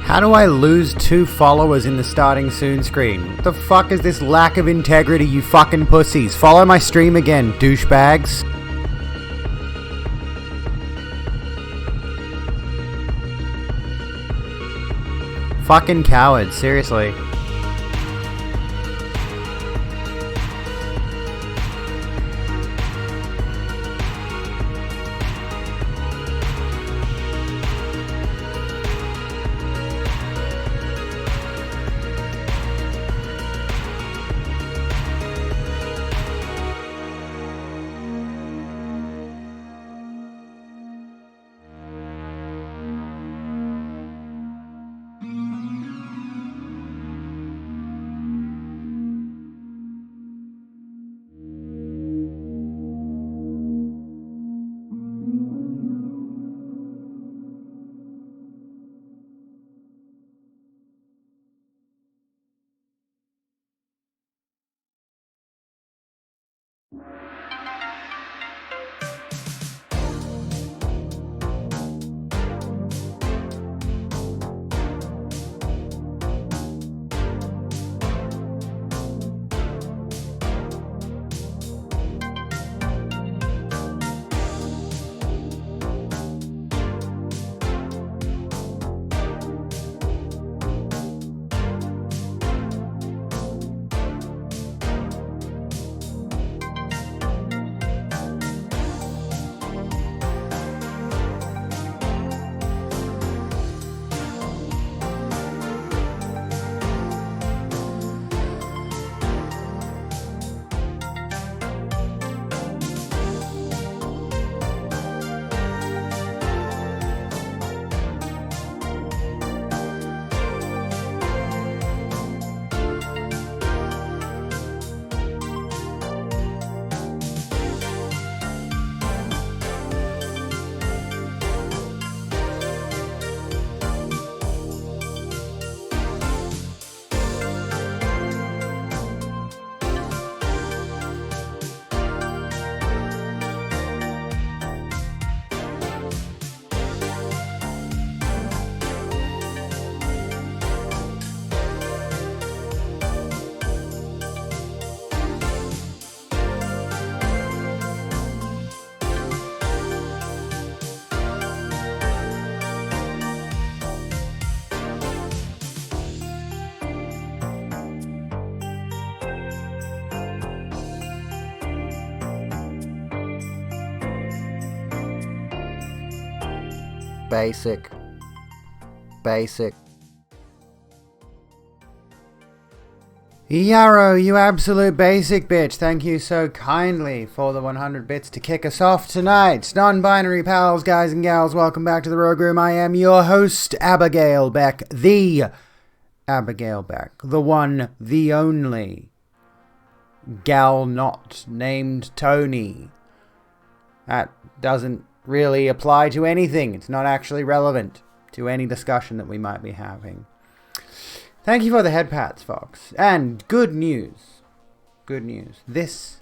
How do I lose 2 followers in the starting soon screen? What the fuck is this lack of integrity, you fucking pussies? Follow my stream again, douchebags. Fucking cowards, seriously. Basic. Yarrow, you absolute basic bitch. Thank you so kindly for the 100 bits to kick us off tonight. Non-binary pals, guys and gals, welcome back to the Rogue Room. I am your host, Abigail Beck. The Abigail Beck. The one, the only. Gal not named Tony. That doesn't really apply to anything. It's not actually relevant to any discussion that we might be having. Thank you for the head pats, folks. And good news. Good news. This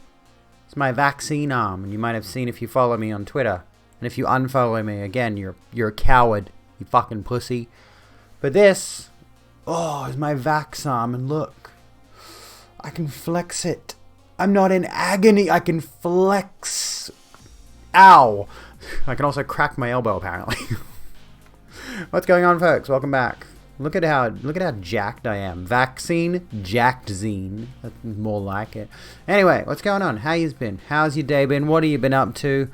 is my vaccine arm, and you might have seen if you follow me on Twitter. And if you unfollow me, again, you're a coward, you fucking pussy. But this, is my vax arm, and look. I can flex it. I'm not in agony. I can flex. Ow. I can also crack my elbow, apparently. What's going on, folks? Welcome back. Look at how jacked I am. Vaccine jacked zine. That's more like it. Anyway, what's going on? How you been? How's your day been? What have you been up to?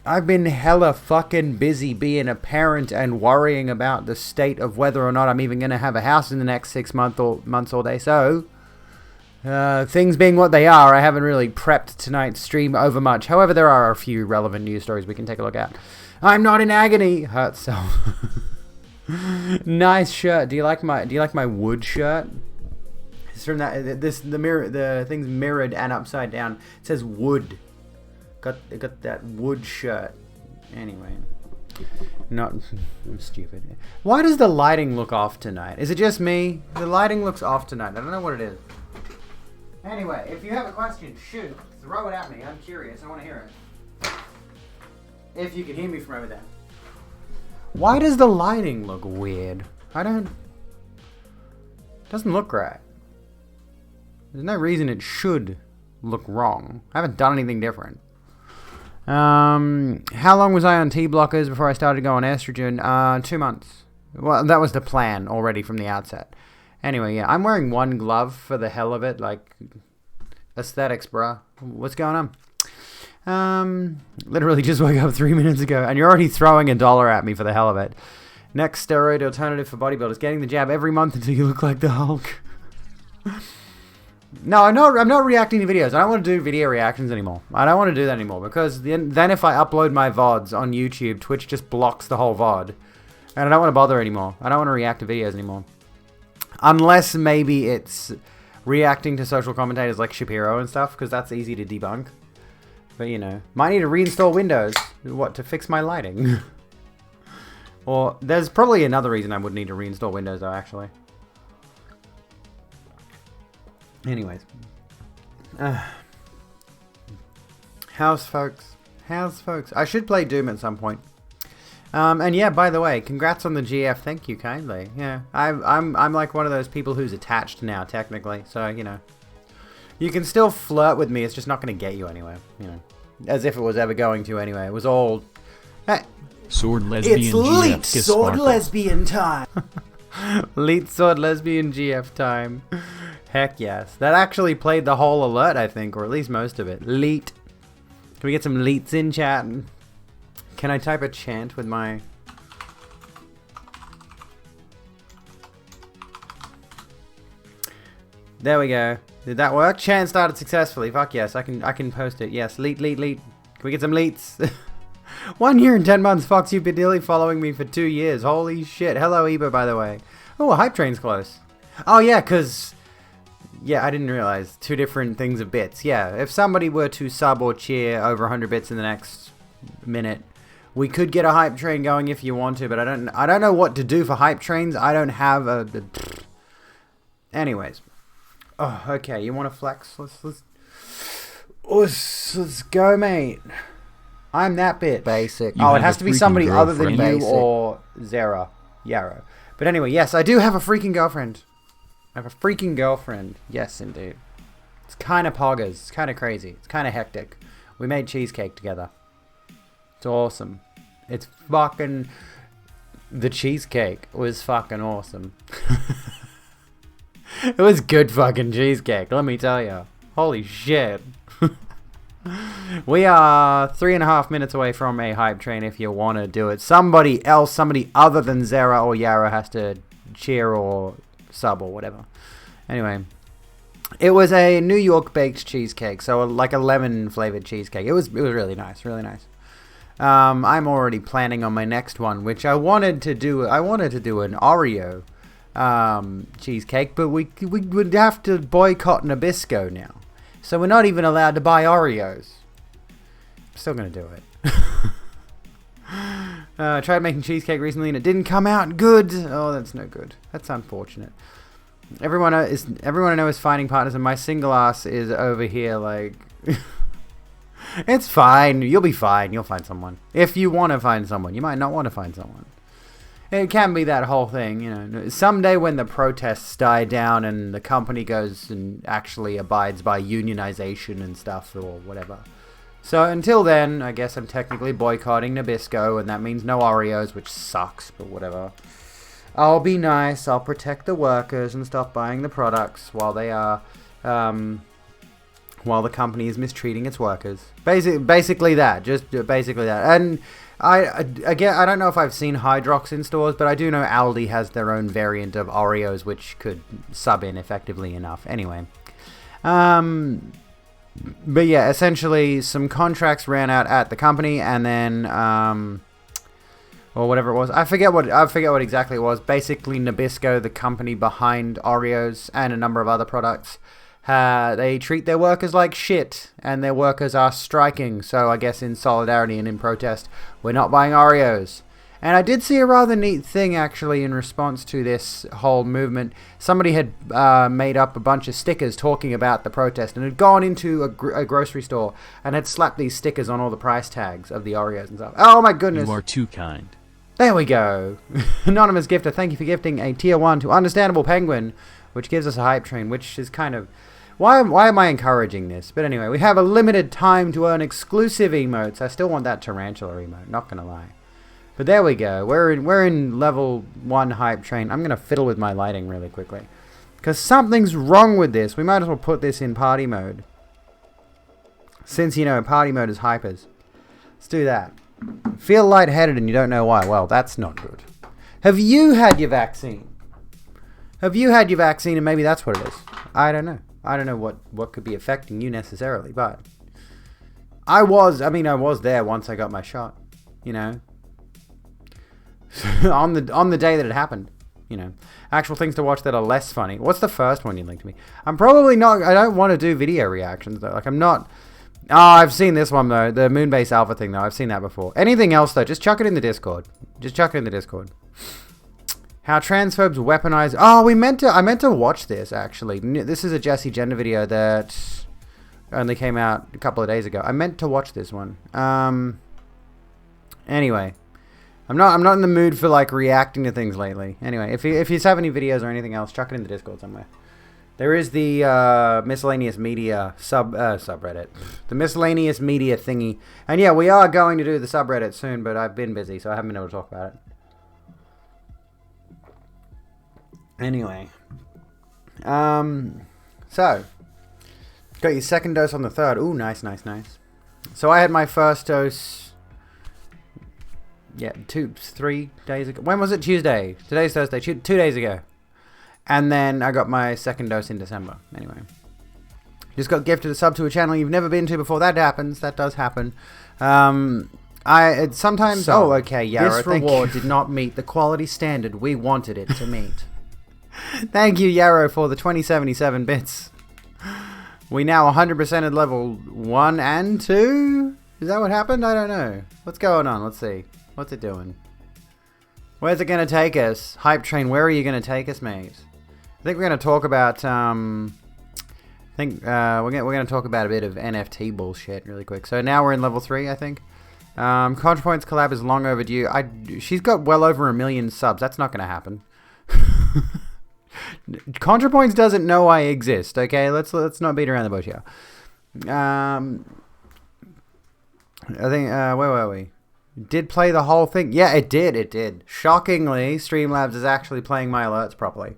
I've been hella fucking busy being a parent and worrying about the state of whether or not I'm even going to have a house in the next 6 months all day. So, things being what they are, I haven't really prepped tonight's stream over much. However, there are a few relevant news stories we can take a look at. I'm not in agony. Hurt self. Nice shirt. Do you like my wood shirt? It's from the thing's mirrored and upside down. It says wood. Got that wood shirt. Anyway. I'm stupid. Why does the lighting look off tonight? Is it just me? The lighting looks off tonight. I don't know what it is. Anyway, if you have a question, shoot. Throw it at me. I'm curious. I want to hear it. If you can hear me from over there. Why does the lighting look weird? I don't... It doesn't look right. There's no reason it should look wrong. I haven't done anything different. How long was I on T-blockers before I started going estrogen? 2 months. Well, that was the plan already from the outset. Anyway, yeah, I'm wearing one glove for the hell of it, like, aesthetics, bruh. What's going on? Literally just woke up 3 minutes ago, and you're already throwing $1 at me for the hell of it. Next steroid alternative for bodybuilders: getting the jab every month until you look like the Hulk. No, I'm not reacting to videos. I don't want to do video reactions anymore. I don't want to do that anymore, because then if I upload my VODs on YouTube, Twitch just blocks the whole VOD. And I don't want to bother anymore. I don't want to react to videos anymore. Unless maybe it's reacting to social commentators like Shapiro and stuff, because that's easy to debunk. But, you know, might need to reinstall Windows. What, to fix my lighting? Or, there's probably another reason I would need to reinstall Windows, though, actually. Anyways. How's folks? I should play Doom at some point. And yeah, by the way, congrats on the GF. Thank you kindly. Yeah, I'm like one of those people who's attached now, technically. So, you know, you can still flirt with me. It's just not going to get you anywhere. You know, as if it was ever going to anyway. It was all... Hey, sword lesbian it's GF Leet Sword sparkle. Lesbian time. Leet Sword Lesbian GF time. Heck yes. That actually played the whole alert, I think, or at least most of it. Leet. Can we get some Leets in chat? Can I type a chant with my... There we go. Did that work? Chant started successfully. Fuck yes, I can post it. Yes, leet. Can we get some leets? 1 year and 10 months. Fox, you've been nearly following me for 2 years. Holy shit. Hello, Eba, by the way. Oh, a hype train's close. Oh, yeah, because... Yeah, I didn't realize. 2 different things of bits. Yeah, if somebody were to sub or cheer over 100 bits in the next minute... We could get a hype train going if you want to, but I don't know what to do for hype trains. I don't have a... Anyways. Oh, okay. You want to flex? Let's go, mate. I'm that bit. Basic. You it has to be somebody other than you girlfriend. or Zara. Yarrow. But anyway, yes, I do have a freaking girlfriend. I have a freaking girlfriend. Yes, indeed. It's kind of poggers. It's kind of crazy. It's kind of hectic. We made cheesecake together. It's awesome. It's fucking... The cheesecake was fucking awesome. It was good fucking cheesecake, let me tell you. Holy shit. We are 3.5 minutes away from a hype train if you want to do it. Somebody else, somebody other than Zara or Yara has to cheer or sub or whatever. Anyway. It was a New York baked cheesecake, so like a lemon flavored cheesecake. It was really nice, really nice. I'm already planning on my next one, which I wanted to do an Oreo cheesecake, but we would have to boycott Nabisco now. So we're not even allowed to buy Oreos. I'm still going to do it. I tried making cheesecake recently and it didn't come out good. Oh, that's no good. That's unfortunate. Everyone I know is finding partners, and my single ass is over here like... It's fine. You'll be fine. You'll find someone. If you want to find someone. You might not want to find someone. It can be that whole thing, you know. Someday when the protests die down and the company goes and actually abides by unionization and stuff or whatever. So until then, I guess I'm technically boycotting Nabisco, and that means no Oreos, which sucks, but whatever. I'll be nice. I'll protect the workers and stop buying the products while they are... while the company is mistreating its workers. Basically that. Just basically that. And I don't know if I've seen Hydrox in stores, but I do know Aldi has their own variant of Oreos, which could sub in effectively enough. Anyway. But yeah, essentially some contracts ran out at the company, and then... or whatever it was. I forget what exactly it was. Basically, Nabisco, the company behind Oreos and a number of other products... they treat their workers like shit, and their workers are striking. So I guess in solidarity and in protest, we're not buying Oreos. And I did see a rather neat thing, actually, in response to this whole movement. Somebody had made up a bunch of stickers talking about the protest, and had gone into a grocery store and had slapped these stickers on all the price tags of the Oreos and stuff. Oh my goodness. You are too kind. There we go. Anonymous gifter, thank you for gifting a tier 1 to Understandable Penguin, which gives us a hype train, which is kind of... Why am I encouraging this? But anyway, we have a limited time to earn exclusive emotes. I still want that Tarantula emote, not gonna lie. But there we go. We're in level 1 hype train. I'm gonna fiddle with my lighting really quickly, because something's wrong with this. We might as well put this in party mode, since, you know, party mode is hypers. Let's do that. Feel lightheaded and you don't know why. Well, that's not good. Have you had your vaccine? Have you had your vaccine and maybe that's what it is? I don't know. I don't know what could be affecting you necessarily, but I was there once I got my shot, you know. on the day that it happened, you know. Actual things to watch that are less funny. What's the first one you linked to me? I don't want to do video reactions though. Like, I'm not... Oh, I've seen this one though. The Moonbase Alpha thing though. I've seen that before. Anything else though, just chuck it in the Discord. Just chuck it in the Discord. How transphobes weaponize... Oh, I meant to watch this actually. This is a Jesse Gender video that only came out a couple of days ago. I meant to watch this one. Anyway, I'm not in the mood for like reacting to things lately. Anyway, if you have any videos or anything else, chuck it in the Discord somewhere. There is the miscellaneous media subreddit. The miscellaneous media thingy. And yeah, we are going to do the subreddit soon, but I've been busy, so I haven't been able to talk about it. Anyway. So, got your second dose on the 3rd. Ooh, nice. So I had my first dose, 3 days ago. When was it? Tuesday. Today's Thursday. 2 days ago. And then I got my second dose in December. Anyway. Just got gifted a sub to a channel you've never been to before. That happens. That does happen. Sometimes... So, okay, Yarrow. This reward did not meet the quality standard we wanted it to meet. Thank you, Yarrow, for the 2077 bits. We now 100% at level 1 and 2? Is that what happened? I don't know. What's going on? Let's see. What's it doing? Where's it going to take us? Hype train, where are you going to take us, mate? I think we're going to talk about, we're going to talk about a bit of NFT bullshit really quick. So now we're in level 3, I think. ContraPoints collab is long overdue. She's got well over 1 million subs. That's not going to happen. ContraPoints doesn't know I exist, okay? Let's not beat around the bush here. I think, where were we? Did play the whole thing? Yeah, it did. Shockingly, Streamlabs is actually playing my alerts properly.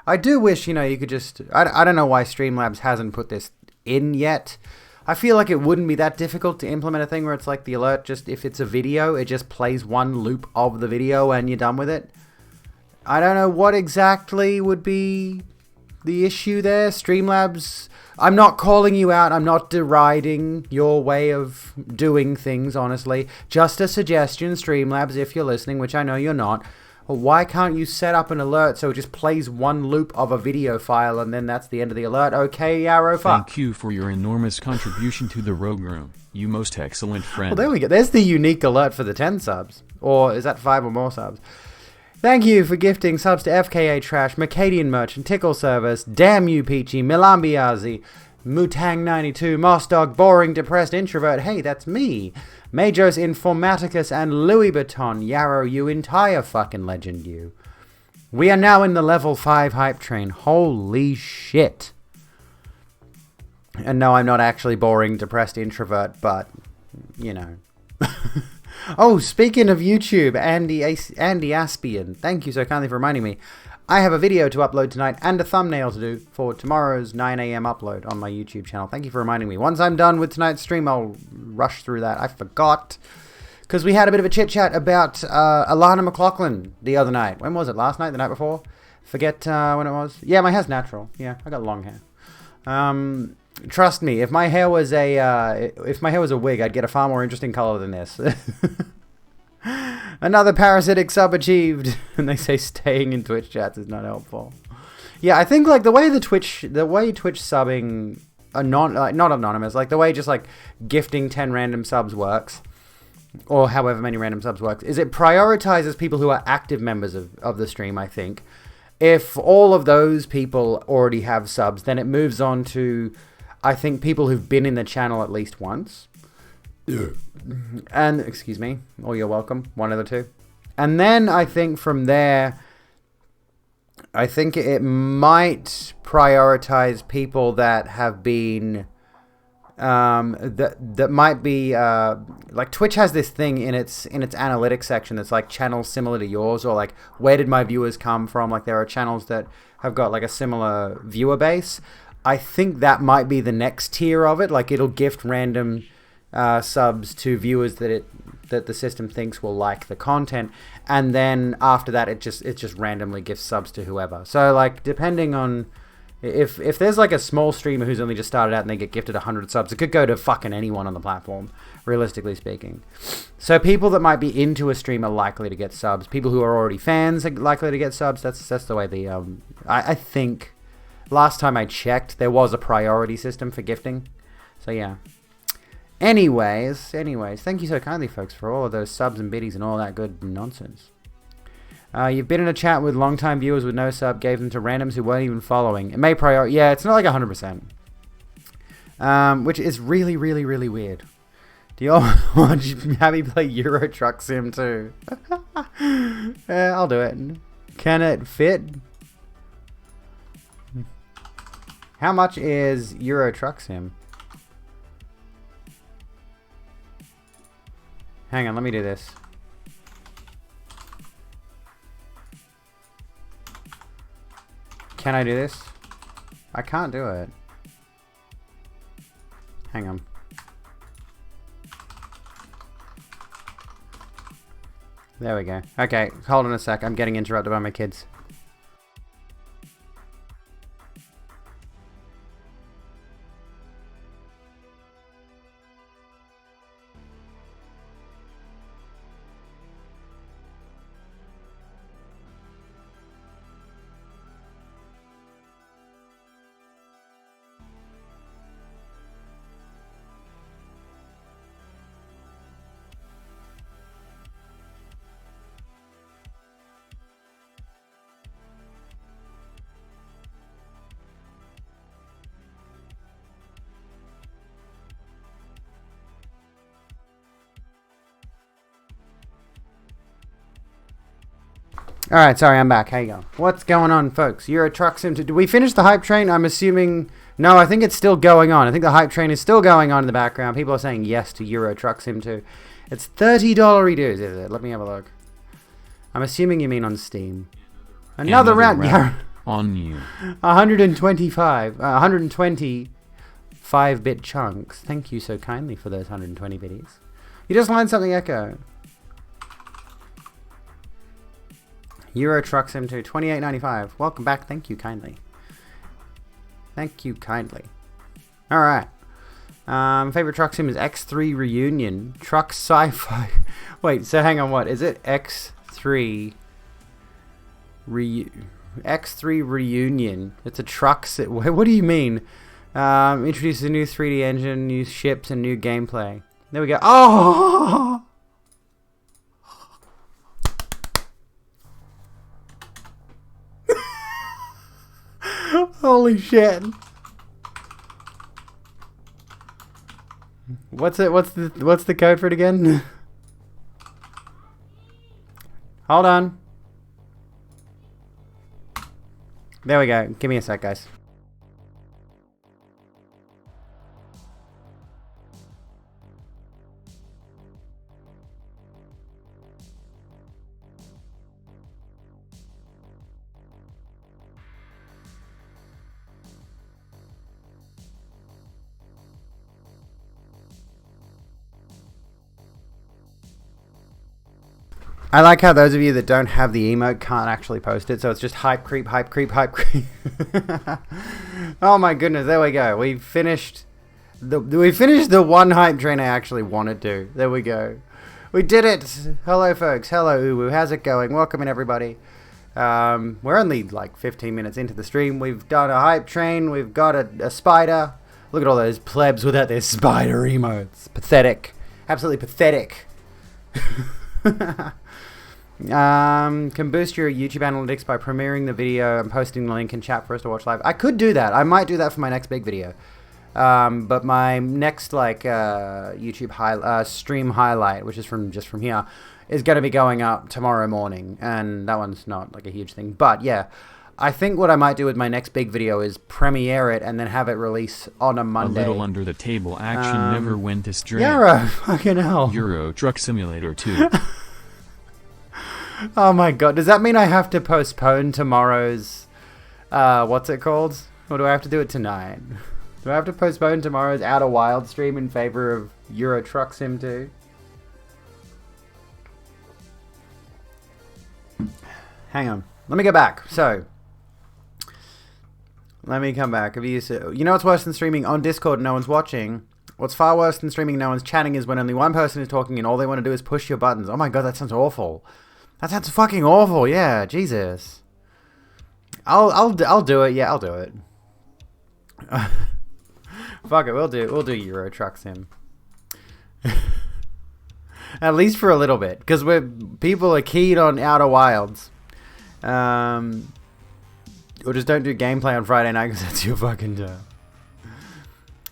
I do wish, you know, you could just... I don't know why Streamlabs hasn't put this in yet. I feel like it wouldn't be that difficult to implement a thing where it's like the alert, just if it's a video, it just plays one loop of the video and you're done with it. I don't know what exactly would be the issue there. Streamlabs, I'm not calling you out. I'm not deriding your way of doing things, honestly. Just a suggestion, Streamlabs, if you're listening, which I know you're not. Why can't you set up an alert so it just plays one loop of a video file and then that's the end of the alert? Okay, Yarrow, fuck. Thank you for your enormous contribution to the Rogue Room, you most excellent friend. Well, there we go. There's the unique alert for the 10 subs. Or is that 5 or more subs? Thank you for gifting subs to FKA Trash, Mercadian Merchant, Tickle Service, Damn You Peachy, Milambiazi, Mutang92, Mossdog, Boring Depressed Introvert, hey, that's me, Majos Informaticus, and Louis Vuitton. Yarrow, you entire fucking legend, you. We are now in the level 5 hype train. Holy shit. And no, I'm not actually Boring Depressed Introvert, but, you know. Oh, speaking of YouTube, Andy Aspian, thank you so kindly for reminding me. I have a video to upload tonight and a thumbnail to do for tomorrow's 9 a.m. upload on my YouTube channel. Thank you for reminding me. Once I'm done with tonight's stream, I'll rush through that. I forgot. Because we had a bit of a chit-chat about Alana McLaughlin the other night. When was it? Last night? The night before? Forget when it was. Yeah, my hair's natural. Yeah, I got long hair. Trust me, if my hair was a wig, I'd get a far more interesting color than this. Another parasitic sub achieved. And they say staying in Twitch chats is not helpful. Yeah, I think like the way Twitch subbing not anonymous, like the way just like gifting 10 random subs works, or however many random subs works, is it prioritizes people who are active members of the stream, I think. If all of those people already have subs, then it moves on to, I think, people who've been in the channel at least once. And, excuse me, or you're welcome, one of the two. And then I think from there, I think it might prioritize people that have been that might be like Twitch has this thing in its analytics section that's like channels similar to yours, or like where did my viewers come from. Like there are channels that have got like a similar viewer base. I think that might be the next tier of it. Like it'll gift random subs to viewers that the system thinks will like the content, and then after that it just randomly gifts subs to whoever. So like depending on if there's like a small streamer who's only just started out and they get gifted 100 subs, it could go to fucking anyone on the platform, realistically speaking. So people that might be into a stream are likely to get subs. People who are already fans are likely to get subs. That's the way the I think last time I checked there was a priority system for gifting. So yeah. Anyways, thank you so kindly, folks, for all of those subs and biddies and all that good nonsense. You've been in a chat with long-time viewers with no sub, gave them to randoms who weren't even following. It may prioritize. Yeah, it's not like 100%. Which is really, really, really weird. Do you all want to have me play Euro Truck Sim too? Yeah, I'll do it. Can it fit? How much is Euro Truck Sim? Hang on, let me do this. Can I do this? I can't do it. Hang on. There we go. Okay, hold on a sec. I'm getting interrupted by my kids. Alright, sorry, I'm back. How you going? What's going on, folks? Euro Truck Sim 2. Did we finish the hype train? I'm assuming... No, I think it's still going on. I think the hype train is still going on in the background. People are saying yes to Euro Truck Sim 2. It's $30 dues, is it? Let me have a look. I'm assuming you mean on Steam. Another round. Yeah. On you. 120 5-bit chunks. Thank you so kindly for those 120 biddies. You just learned something, Echo. Euro Truck Sim 2, $28.95. Welcome back. Thank you kindly. Thank you kindly. Alright. Favorite truck sim is X3 Reunion. Truck Sci-Fi. Wait, so hang on, what? Is it X3 X3 Reunion? It's a truck sim. What do you mean? Introduces a new 3D engine, new ships, and new gameplay. There we go. Oh! Holy shit. What's the code for it again? Hold on. There we go. Give me a sec, guys. I like how those of you that don't have the emote can't actually post it, so it's just hype creep, hype creep, hype creep. Oh my goodness, there we go. We finished the one hype train I actually wanted to. There we go. We did it. Hello folks. Hello Uwu. How's it going? Welcome in everybody. We're only like 15 minutes into the stream. We've done a hype train. We've got a spider. Look at all those plebs without their spider emotes. Pathetic. Absolutely pathetic. Can boost your YouTube analytics by premiering the video and posting the link in chat for us to watch live. I could do that. I might do that for my next big video. But my next YouTube stream highlight, which is just from here, is going to be going up tomorrow morning, and that one's not like a huge thing. But yeah, I think what I might do with my next big video is premiere it and then have it release on a Monday. A little under the table action never went astray. Euro, fucking hell. Euro Truck Simulator 2. Oh my god, does that mean I have to postpone tomorrow's, what's it called? Or do I have to do it tonight? Do I have to postpone tomorrow's Outer Wild stream in favor of Euro Truck Sim 2? Hang on, let me go back. So, let me come back. You know what's worse than streaming on Discord and no one's watching? What's far worse than streaming and no one's chatting is when only one person is talking and all they want to do is push your buttons. Oh my god, that sounds awful. That sounds fucking awful. Yeah, Jesus. I'll do it. Yeah, I'll do it. Fuck it. We'll do Euro Truck Sim. At least for a little bit, because people are keen on Outer Wilds. Or just don't do gameplay on Friday night because that's your fucking turf.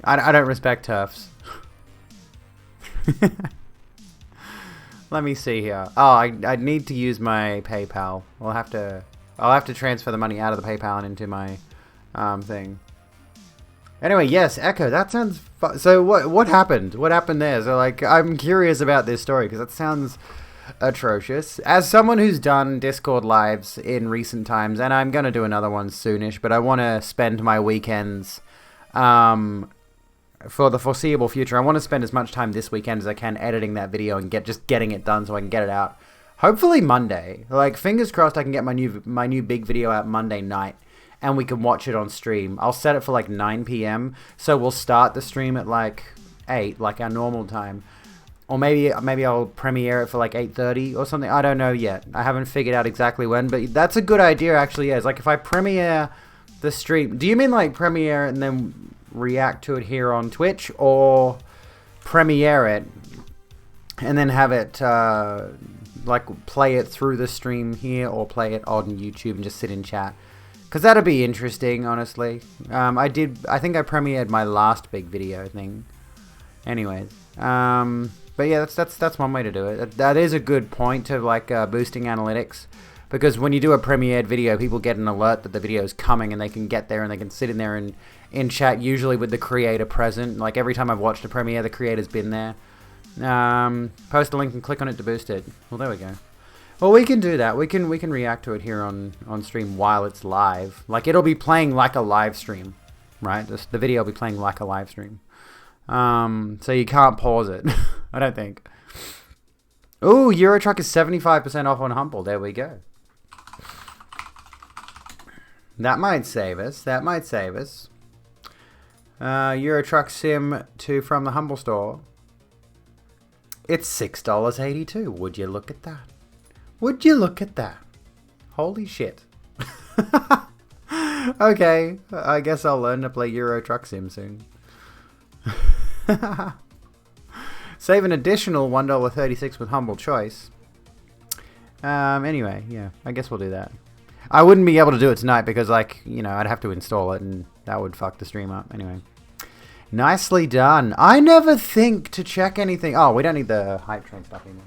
I don't respect turfs. Let me see here. Oh, I need to use my PayPal. I'll have to transfer the money out of the PayPal and into my thing. Anyway, yes, Echo. That sounds. So what happened? What happened there? So like, I'm curious about this story because that sounds atrocious. As someone who's done Discord lives in recent times, and I'm gonna do another one soonish, but I want to spend my weekends, for the foreseeable future. I want to spend as much time this weekend as I can editing that video and getting it done so I can get it out. Hopefully Monday. Like, fingers crossed I can get my new big video out Monday night and we can watch it on stream. I'll set it for like 9 p.m. So we'll start the stream at like 8, like our normal time. Or maybe I'll premiere it for like 8:30 or something. I don't know yet. I haven't figured out exactly when, but that's a good idea actually. Yeah, it's like if I premiere the stream. Do you mean like premiere and then react to it here on Twitch, or premiere it and then have it like play it through the stream here, or play it on YouTube and just sit in chat? Because that'd be interesting, honestly. I think I premiered my last big video thing. Anyways, but yeah, that's one way to do it. That is a good point to like boosting analytics, because when you do a premiered video, people get an alert that the video is coming, and they can get there and they can sit in there and in chat, usually with the creator present. Like every time I've watched a premiere, the creator's been there. Post a link and click on it to boost it. Well, there we go. Well, we can do that. We can react to it here on stream while it's live. Like, it'll be playing like a live stream, right? The video will be playing like a live stream. So you can't pause it. I don't think. Ooh, Eurotruck is 75% off on Humble. There we go. That might save us. That might save us. Eurotruck Sim 2 from the Humble store. It's $6.82. Would you look at that? Would you look at that? Holy shit. Okay, I guess I'll learn to play Euro Truck Sim soon. Save an additional $1.36 with Humble Choice. Anyway, yeah, I guess we'll do that. I wouldn't be able to do it tonight because, like, you know, I'd have to install it and that would fuck the stream up. Anyway. Nicely done. I never think to check anything. Oh, we don't need the hype train stuff anymore.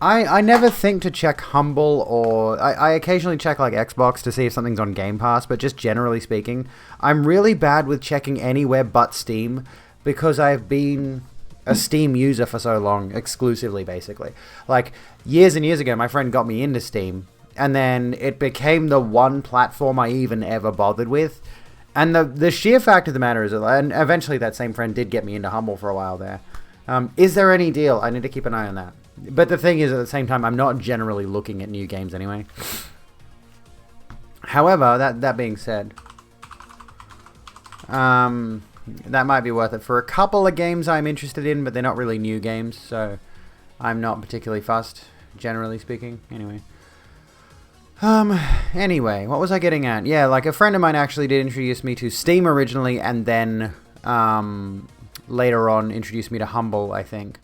I never think to check Humble, or I occasionally check like Xbox to see if something's on Game Pass, but just generally speaking, I'm really bad with checking anywhere but Steam, because I've been a Steam user for so long, exclusively basically. Like years and years ago, my friend got me into Steam, and then it became the one platform I even ever bothered with. And the sheer fact of the matter is, and eventually that same friend did get me into Humble for a while there. Is there any deal? I need to keep an eye on that. But the thing is, at the same time, I'm not generally looking at new games anyway. However, that being said, that might be worth it for a couple of games I'm interested in, but they're not really new games, so I'm not particularly fussed, generally speaking. Anyway, what was I getting at? Yeah, like a friend of mine actually did introduce me to Steam originally, and then later on introduced me to Humble, I think.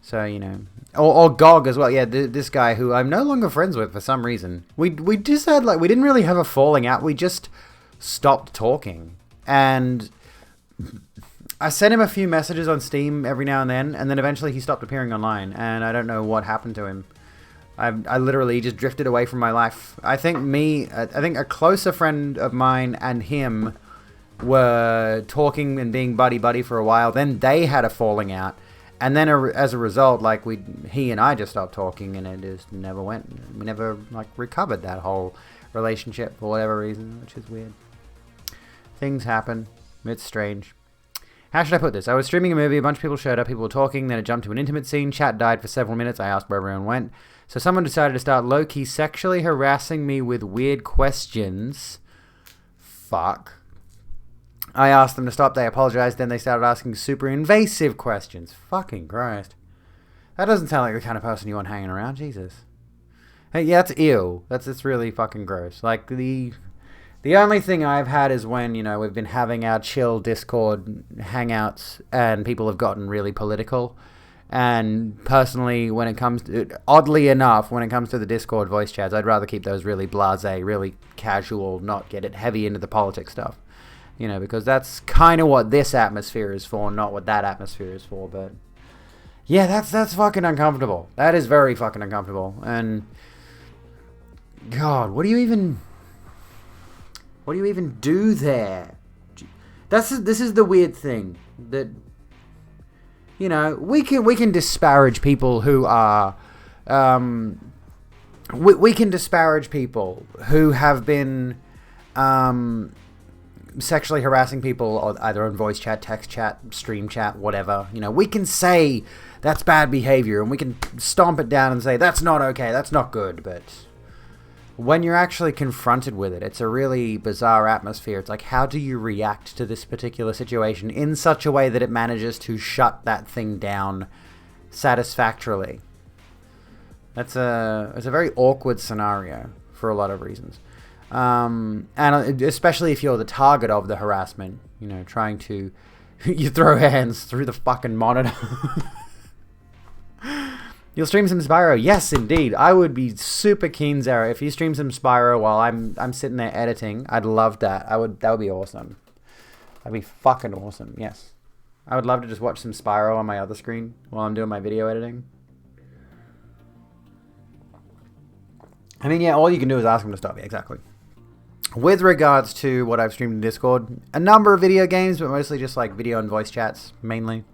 So, you know, or GOG as well. Yeah, this guy who I'm no longer friends with for some reason. We just had, like, we didn't really have a falling out. We just stopped talking. And I sent him a few messages on Steam every now and then eventually he stopped appearing online, and I don't know what happened to him. I literally just drifted away from my life. I think a closer friend of mine and him were talking and being buddy-buddy for a while. Then they had a falling out. And then as a result, like, he and I just stopped talking, and it just never went. We never, like, recovered that whole relationship for whatever reason, which is weird. Things happen. It's strange. How should I put this? I was streaming a movie, a bunch of people showed up, people were talking, then it jumped to an intimate scene, chat died for several minutes, I asked where everyone went. So someone decided to start low-key sexually harassing me with weird questions. Fuck. I asked them to stop, they apologized, then they started asking super invasive questions. Fucking Christ. That doesn't sound like the kind of person you want hanging around, Jesus. Hey, yeah, that's ew. That's really fucking gross. Like, the only thing I've had is when, you know, we've been having our chill Discord hangouts and people have gotten really political. And personally, when it comes to, oddly enough, when it comes to the Discord voice chats, I'd rather keep those really blasé, really casual, not get it heavy into the politics stuff. You know, because that's kind of what this atmosphere is for, not what that atmosphere is for. But yeah, that's fucking uncomfortable. That is very fucking uncomfortable. And God, what do you even do there? This is the weird thing that, you know, we can disparage people who are we can disparage people who have been sexually harassing people, or either on voice chat, text chat, stream chat, whatever. You know, we can say that's bad behavior, and we can stomp it down and say that's not okay, that's not good. But when you're actually confronted with it, it's a really bizarre atmosphere. It's like, how do you react to this particular situation in such a way that it manages to shut that thing down satisfactorily? It's a very awkward scenario for a lot of reasons. And especially if you're the target of the harassment, you know, trying to, you throw hands through the fucking monitor. You'll stream some Spyro? Yes, indeed. I would be super keen, Zara, if you stream some Spyro while I'm sitting there editing. I'd love that. That would be awesome. That'd be fucking awesome. Yes, I would love to just watch some Spyro on my other screen while I'm doing my video editing. I mean, yeah, all you can do is ask him to stop. Yeah, exactly. With regards to what I've streamed in Discord, a number of video games, but mostly just like video and voice chats, mainly.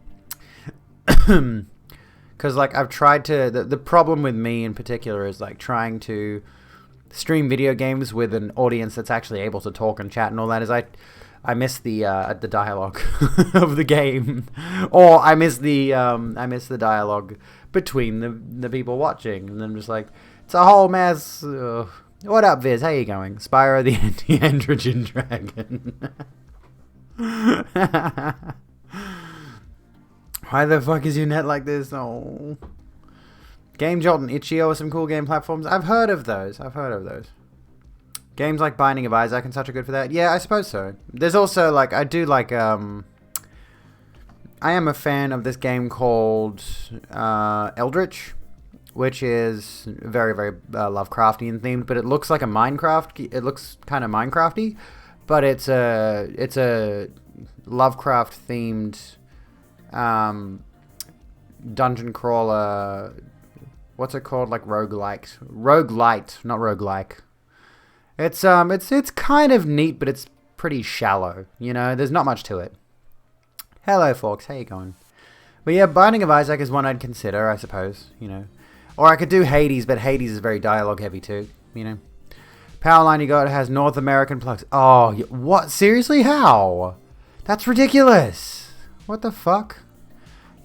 Because, like, I've tried to... The problem with me in particular is, like, trying to stream video games with an audience that's actually able to talk and chat and all that, is I miss the dialogue of the game. Or I miss the dialogue between the people watching. And I'm just like, it's a whole mess. What up, Viz? How you going? Spyro the Anti-Androgen Dragon. Why the fuck is your net like this? Oh. Game Jolt and Itch.io are some cool game platforms. I've heard of those. Games like Binding of Isaac and such are good for that. Yeah, I suppose so. There's also, like, I do like, I am a fan of this game called Eldritch, which is very, very Lovecraftian themed, but it looks like a Minecraft. It looks kind of Minecrafty, but it's a Lovecraft themed dungeon crawler. What's it called? Like roguelite, not roguelike. It's kind of neat, but it's pretty shallow. You know, there's not much to it. Hello, folks. How you going? But yeah, Binding of Isaac is one I'd consider, I suppose. You know, or I could do Hades, but Hades is very dialogue heavy too. You know, Powerline You Got has North American plugs. Oh, what? Seriously? How? That's ridiculous. What the fuck?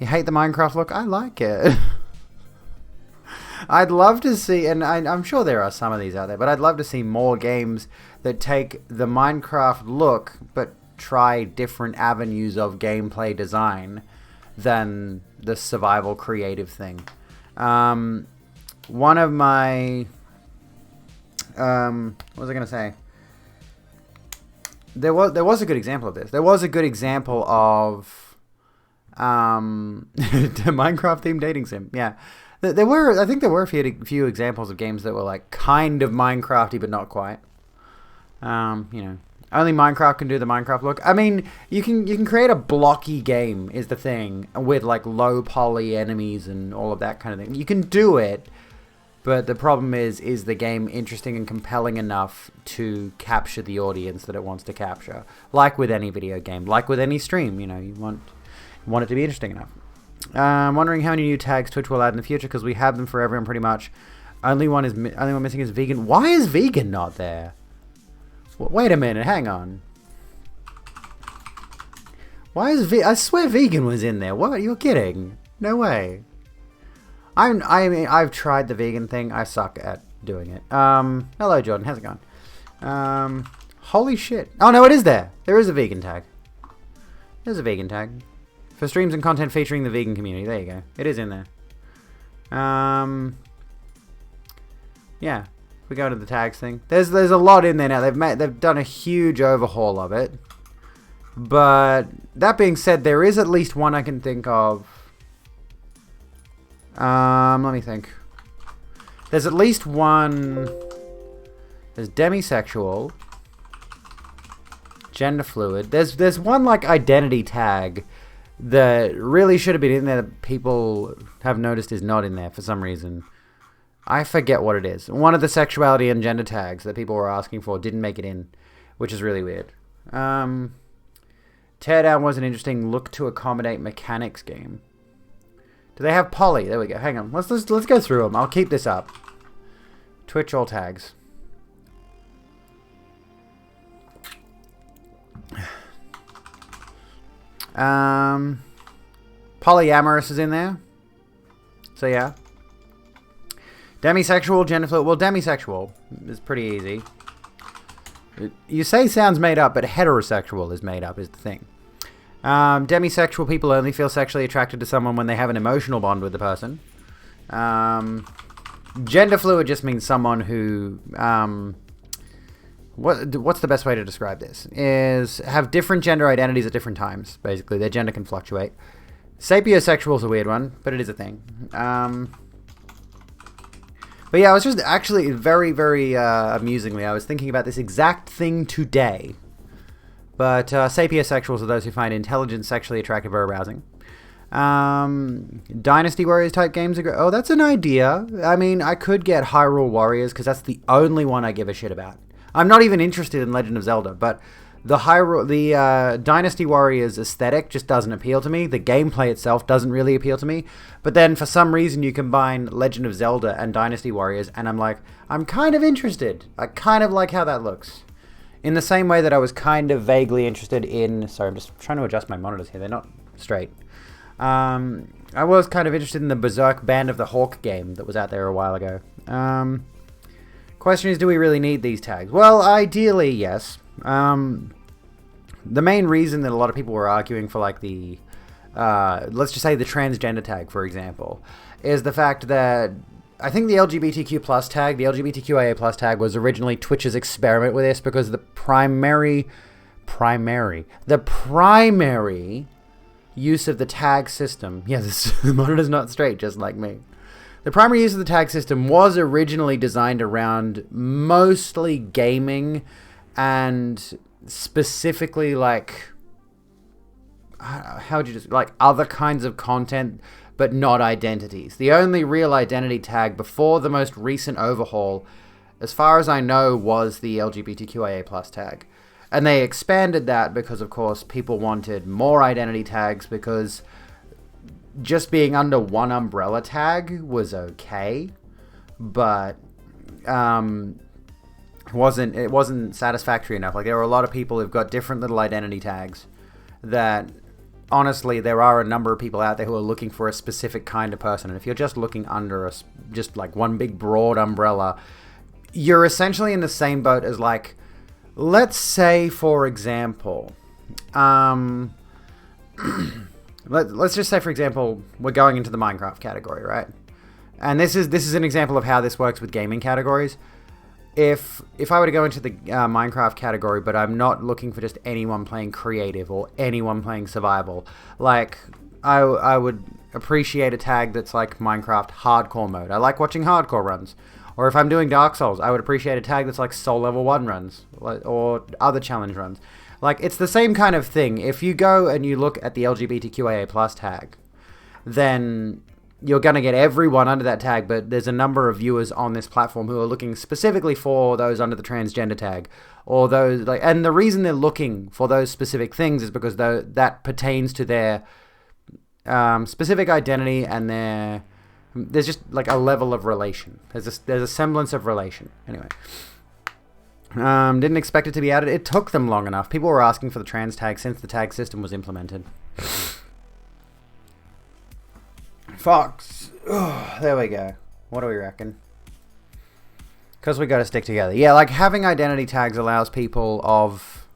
You hate the Minecraft look? I like it. I'd love to see, and I'm sure there are some of these out there, but I'd love to see more games that take the Minecraft look, but try different avenues of gameplay design than the survival creative thing. One of my... what was I going to say? There was a good example of this. There was a good example of Minecraft themed dating sim. Yeah, I think there were a few examples of games that were like kind of Minecrafty but not quite. You know, Only Minecraft can do the Minecraft look. I mean, you can create a blocky game is the thing with like low poly enemies and all of that kind of thing. You can do it, but the problem is the game interesting and compelling enough to capture the audience that it wants to capture? Like with any video game, like with any stream, you know, you want it to be interesting enough. I'm wondering how many new tags Twitch will add in the future because we have them for everyone pretty much. Only one missing is vegan. Why is vegan not there? Wait a minute, hang on. Why is I swear vegan was in there. What? You're kidding? No way. I've tried the vegan thing. I suck at doing it. Hello Jordan, how's it going? Holy shit. Oh no, it is there. There is a vegan tag. There's a vegan tag. For streams and content featuring the vegan community. There you go. It is in there. Yeah. We go to the tags thing. There's a lot in there now. They've done a huge overhaul of it. But that being said, there is at least one I can think of. Let me think. There's at least one. There's demisexual, gender fluid. There's one like identity tag that really should have been in there that people have noticed is not in there for some reason. I forget what it is. One of the sexuality and gender tags that people were asking for didn't make it in, which is really weird. Teardown was an interesting look to accommodate mechanics game. Do they have poly? There we go. Hang on. Let's go through them. I'll keep this up. Twitch all tags. Polyamorous is in there. So yeah. Demisexual, gender fluid. Well, demisexual is pretty easy. You say sounds made up, but heterosexual is made up, is the thing. Demisexual people only feel sexually attracted to someone when they have an emotional bond with the person. Gender fluid just means someone who... what's the best way to describe this? Is have different gender identities at different times, basically. Their gender can fluctuate. Sapiosexual is a weird one, but it is a thing. But yeah, I was just actually very, very amusingly, I was thinking about this exact thing today. But sapiosexuals are those who find intelligence sexually attractive or arousing. Dynasty Warriors type games are great. Oh, that's an idea. I mean, I could get Hyrule Warriors because that's the only one I give a shit about. I'm not even interested in Legend of Zelda, but the Dynasty Warriors aesthetic just doesn't appeal to me. The gameplay itself doesn't really appeal to me. But then for some reason you combine Legend of Zelda and Dynasty Warriors and I'm like, I'm kind of interested. I kind of like how that looks. In the same way that I was kind of vaguely interested in... Sorry, I'm just trying to adjust my monitors here. They're not straight. I was kind of interested in the Berserk Band of the Hawk game that was out there a while ago. Question is, do we really need these tags? Well, ideally, yes. The main reason that a lot of people were arguing for like the... let's just say the transgender tag, for example, is the fact that... I think the LGBTQ plus tag, the LGBTQIA plus tag was originally Twitch's experiment with this because the primary use of the tag system... Yeah, the monitor's not straight, just like me. The primary use of the tag system was originally designed around mostly gaming and specifically like... How would you just... Like other kinds of content... but not identities. The only real identity tag before the most recent overhaul, as far as I know, was the LGBTQIA plus tag. And they expanded that because, of course, people wanted more identity tags because just being under one umbrella tag was okay, but it wasn't satisfactory enough. Like, there were a lot of people who've got different little identity tags that... Honestly, there are a number of people out there who are looking for a specific kind of person. And if you're just looking under just like one big broad umbrella, you're essentially in the same boat as like, let's say, for example, let's just say, for example, we're going into the Minecraft category, right? And this is an example of how this works with gaming categories. If I were to go into the Minecraft category, but I'm not looking for just anyone playing creative or anyone playing survival, like I would appreciate a tag that's like Minecraft hardcore mode. I like watching hardcore runs. Or if I'm doing Dark Souls, I would appreciate a tag that's like Soul Level 1 runs. Or other challenge runs. Like, it's the same kind of thing. If you go and you look at the LGBTQIA+ tag, then you're going to get everyone under that tag, but there's a number of viewers on this platform who are looking specifically for those under the transgender tag. Or those, like, and the reason they're looking for those specific things is because that pertains to their specific identity and there's just like a level of relation. There's a semblance of relation. Anyway. Didn't expect it to be added. It took them long enough. People were asking for the trans tag since the tag system was implemented. Fox. Oh, there we go. What do we reckon? Because we got to stick together. Yeah, like having identity tags allows people of,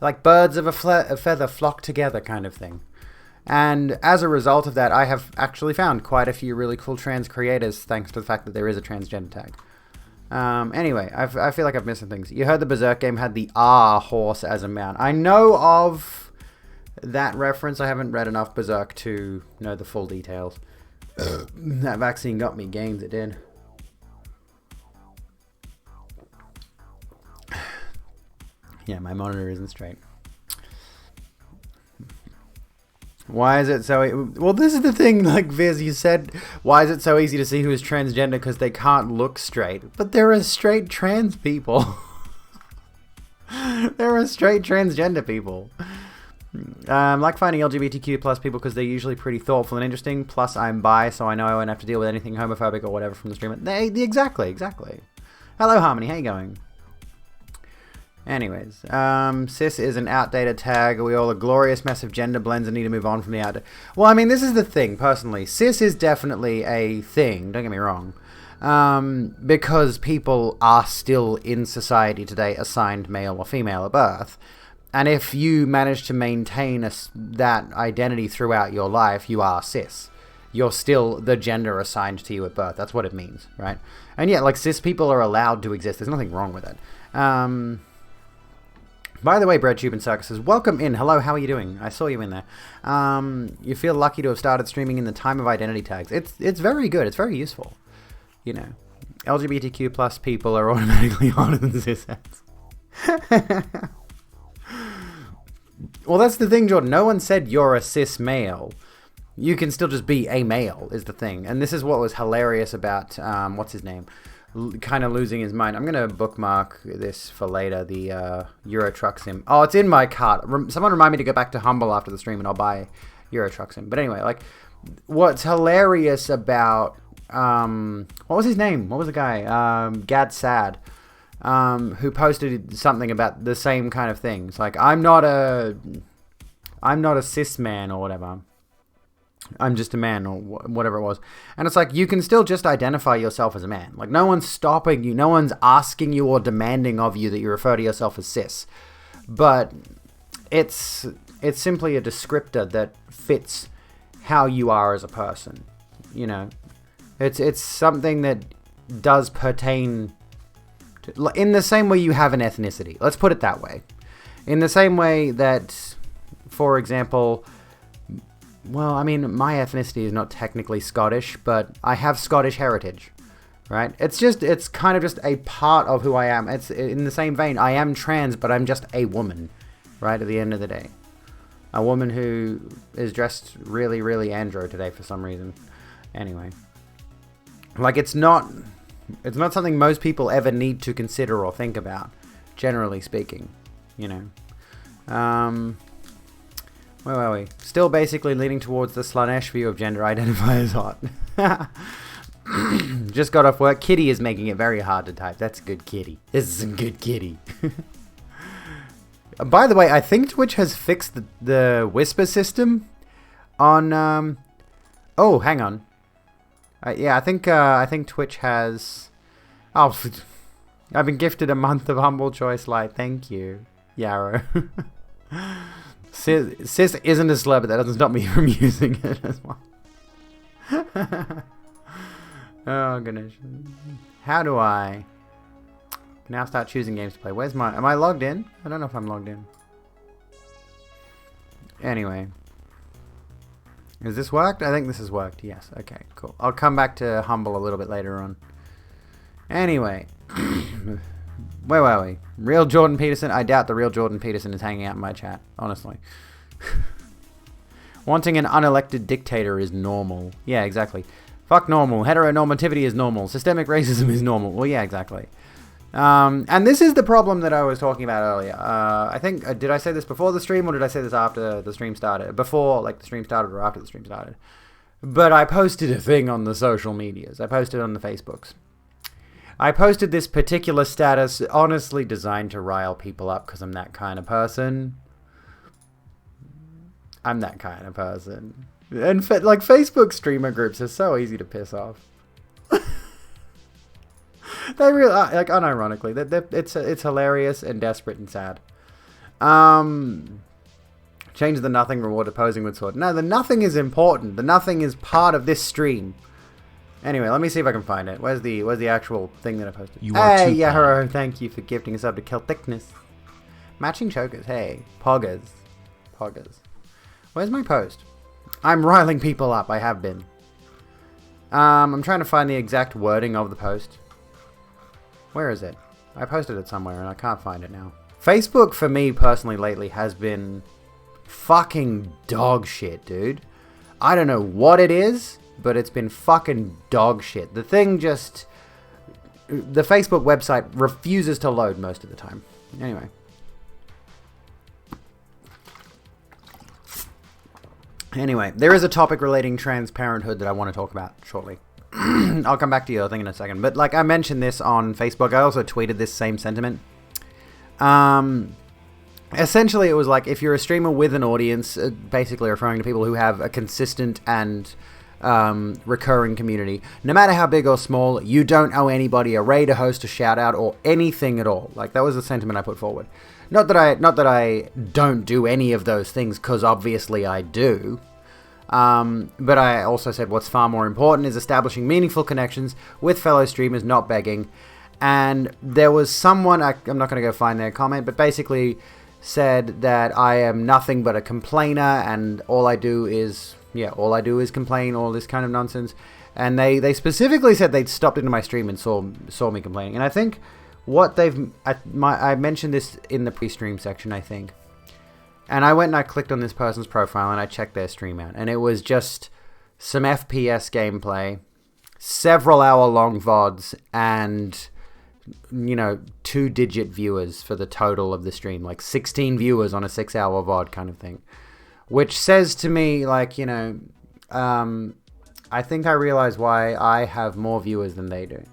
like birds of a feather flock together kind of thing. And as a result of that, I have actually found quite a few really cool trans creators thanks to the fact that there is a transgender tag. Anyway, I feel like I've missed some things. You heard the Berserk game had the R horse as a mount. I know of that reference. I haven't read enough Berserk to know the full details. That vaccine got me games, it did. Yeah, my monitor isn't straight. Why is it so... Well, this is the thing, like Viz, you said, why is it so easy to see who is transgender? Because they can't look straight. But there are straight trans people. There are straight transgender people. Like finding LGBTQ plus people because they're usually pretty thoughtful and interesting. Plus, I'm bi, so I know I won't have to deal with anything homophobic or whatever from the stream. Exactly. Hello, Harmony. How you going? Anyways, cis is an outdated tag. Are we all a glorious mess of gender blends and need to move on from the outdated? Well, I mean, this is the thing, personally. Cis is definitely a thing, don't get me wrong. Because people are still in society today assigned male or female at birth. And if you manage to maintain that identity throughout your life, you are cis. You're still the gender assigned to you at birth. That's what it means, right? And yeah, like, cis people are allowed to exist. There's nothing wrong with it. By the way, BreadTube and Circus says, welcome in. Hello, how are you doing? I saw you in there. You feel lucky to have started streaming in the time of identity tags. It's very good. It's very useful. You know, LGBTQ plus people are automatically hotter than cisheads. Well, that's the thing, Jordan. No one said you're a cis male. You can still just be a male, is the thing. And this is what was hilarious about, what's his name? Kind of losing his mind. I'm going to bookmark this for later, the Euro Truck Sim. Oh, it's in my cart. Someone remind me to go back to Humble after the stream and I'll buy Euro Truck Sim. But anyway, like, what's hilarious about, what was his name? What was the guy? Gad Sad, who posted something about the same kind of things. Like, I'm not a cis man or whatever. I'm just a man or whatever it was. And it's like, you can still just identify yourself as a man. Like, no one's stopping you. No one's asking you or demanding of you that you refer to yourself as cis. But it's simply a descriptor that fits how you are as a person. You know, it's something that does pertain to, in the same way you have an ethnicity. Let's put it that way. In the same way that, for example... Well, I mean, my ethnicity is not technically Scottish, but I have Scottish heritage, right? It's kind of just a part of who I am. It's in the same vein. I am trans, but I'm just a woman, right? At the end of the day, a woman who is dressed really, really andro today for some reason. Anyway, like, it's not something most people ever need to consider or think about, generally speaking, you know. Where were we? Still basically leaning towards the Slanesh view of gender identifiers hot. Just got off work. Kitty is making it very hard to type. That's good, Kitty. This is some good Kitty. By the way, I think Twitch has fixed the whisper system on... Oh, hang on. Yeah, I think Twitch has... Oh, I've been gifted a month of Humble Choice Light. Thank you, Yarrow. Cis isn't a slur, but that doesn't stop me from using it as well. Oh, goodness. How do I now start choosing games to play? Where's my... Am I logged in? I don't know if I'm logged in. Anyway. Has this worked? I think this has worked. Yes. Okay, cool. I'll come back to Humble a little bit later on. Anyway. Where were we? Real Jordan Peterson? I doubt the real Jordan Peterson is hanging out in my chat, honestly. Wanting an unelected dictator is normal. Yeah, exactly. Fuck normal. Heteronormativity is normal. Systemic racism is normal. Well, yeah, exactly. And this is the problem that I was talking about earlier. I think, did I say this before the stream or did I say this after the stream started? Before, like, the stream started or after the stream started? But I posted a thing on the social medias. I posted on the Facebooks. I posted this particular status, honestly designed to rile people up because I'm that kind of person. I'm that kind of person. And like Facebook streamer groups are so easy to piss off. They really are, like, unironically, it's hilarious and desperate and sad. Change the nothing reward to posing with sword. No, the nothing is important. The nothing is part of this stream. Anyway, let me see if I can find it. Where's the actual thing that I posted? Hey, Yahoo! Thank you for gifting a sub to Celticness. Matching chokers. Hey, poggers. Where's my post? I'm riling people up. I have been. I'm trying to find the exact wording of the post. Where is it? I posted it somewhere and I can't find it now. Facebook, for me personally lately, has been fucking dog shit, dude. I don't know what it is, but it's been fucking dog shit. The Facebook website refuses to load most of the time. Anyway. There is a topic relating trans parenthood that I want to talk about shortly. I'll come back to your thing in a second. But, like, I mentioned this on Facebook. I also tweeted this same sentiment. Essentially, it was like, if you're a streamer with an audience, basically referring to people who have a consistent and recurring community, no matter how big or small, you don't owe anybody a raid, a host, a shout out, or anything at all. Like, that was the sentiment I put forward. Not that I don't do any of those things, because obviously I do. But I also said what's far more important is establishing meaningful connections with fellow streamers, not begging. And there was someone, I'm not going to go find their comment, but basically said that I am nothing but a complainer and all I do is complain, all this kind of nonsense. And they specifically said they'd stopped into my stream and saw me complaining. And I think what I mentioned this in the pre-stream section, I think. And I went and I clicked on this person's profile and I checked their stream out. And it was just some FPS gameplay, several hour-long VODs, and, 2-digit viewers for the total of the stream. Like 16 viewers on a 6-hour VOD kind of thing. Which says to me, like, I think I realize why I have more viewers than they do.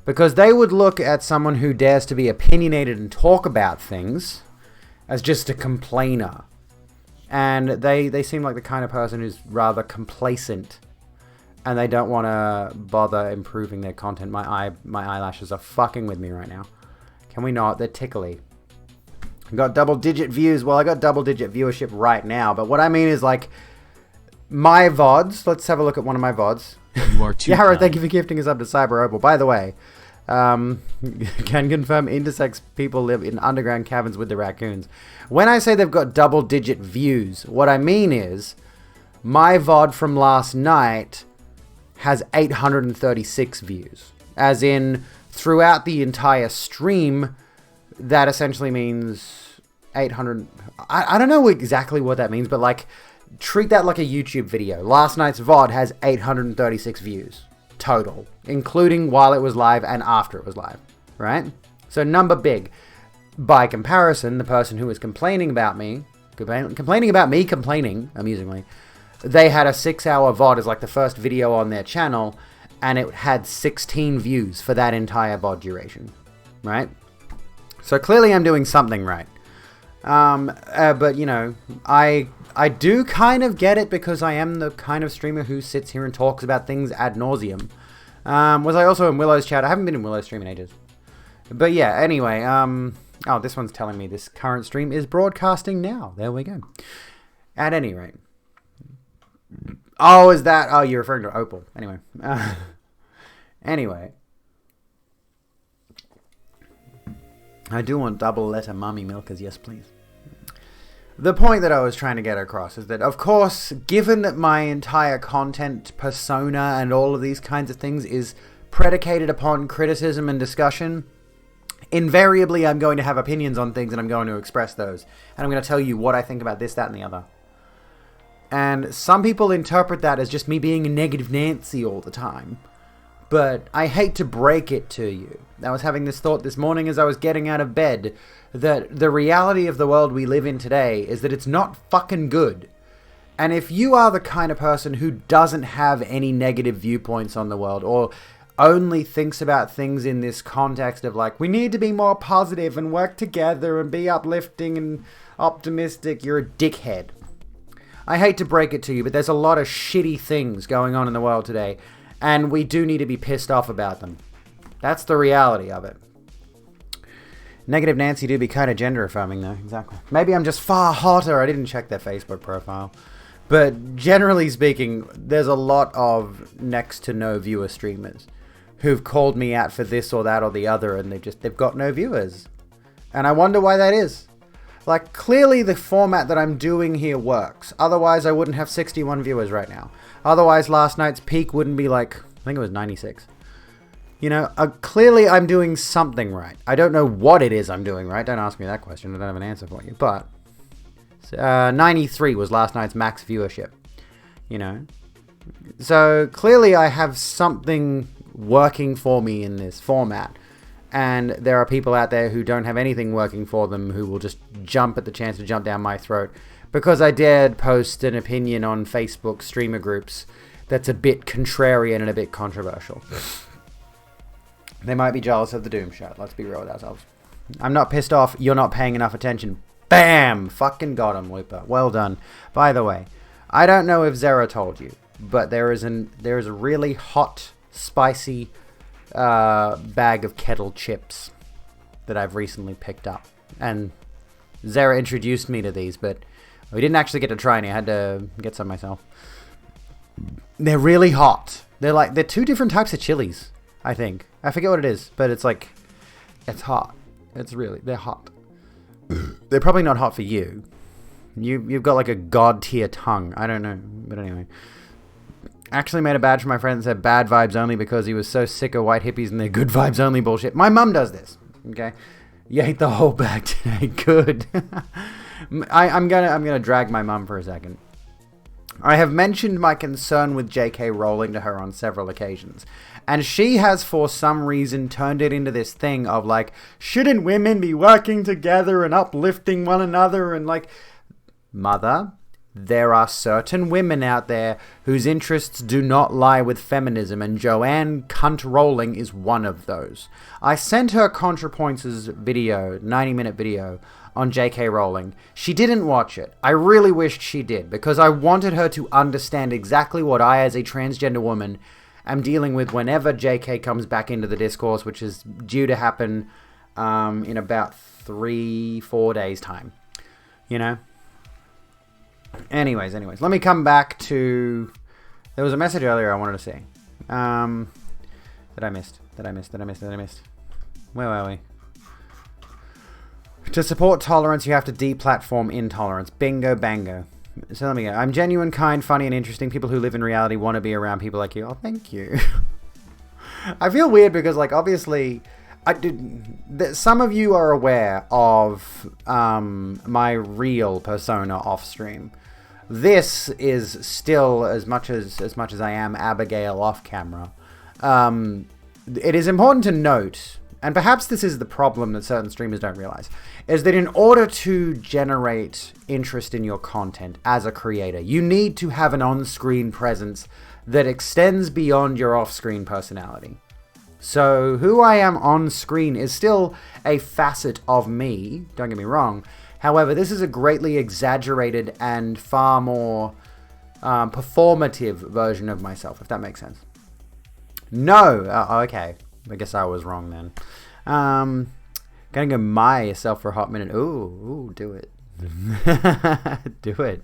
Because they would look at someone who dares to be opinionated and talk about things as just a complainer. And they seem like the kind of person who's rather complacent. And they don't want to bother improving their content. My eyelashes are fucking with me right now. Can we not? They're tickly. I got double-digit views. Well, I got double-digit viewership right now. But what I mean is, like, my VODs. Let's have a look at one of my VODs. You are too Yara, thank you for gifting us up to Cyber Opal. By the way, can confirm intersex people live in underground caverns with the raccoons. When I say they've got double-digit views, what I mean is my VOD from last night has 836 views. As in, throughout the entire stream, that essentially means 800... I don't know exactly what that means, but, like, treat that like a YouTube video. Last night's VOD has 836 views total, including while it was live and after it was live, right? So number big. By comparison, the person who was complaining about me, amusingly, they had a 6-hour VOD as like the first video on their channel, and it had 16 views for that entire VOD duration, right? So clearly I'm doing something right. But, I do kind of get it because I am the kind of streamer who sits here and talks about things ad nauseum. Was I also in Willow's chat? I haven't been in Willow's stream in ages. But yeah, anyway, oh, this one's telling me this current stream is broadcasting now. There we go. At any rate. Oh, is that... Oh, you're referring to Opal. Anyway. Anyway. I do want double letter mummy milkers, yes please. The point that I was trying to get across is that, of course, given that my entire content persona and all of these kinds of things is predicated upon criticism and discussion, invariably I'm going to have opinions on things and I'm going to express those. And I'm going to tell you what I think about this, that, and the other. And some people interpret that as just me being a negative Nancy all the time. But I hate to break it to you. I was having this thought this morning as I was getting out of bed, that the reality of the world we live in today is that it's not fucking good. And if you are the kind of person who doesn't have any negative viewpoints on the world, or only thinks about things in this context of like, we need to be more positive and work together and be uplifting and optimistic, you're a dickhead. I hate to break it to you, but there's a lot of shitty things going on in the world today, and we do need to be pissed off about them. That's the reality of it. Negative Nancy do be kind of gender affirming though, exactly. Maybe I'm just far hotter, I didn't check their Facebook profile. But generally speaking, there's a lot of next to no viewer streamers who've called me out for this or that or the other, and they've got no viewers. And I wonder why that is. Like, clearly the format that I'm doing here works. Otherwise, I wouldn't have 61 viewers right now. Otherwise, last night's peak wouldn't be like, I think it was 96. You know, clearly I'm doing something right. I don't know what it is I'm doing right. Don't ask me that question. I don't have an answer for you. But 93 was last night's max viewership. You know? So clearly I have something working for me in this format. And there are people out there who don't have anything working for them, who will just jump at the chance to jump down my throat because I dared post an opinion on Facebook streamer groups that's a bit contrarian and a bit controversial. They might be jealous of the Doom shot. Let's be real with ourselves. I'm not pissed off. You're not paying enough attention. Bam! Fucking got him, Looper. Well done. By the way, I don't know if Zera told you, but there is a really hot, spicy bag of kettle chips that I've recently picked up. And Zera introduced me to these, but we didn't actually get to try any. I had to get some myself. They're really hot. They're two different types of chilies, I think. I forget what it is, but it's hot. They're hot. They're probably not hot for you. You've got like a god tier tongue. I don't know, but anyway. Actually made a badge for my friend that said bad vibes only because he was so sick of white hippies and their good vibes only bullshit. My mum does this. Okay, you ate the whole bag today. Good. I'm gonna drag my mum for a second. I have mentioned my concern with J.K. Rowling to her on several occasions. And she has, for some reason, turned it into this thing of, like, shouldn't women be working together and uplifting one another? And, like, mother, there are certain women out there whose interests do not lie with feminism, and Joanne Cunt Rowling is one of those. I sent her ContraPoints' video, 90-minute video, on J.K. Rowling. She didn't watch it. I really wished she did, because I wanted her to understand exactly what I, as a transgender woman, am dealing with whenever J.K. comes back into the discourse, which is due to happen in about 3-4 days' time. You know? Anyways, let me come back to... There was a message earlier I wanted to see. That I missed. Where were we? To support tolerance, you have to deplatform intolerance. Bingo bango. So let me go. I'm genuine, kind, funny, and interesting. People who live in reality want to be around people like you. Oh, thank you. I feel weird because, like, obviously, some of you are aware of my real persona off stream. This is still as much as I am Abigail off camera. It is important to note, and perhaps this is the problem that certain streamers don't realize, is that in order to generate interest in your content as a creator, you need to have an on-screen presence that extends beyond your off-screen personality. So who I am on screen is still a facet of me, don't get me wrong. However, this is a greatly exaggerated and far more performative version of myself, if that makes sense. No! Okay. I guess I was wrong then. Gonna go myself for a hot minute. Ooh, do it. Do it.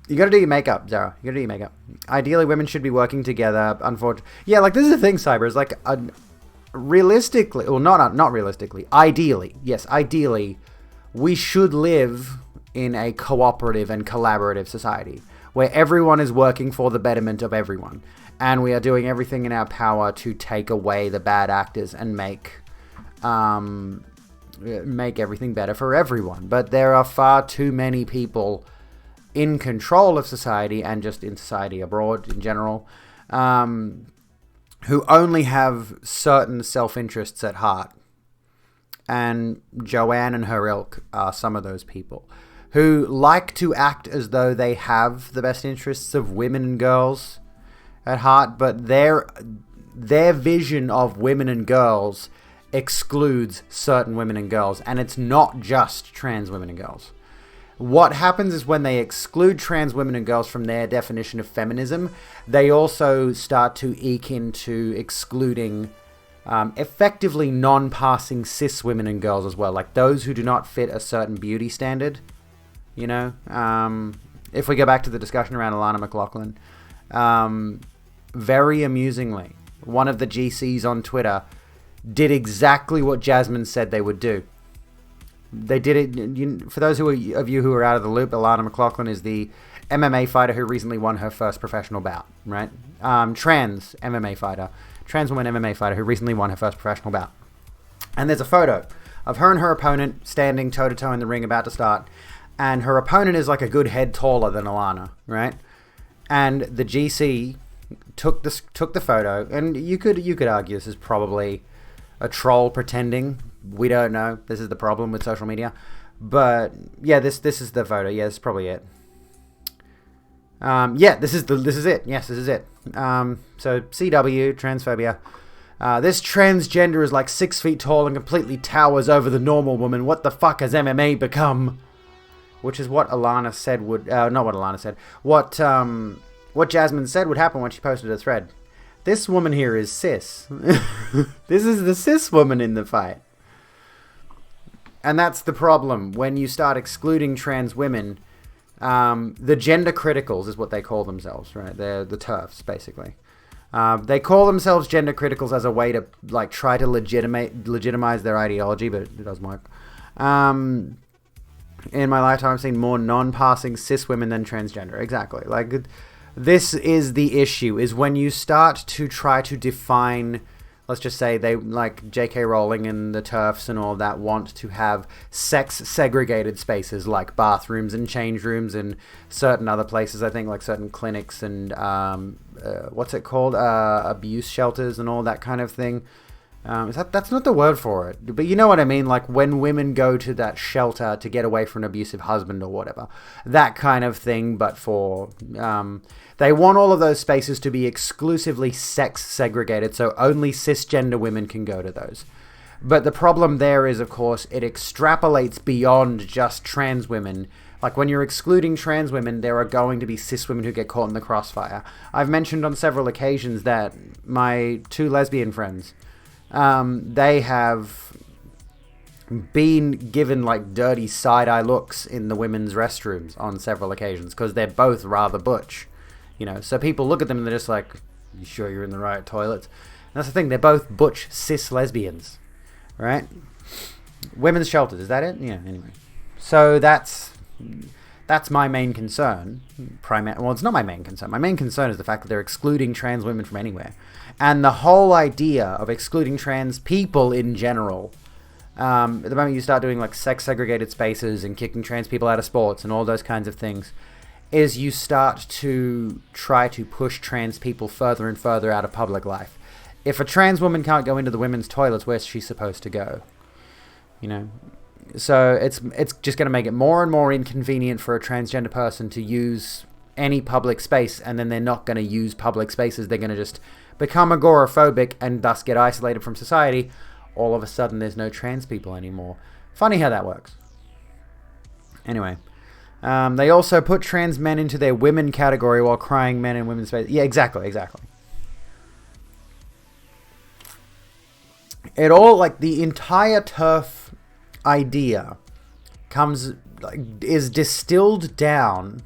You gotta do your makeup, Zara. You gotta do your makeup. Ideally, women should be working together. Unfortunately, yeah, like, this is the thing, Cyber, is like, realistically, well, not realistically, ideally, yes, ideally, we should live in a cooperative and collaborative society where everyone is working for the betterment of everyone, and we are doing everything in our power to take away the bad actors and make everything better for everyone. But there are far too many people in control of society, and just in society abroad in general, who only have certain self-interests at heart. And Joanne and her ilk are some of those people who like to act as though they have the best interests of women and girls at heart, but their vision of women and girls excludes certain women and girls, and it's not just trans women and girls. What happens is when they exclude trans women and girls from their definition of feminism, they also start to eke into excluding effectively non-passing cis women and girls as well, like those who do not fit a certain beauty standard. You know, if we go back to the discussion around Alana McLaughlin, very amusingly, one of the GCs on Twitter did exactly what Jasmine said they would do. They did it. For those of you who are out of the loop, Alana McLaughlin is the MMA fighter who recently won her first professional bout, right? Trans woman MMA fighter who recently won her first professional bout. And there's a photo of her and her opponent standing toe-to-toe in the ring about to start. And her opponent is like a good head taller than Alana, right? And the GC took the photo, and you could argue this is probably a troll pretending. We don't know. This is the problem with social media. But yeah, this is the photo. Yeah, this is probably it. This is it. Yes, this is it. So CW transphobia. This transgender is like 6 feet tall and completely towers over the normal woman. What the fuck has MMA become? Which is what Alana said would... not what Alana said. What Jasmine said would happen when she posted a thread. This woman here is cis. This is the cis woman in the fight. And that's the problem. When you start excluding trans women, the gender criticals is what they call themselves, right? They're the TERFs, basically. They call themselves gender criticals as a way to like try to legitimize their ideology, but it doesn't work. In my lifetime, I've seen more non-passing cis women than transgender. Exactly. Like, this is the issue, is when you start to try to define, let's just say they, like J.K. Rowling and the TERFs and all that, want to have sex-segregated spaces like bathrooms and change rooms and certain other places, I think, like certain clinics and, what's it called? Abuse shelters and all that kind of thing. That's not the word for it, but you know what I mean, like when women go to that shelter to get away from an abusive husband or whatever, that kind of thing, but for, they want all of those spaces to be exclusively sex segregated, so only cisgender women can go to those. But the problem there is, of course, it extrapolates beyond just trans women. Like when you're excluding trans women, there are going to be cis women who get caught in the crossfire. I've mentioned on several occasions that my 2 lesbian friends, they have been given like dirty side-eye looks in the women's restrooms on several occasions because they're both rather butch, you know. So people look at them and they're just like, "You sure you're in the right toilets?" And that's the thing. They're both butch cis lesbians, right? Women's shelters, is that it? Yeah. Anyway, so that's my main concern. Well, it's not my main concern. My main concern is the fact that they're excluding trans women from anywhere. And the whole idea of excluding trans people in general, at the moment you start doing like sex segregated spaces and kicking trans people out of sports and all those kinds of things, is you start to try to push trans people further and further out of public life. If a trans woman can't go into the women's toilets, where's she supposed to go? You know? So it's just going to make it more and more inconvenient for a transgender person to use any public space, and then they're not going to use public spaces. They're going to just become agoraphobic and thus get isolated from society. All of a sudden, there's no trans people anymore. Funny how that works. Anyway, they also put trans men into their women category while crying men in women's space. Yeah, exactly. It all, like, the entire TERF idea is distilled down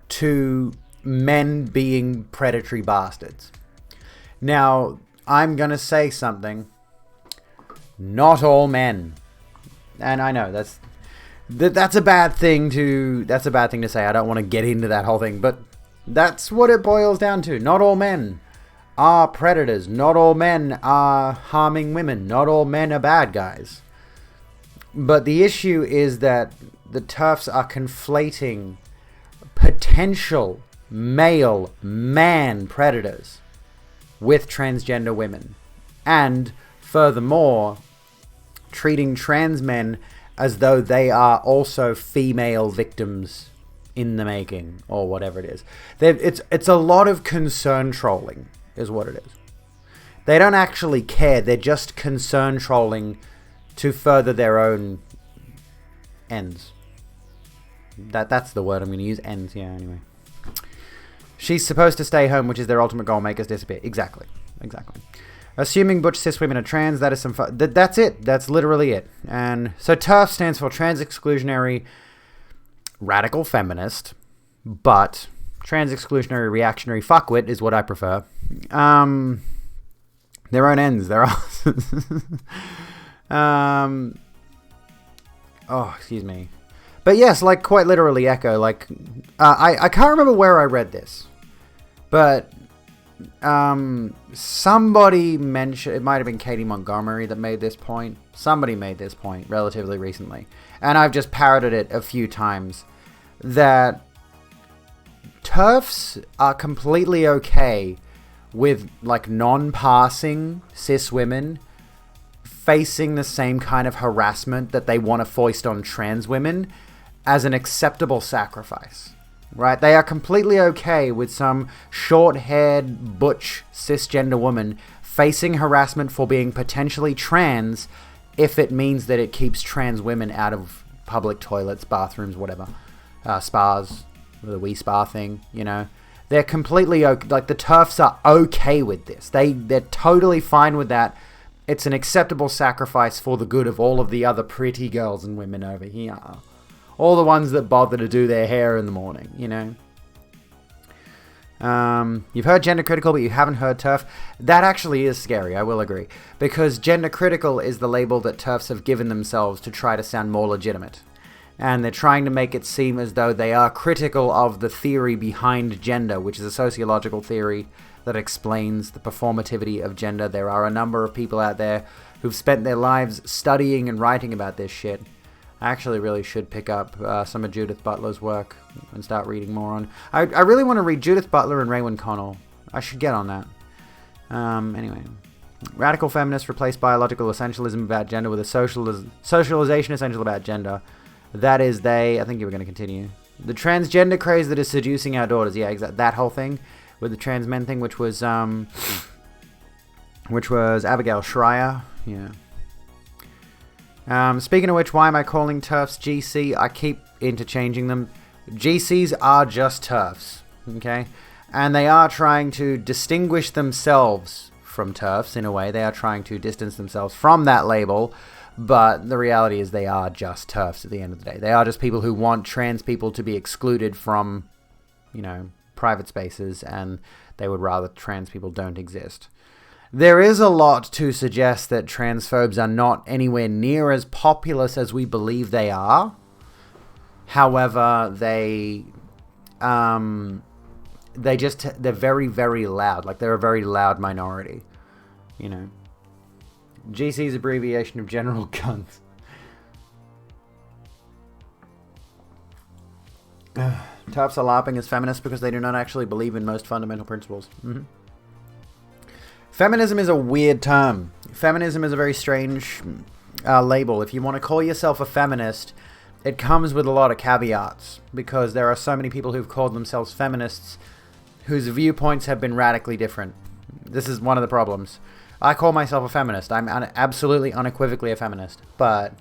to men being predatory bastards. Now, I'm gonna say something. Not all men. And I know that's a bad thing to say. I don't want to get into that whole thing, but that's what it boils down to. Not all men are predators. Not all men are harming women. Not all men are bad guys. But the issue is that the TERFs are conflating potential male man predators with transgender women. And furthermore, treating trans men as though they are also female victims in the making, or whatever it is. It's a lot of concern trolling, is what it is. They don't actually care. They're just concern trolling to further their own ends. That's the word I'm going to use. Ends, yeah, anyway. She's supposed to stay home, which is their ultimate goal, make us disappear. Exactly. Assuming butch cis women are trans, that is some fun. That's it. That's literally it. And so TERF stands for Trans Exclusionary Radical Feminist, but Trans Exclusionary Reactionary Fuckwit is what I prefer. Their own ends. They're oh, excuse me. But yes, like quite literally echo. Like, I can't remember where I read this, but somebody mentioned, it might have been Katie Montgomery that made this point. Somebody made this point relatively recently, and I've just parroted it a few times, that TERFs are completely okay with like non-passing cis women facing the same kind of harassment that they want to foist on trans women as an acceptable sacrifice, right? They are completely okay with some short-haired, butch, cisgender woman facing harassment for being potentially trans if it means that it keeps trans women out of public toilets, bathrooms, whatever, spas, the wee spa thing, you know. They're completely okay. Like, the TERFs are okay with this. They're totally fine with that. It's an acceptable sacrifice for the good of all of the other pretty girls and women over here. All the ones that bother to do their hair in the morning, you know. You've heard gender critical, but you haven't heard TERF. That actually is scary, I will agree. Because gender critical is the label that TERFs have given themselves to try to sound more legitimate. And they're trying to make it seem as though they are critical of the theory behind gender, which is a sociological theory that explains the performativity of gender. There are a number of people out there who've spent their lives studying and writing about this shit. I actually really should pick up some of Judith Butler's work and start reading more on. I really want to read Judith Butler and Raywyn Connell. I should get on that. Anyway. Radical feminists replace biological essentialism about gender with a socialization essential about gender. That is I think you were going to continue. The transgender craze that is seducing our daughters. Yeah, exactly. That whole thing with the trans men thing, which was Abigail Schreier. Yeah. Speaking of which, why am I calling TERFs GC? I keep interchanging them. GCs are just TERFs, okay? And they are trying to distinguish themselves from TERFs in a way. They are trying to distance themselves from that label, but the reality is they are just TERFs at the end of the day. They are just people who want trans people to be excluded from, you know, private spaces, and they would rather trans people don't exist. There is a lot to suggest that transphobes are not anywhere near as populous as we believe they are. However, they're very, very loud. Like, they're a very loud minority, you know. GC's abbreviation of general guns. TERFs are LARPing as feminists because they do not actually believe in most fundamental principles. Mm-hmm. Feminism is a weird term. Feminism is a very strange label. If you want to call yourself a feminist, it comes with a lot of caveats, because there are so many people who've called themselves feminists whose viewpoints have been radically different. This is one of the problems. I call myself a feminist. I'm absolutely unequivocally a feminist. But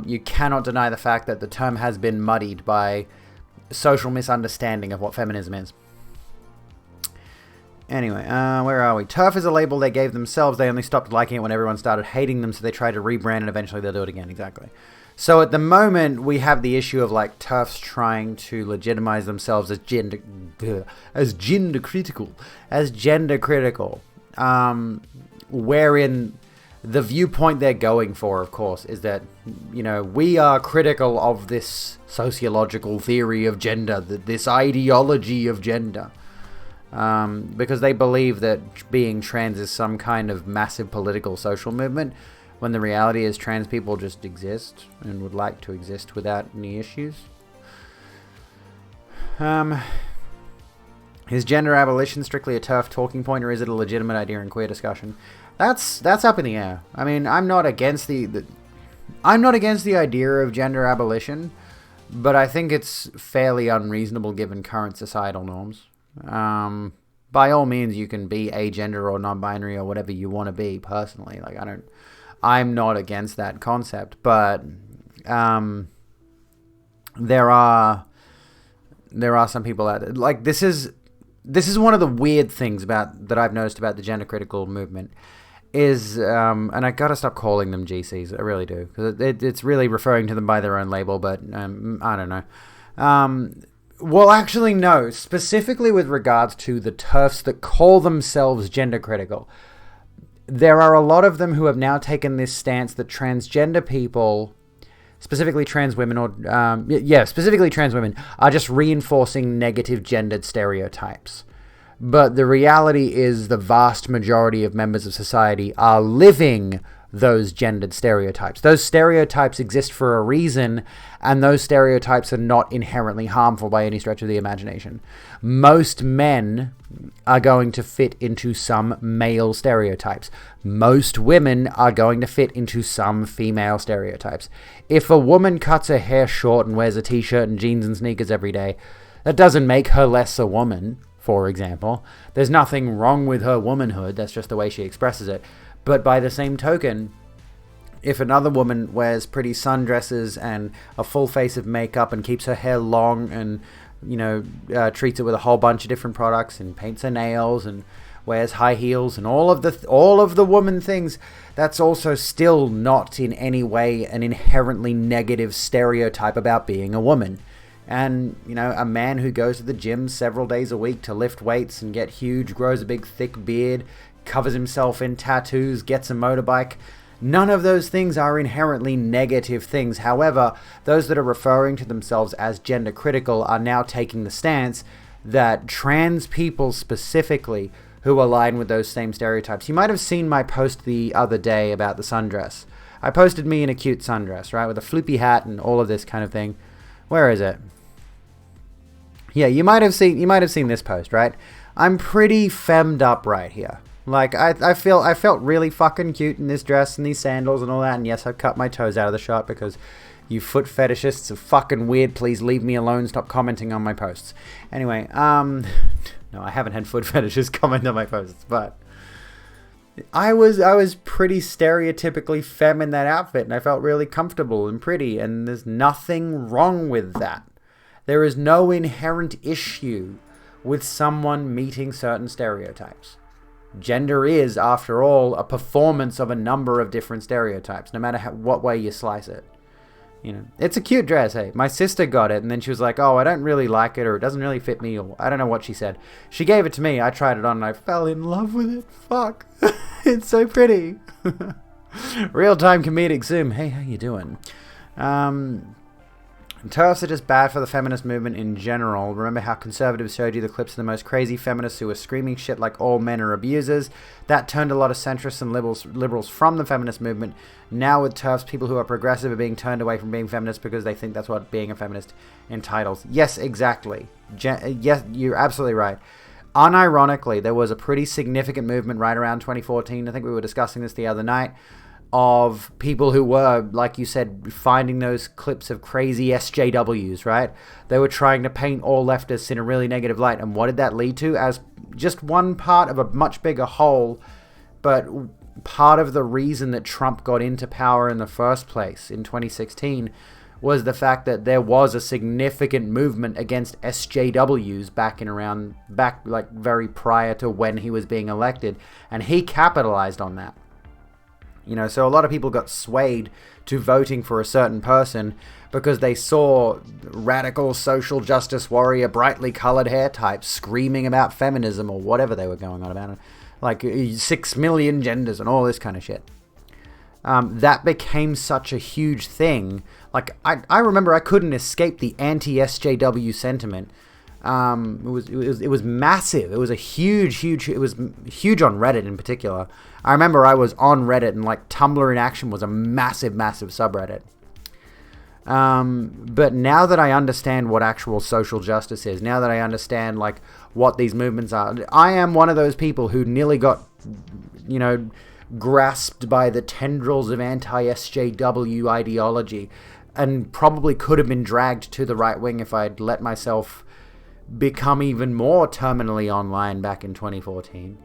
you cannot deny the fact that the term has been muddied by social misunderstanding of what feminism is. Anyway, where are we? TERF is a label they gave themselves. They only stopped liking it when everyone started hating them, so they tried to rebrand, and eventually they'll do it again. Exactly. So at the moment, we have the issue of like TERFs trying to legitimize themselves as gender critical, wherein the viewpoint they're going for, of course, is that, we are critical of this sociological theory of gender, this ideology of gender. Because they believe that being trans is some kind of massive political social movement, when the reality is trans people just exist and would like to exist without any issues. Is gender abolition strictly a turf talking point, or is it a legitimate idea in queer discussion? That's up in the air. I mean, I'm not against the idea of gender abolition, but I think it's fairly unreasonable given current societal norms. By all means, you can be agender or non-binary or whatever you want to be. Personally, I'm not against that concept, but there are some people out there. This is one of the weird things that I've noticed about the gender critical movement. And I gotta stop calling them GCs. I really do, because it's really referring to them by their own label. But I don't know. Well, actually, no. Specifically with regards to the TERFs that call themselves gender critical, there are a lot of them who have now taken this stance that transgender people, specifically trans women, specifically trans women, are just reinforcing negative gendered stereotypes. But the reality is the vast majority of members of society are living those gendered stereotypes. Those stereotypes exist for a reason, and those stereotypes are not inherently harmful by any stretch of the imagination. Most men are going to fit into some male stereotypes. Most women are going to fit into some female stereotypes. If a woman cuts her hair short and wears a t-shirt and jeans and sneakers every day, that doesn't make her less a woman, for example. There's nothing wrong with her womanhood, that's just the way she expresses it. But by the same token, if another woman wears pretty sundresses and a full face of makeup and keeps her hair long and, treats it with a whole bunch of different products and paints her nails and wears high heels and all of the woman things, that's also still not in any way an inherently negative stereotype about being a woman. And, a man who goes to the gym several days a week to lift weights and get huge, grows a big thick beard, covers himself in tattoos, gets a motorbike, none of those things are inherently negative things. However, those that are referring to themselves as gender critical are now taking the stance that trans people specifically who align with those same stereotypes. You might have seen my post the other day about the sundress. I posted me in a cute sundress, right, with a floopy hat and all of this kind of thing. Where is it? Yeah, you might have seen this post, right? I'm pretty femmed up right here. I felt really fucking cute in this dress and these sandals and all that. And yes, I've cut my toes out of the shot because you foot fetishists are fucking weird. Please leave me alone. Stop commenting on my posts. Anyway, no, I haven't had foot fetishists comment on my posts, but I was pretty stereotypically femme in that outfit, and I felt really comfortable and pretty, and there's nothing wrong with that. There is no inherent issue with someone meeting certain stereotypes. Gender is, after all, a performance of a number of different stereotypes, no matter what way you slice it. It's a cute dress, hey. My sister got it, and then she was like, oh, I don't really like it, or it doesn't really fit me, or I don't know what she said. She gave it to me, I tried it on, and I fell in love with it. Fuck. It's so pretty. Real-time comedic Zoom. Hey, how you doing? TERFs are just bad for the feminist movement in general. Remember how conservatives showed you the clips of the most crazy feminists who were screaming shit like all men are abusers? That turned a lot of centrists and liberals from the feminist movement. Now with TERFs, people who are progressive are being turned away from being feminists because they think that's what being a feminist entitles. Yes, exactly. Yes, you're absolutely right. Unironically, there was a pretty significant movement right around 2014. I think we were discussing this the other night, of people who were, like you said, finding those clips of crazy SJWs, right? They were trying to paint all leftists in a really negative light. And what did that lead to? As just one part of a much bigger whole, but part of the reason that Trump got into power in the first place in 2016 was the fact that there was a significant movement against SJWs back like very prior to when he was being elected. And he capitalized on that. So a lot of people got swayed to voting for a certain person because they saw radical social justice warrior, brightly colored hair types screaming about feminism or whatever they were going on about. Like 6 million genders and all this kind of shit. that became such a huge thing. Like, I remember I couldn't escape the anti-SJW sentiment. It was massive. It was a huge, it was huge on Reddit in particular. I remember I was on Reddit, and like Tumblr in Action was a massive subreddit. But now that I understand what actual social justice is, now that I understand like what these movements are, I am one of those people who nearly got, grasped by the tendrils of anti-SJW ideology, and probably could have been dragged to the right wing if I'd let myself become even more terminally online back in 2014.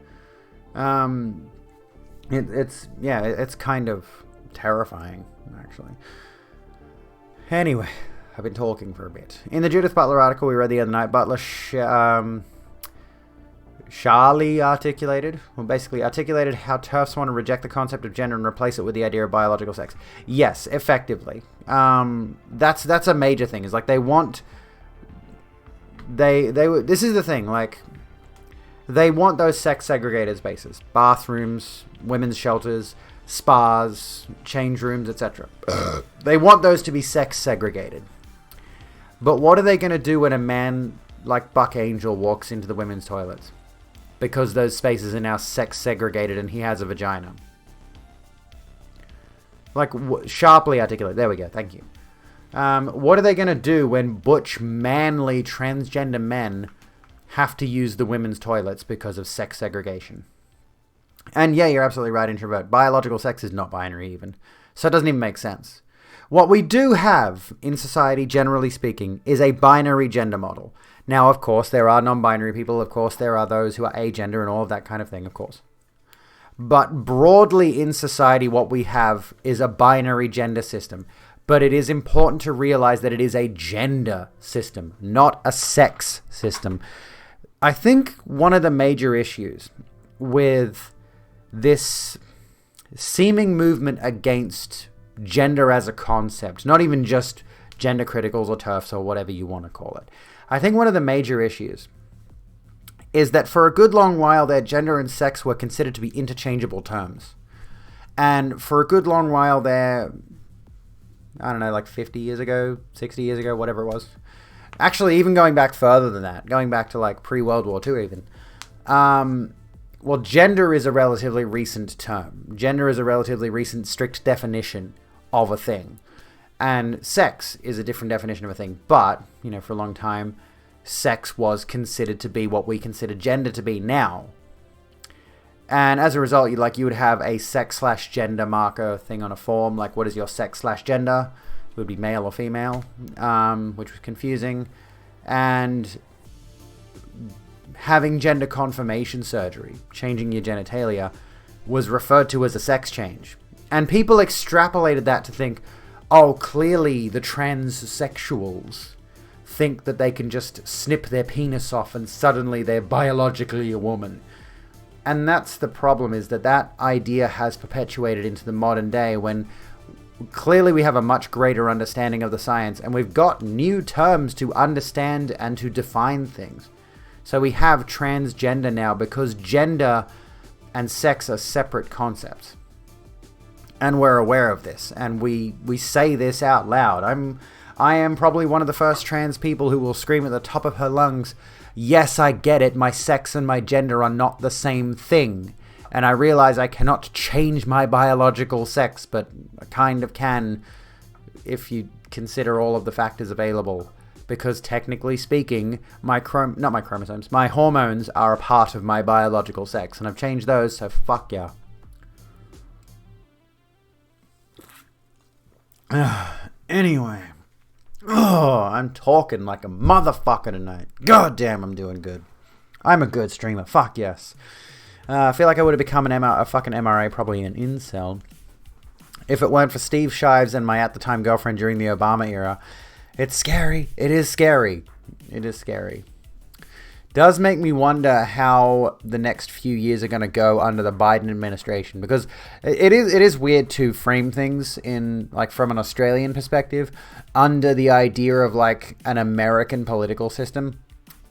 It's kind of terrifying, actually. Anyway, I've been talking for a bit. In the Judith Butler article we read the other night, Butler Charlie articulated how TERFs want to reject the concept of gender and replace it with the idea of biological sex. Yes, effectively. That's a major thing. Is like they want. This is the thing. Like, they want those sex segregated spaces, bathrooms, women's shelters, spas, change rooms, etc. They want those to be sex segregated. But what are they going to do when a man like Buck Angel walks into the women's toilets? Because those spaces are now sex segregated and he has a vagina. Like, sharply articulate. There we go. Thank you. What are they going to do when butch, manly, transgender men have to use the women's toilets because of sex segregation? And yeah, you're absolutely right, introvert. Biological sex is not binary even. So it doesn't even make sense. What we do have in society, generally speaking, is a binary gender model. Now, of course, there are non-binary people. Of course, there are those who are agender and all of that kind of thing, of course. But broadly in society, what we have is a binary gender system. But it is important to realize that it is a gender system, not a sex system. I think one of the major issues with this seeming movement against gender as a concept, not even just gender criticals or TERFs or whatever you want to call it. I think one of the major issues is that for a good long while there, gender and sex were considered to be interchangeable terms. And for a good long while there, I don't know, like 50 years ago, 60 years ago, whatever it was. Actually, even going back further than that, going back to like pre-World War II even. Well, gender is a relatively recent term. Gender is a relatively recent strict definition of a thing. And sex is a different definition of a thing. But, for a long time, sex was considered to be what we consider gender to be now. And as a result, you would have a sex/gender marker thing on a form. Like, what is your sex/gender? It would be male or female, which was confusing. And having gender confirmation surgery, changing your genitalia, was referred to as a sex change. And people extrapolated that to think, oh, clearly the transsexuals think that they can just snip their penis off and suddenly they're biologically a woman. And that's the problem, is that idea has perpetuated into the modern day when clearly we have a much greater understanding of the science and we've got new terms to understand and to define things. So we have transgender now because gender and sex are separate concepts. And we're aware of this, and we say this out loud. I am probably one of the first trans people who will scream at the top of her lungs, yes, I get it, my sex and my gender are not the same thing. And I realize I cannot change my biological sex, but I kind of can if you consider all of the factors available. Because technically speaking, my hormones are a part of my biological sex, and I've changed those, so fuck yeah. Anyway. Oh, I'm talking like a motherfucker tonight. God damn, I'm doing good. I'm a good streamer. Fuck yes. I feel like I would have become a fucking MRA, probably an incel, if it weren't for Steve Shives and my at-the-time girlfriend during the Obama era. It's scary. It is scary. It is scary. Does make me wonder how the next few years are going to go under the Biden administration, because it is weird to frame things in from an Australian perspective under the idea of an American political system.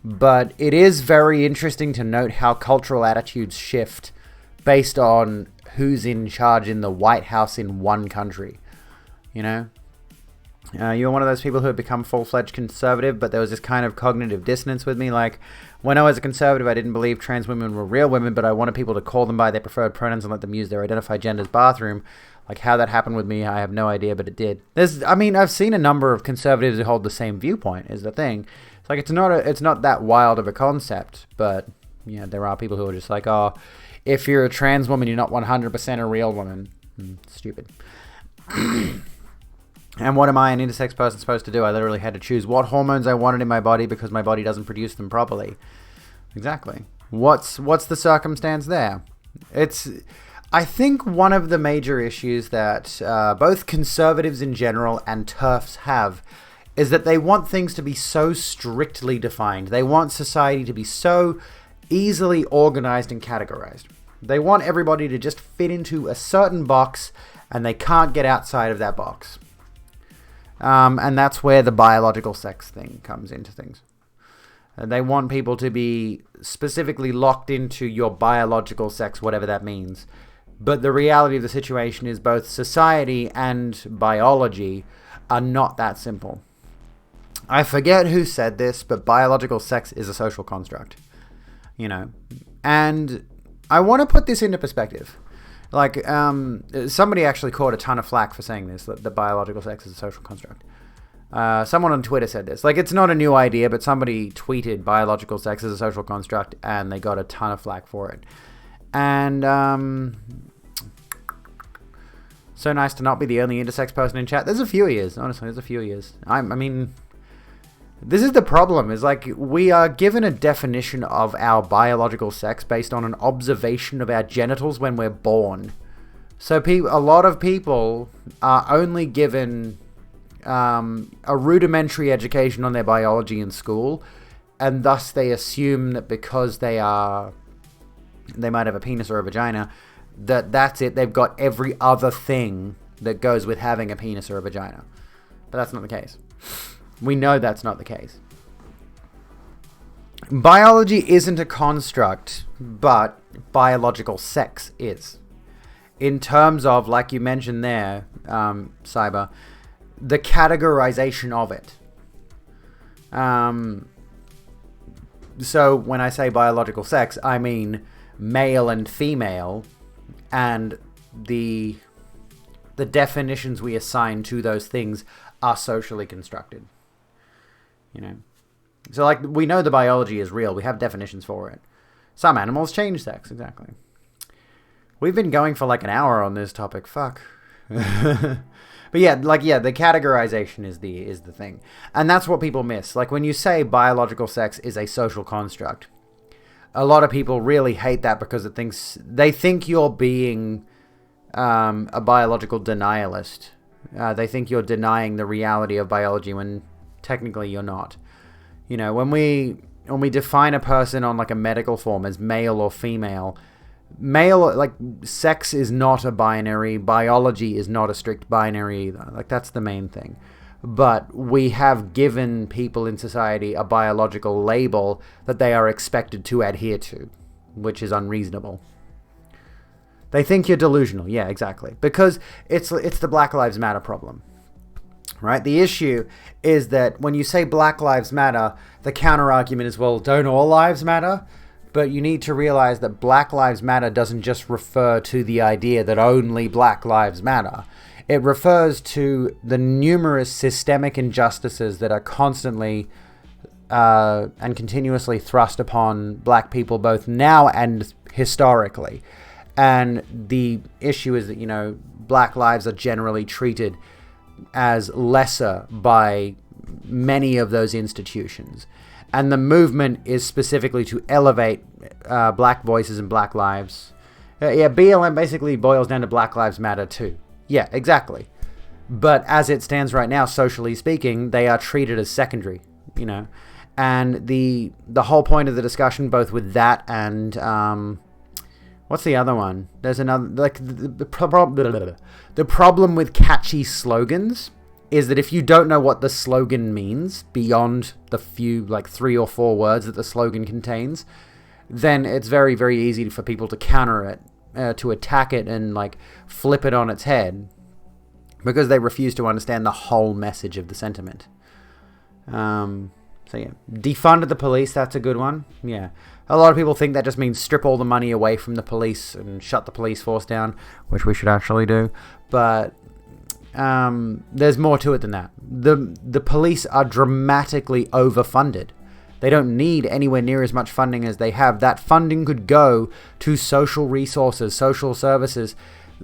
But it is very interesting to note how cultural attitudes shift based on who's in charge in the White House in one country. You know? You're one of those people who have become full-fledged conservative, but there was this kind of cognitive dissonance with me. Like, when I was a conservative, I didn't believe trans women were real women, but I wanted people to call them by their preferred pronouns and let them use their identified gender's bathroom. Like, how that happened with me, I have no idea, but it did. I've seen a number of conservatives who hold the same viewpoint, is the thing. It's like, it's not that wild of a concept, but, you know, there are people who are just like, oh, if you're a trans woman, you're not 100% a real woman. Stupid. And what am I, an intersex person, supposed to do? I literally had to choose what hormones I wanted in my body because my body doesn't produce them properly. Exactly. What's the circumstance there? I think one of the major issues that both conservatives in general and TERFs have is that they want things to be so strictly defined. They want society to be so easily organized and categorized. They want everybody to just fit into a certain box, and they can't get outside of that box. And that's where the biological sex thing comes into things. They want people to be specifically locked into your biological sex, whatever that means. But the reality of the situation is both society and biology are not that simple. I forget who said this, but biological sex is a social construct. You know? And I want to put this into perspective. Like, somebody actually caught a ton of flack for saying this, that biological sex is a social construct. Someone on Twitter said this. Like, it's not a new idea, but somebody tweeted biological sex is a social construct, and they got a ton of flack for it. And, so nice to not be the only intersex person in chat. There's a few years, honestly, there's a few years. I mean, this is the problem, is like, we are given a definition of our biological sex based on an observation of our genitals when we're born. So a lot of people are only given a rudimentary education on their biology in school, and thus they assume that because they might have a penis or a vagina, that's it, they've got every other thing that goes with having a penis or a vagina. But that's not the case. We know that's not the case. Biology isn't a construct, but biological sex is. In terms of, like you mentioned there, Cyber, the categorization of it. So when I say biological sex, I mean male and female, and the definitions we assign to those things are socially constructed. You know, so like, we know the biology is real. We have definitions for it. Some animals change sex. Exactly. We've been going for like an hour on this topic. Fuck. But yeah, the categorization is the thing. And that's what people miss. Like, when you say biological sex is a social construct, a lot of people really hate that because they think you're being a biological denialist. They think you're denying the reality of biology when technically you're not. You know, when we define a person on like a medical form as male or female, like, sex is not a binary, biology is not a strict binary either. Like, that's the main thing. But we have given people in society a biological label that they are expected to adhere to, which is unreasonable. They think you're delusional. Yeah, exactly. Because it's the Black Lives Matter problem. Right? The issue is that when you say Black Lives Matter, the counter argument is, well, don't all lives matter? But you need to realize that Black Lives Matter doesn't just refer to the idea that only Black Lives Matter. It refers to the numerous systemic injustices that are constantly and continuously thrust upon black people, both now and historically. And the issue is that, you know, black lives are generally treated as lesser by many of those institutions. And the movement is specifically to elevate black voices and black lives. BLM basically boils down to Black Lives Matter too. Yeah, exactly. But as it stands right now, socially speaking, they are treated as secondary, you know. And the whole point of the discussion, both with that and what's the other one? There's another, like, the problem with catchy slogans is that if you don't know what the slogan means beyond the few, like, 3 or 4 words that the slogan contains, then it's very, very easy for people to counter it to attack it and like flip it on its head because they refuse to understand the whole message of the sentiment. So yeah, defund the police, that's a good one. Yeah. A lot of people think that just means strip all the money away from the police and shut the police force down, which we should actually do. But there's more to it than that. The police are dramatically overfunded. They don't need anywhere near as much funding as they have. That funding could go to social resources, social services,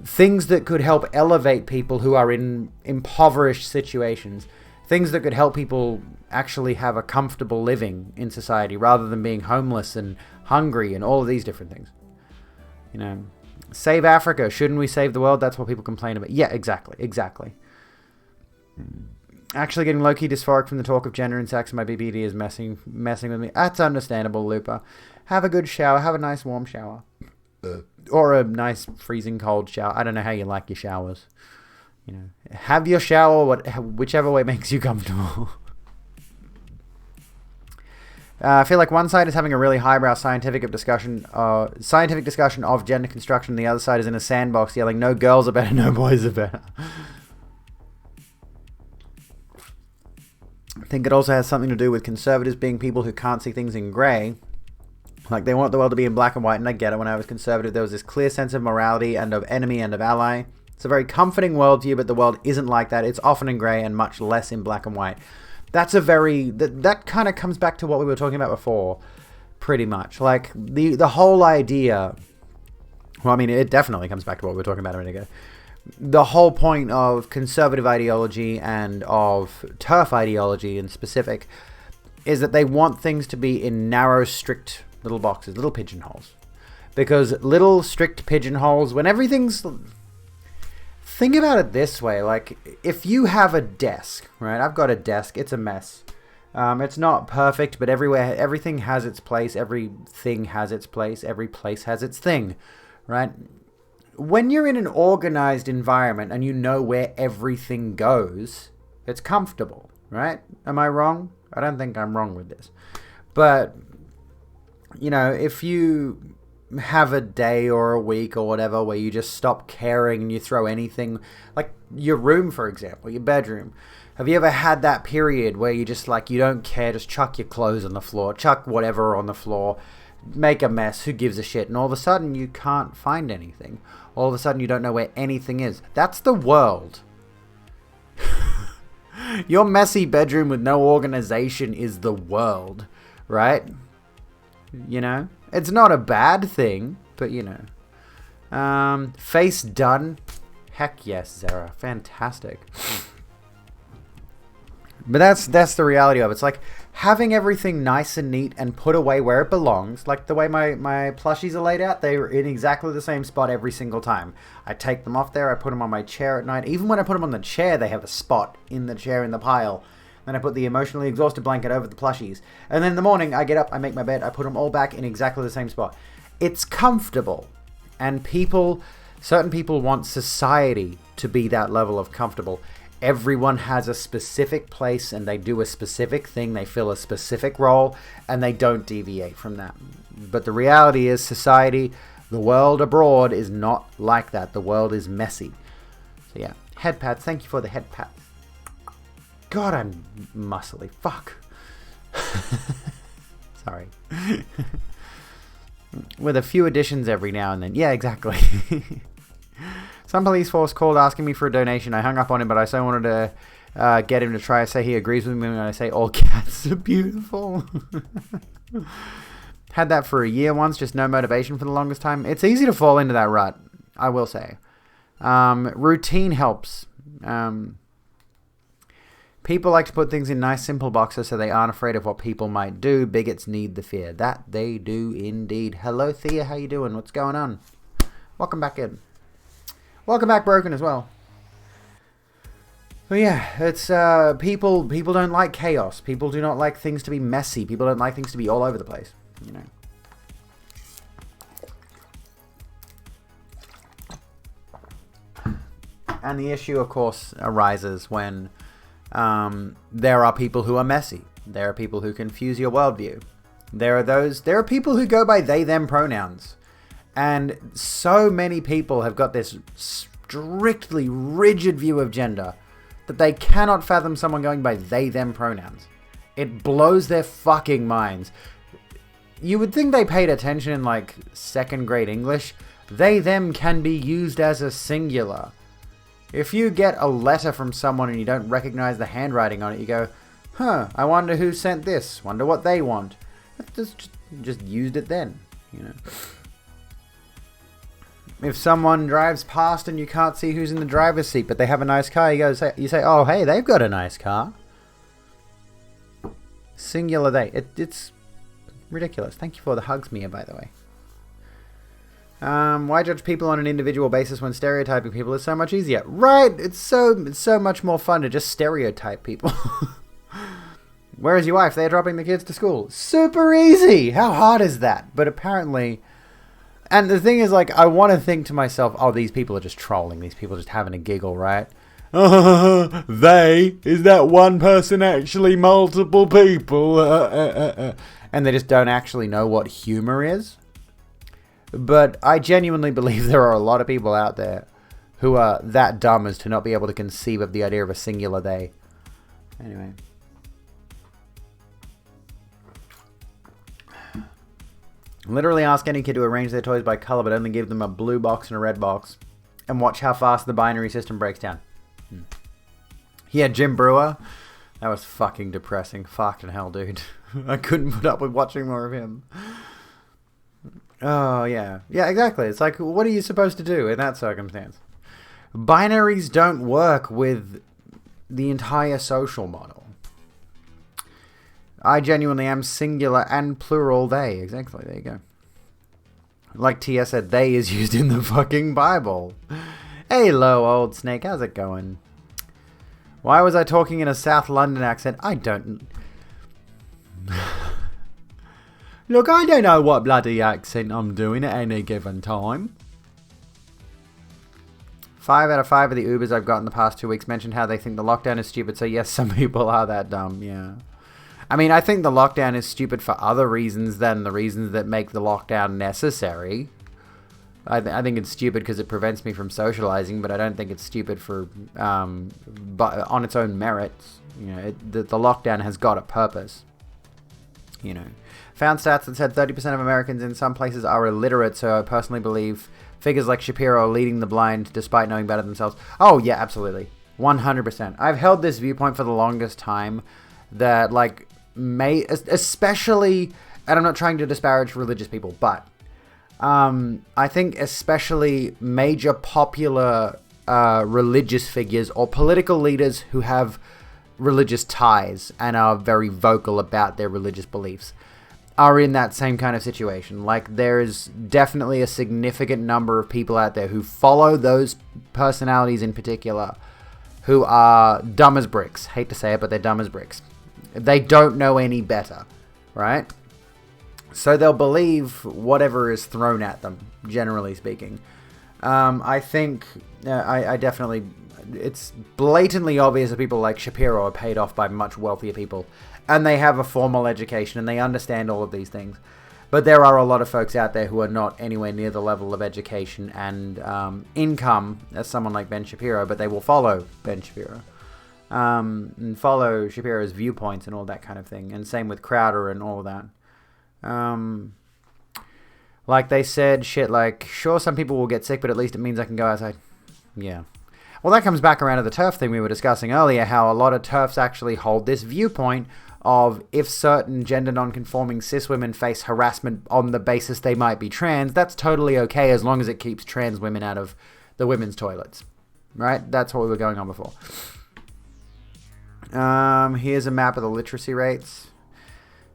things that could help elevate people who are in impoverished situations, things that could help people actually have a comfortable living in society rather than being homeless and hungry and all of these different things. You know, save Africa. Shouldn't we save the world? That's what people complain about. Yeah, exactly. Actually getting low-key dysphoric from the talk of gender and sex, and my BBD is messing with me. That's understandable, Looper. Have a good shower. Have a nice warm shower. Or a nice freezing cold shower. I don't know how you like your showers. You know, have your shower whichever way makes you comfortable. I feel like one side is having a really highbrow scientific discussion of gender construction, and the other side is in a sandbox yelling, "No girls are better, no boys are better." I think it also has something to do with conservatives being people who can't see things in grey. Like, they want the world to be in black and white, and I get it. When I was conservative, there was this clear sense of morality and of enemy and of ally. It's a very comforting worldview, but the world isn't like that. It's often in grey and much less in black and white. That's a very... That kind of comes back to what we were talking about before, pretty much. Like, the whole idea... Well, I mean, it definitely comes back to what we were talking about a minute ago. The whole point of conservative ideology and of TERF ideology in specific is that they want things to be in narrow, strict little boxes, little pigeonholes. Because little, strict pigeonholes, when everything's... Think about it this way, like, if you have a desk, right? I've got a desk, it's a mess. It's not perfect, but everything has its place, everything has its place, every place has its thing, right? When you're in an organized environment and you know where everything goes, it's comfortable, right? Am I wrong? I don't think I'm wrong with this. But, you know, if you have a day or a week or whatever where you just stop caring and you throw anything, like your room, for example, your bedroom. Have you ever had that period where you just like, you don't care, just chuck your clothes on the floor, chuck whatever on the floor, make a mess, who gives a shit? And all of a sudden you can't find anything. All of a sudden you don't know where anything is. That's the world. Your messy bedroom with no organization is the world, right? You know? It's not a bad thing, but you know. Face done. Heck yes, Zara. Fantastic. But that's the reality of it. It's like having everything nice and neat and put away where it belongs. Like the way my plushies are laid out, they're in exactly the same spot every single time. I take them off there, I put them on my chair at night. Even when I put them on the chair, they have a spot in the chair in the pile. Then I put the emotionally exhausted blanket over the plushies. And then in the morning, I get up, I make my bed, I put them all back in exactly the same spot. It's comfortable. And certain people want society to be that level of comfortable. Everyone has a specific place and they do a specific thing, they fill a specific role, and they don't deviate from that. But the reality is society, the world abroad is not like that. The world is messy. So yeah, head pats. Thank you for the head pats. God, I'm muscly. Fuck. Sorry. With a few additions every now and then. Yeah, exactly. Some police force called asking me for a donation. I hung up on him, but I so wanted to get him to try to say he agrees with me when I say all cats are beautiful. Had that for a year once, just no motivation for the longest time. It's easy to fall into that rut, I will say. Routine helps. People like to put things in nice, simple boxes so they aren't afraid of what people might do. Bigots need the fear. That they do indeed. Hello, Thea. How you doing? What's going on? Welcome back in. Welcome back, Broken, as well. But yeah, it's people don't like chaos. People do not like things to be messy. People don't like things to be all over the place. You know. And the issue, of course, arises when there are people who are messy. There are people who confuse your worldview. There are people who go by they, them pronouns. And so many people have got this strictly rigid view of gender that they cannot fathom someone going by they, them pronouns. It blows their fucking minds. You would think they paid attention in like second grade English. They, them can be used as a singular. If you get a letter from someone and you don't recognize the handwriting on it, you go, I wonder who sent this. Wonder what they want. Just used it then, you know. If someone drives past and you can't see who's in the driver's seat, but they have a nice car, you say, oh, hey, they've got a nice car. Singular they. It's ridiculous. Thank you for the hugs, Mia, by the way. Why judge people on an individual basis when stereotyping people is so much easier? Right, it's so much more fun to just stereotype people. Where is your wife? They're dropping the kids to school. Super easy! How hard is that? But apparently... And the thing is, like, I want to think to myself, oh, these people are just trolling. These people are just having a giggle, right? They? Is that one person actually multiple people? And they just don't actually know what humor is. But I genuinely believe there are a lot of people out there who are that dumb as to not be able to conceive of the idea of a singular they. Anyway. Literally ask any kid to arrange their toys by color, but only give them a blue box and a red box. And watch how fast the binary system breaks down. Yeah, Jim Brewer. That was fucking depressing. Fucking hell, dude. I couldn't put up with watching more of him. Oh, yeah. Yeah, exactly. It's like, what are you supposed to do in that circumstance? Binaries don't work with the entire social model. I genuinely am singular and plural they. Exactly, there you go. Like Tia said, they is used in the fucking Bible. Hello, old snake, how's it going? Why was I talking in a South London accent? I don't... Look, I don't know what bloody accent I'm doing at any given time. 5 out of 5 of the Ubers I've got in the past 2 weeks mentioned how they think the lockdown is stupid, so yes, some people are that dumb, yeah. I mean, I think the lockdown is stupid for other reasons than the reasons that make the lockdown necessary. I think it's stupid because it prevents me from socializing, but I don't think it's stupid for, but on its own merits. You know, the lockdown has got a purpose. You know, found stats that said 30% of Americans in some places are illiterate, so I personally believe figures like Shapiro are leading the blind despite knowing better themselves. Oh, yeah, absolutely. 100%. I've held this viewpoint for the longest time that, like, especially, and I'm not trying to disparage religious people, but I think especially major popular religious figures or political leaders who have religious ties and are very vocal about their religious beliefs are in that same kind of situation. Like, there's definitely a significant number of people out there who follow those personalities in particular who are dumb as bricks. Hate to say it, but they're dumb as bricks. They don't know any better, right? So they'll believe whatever is thrown at them, generally speaking. I think, I definitely, it's blatantly obvious that people like Shapiro are paid off by much wealthier people. And they have a formal education and they understand all of these things. But there are a lot of folks out there who are not anywhere near the level of education and income as someone like Ben Shapiro, but they will follow Ben Shapiro. And follow Shapiro's viewpoints and all that kind of thing. And same with Crowder and all of that. Like they said, shit like, sure, some people will get sick, but at least it means I can go outside. Yeah. Well, that comes back around to the TERF thing we were discussing earlier, how a lot of TERFs actually hold this viewpoint of if certain gender non-conforming cis women face harassment on the basis they might be trans, that's totally okay as long as it keeps trans women out of the women's toilets. Right? That's what we were going on before. Here's a map of the literacy rates.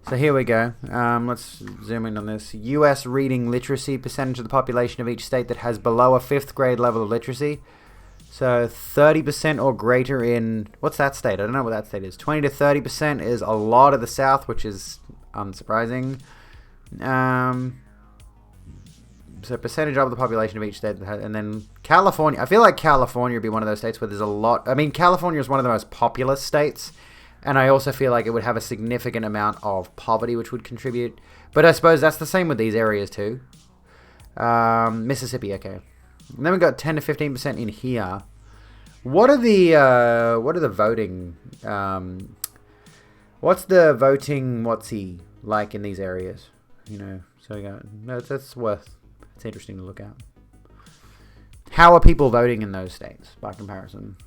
So here we go. Let's zoom in on this. U.S. reading literacy percentage of the population of each state that has below a 5th grade level of literacy. So 30% or greater in... What's that state? I don't know what that state is. 20 to 30% is a lot of the South, which is unsurprising. So percentage of the population of each state. And then California. I feel like California would be one of those states where there's a lot... I mean, California is one of the most populous states. And I also feel like it would have a significant amount of poverty, which would contribute. But I suppose that's the same with these areas too. Mississippi, okay. And then we got 10 to 15% in here. What are the voting? What's the voting? Like in these areas? So yeah, that's it's interesting to look at. How are people voting in those states by comparison?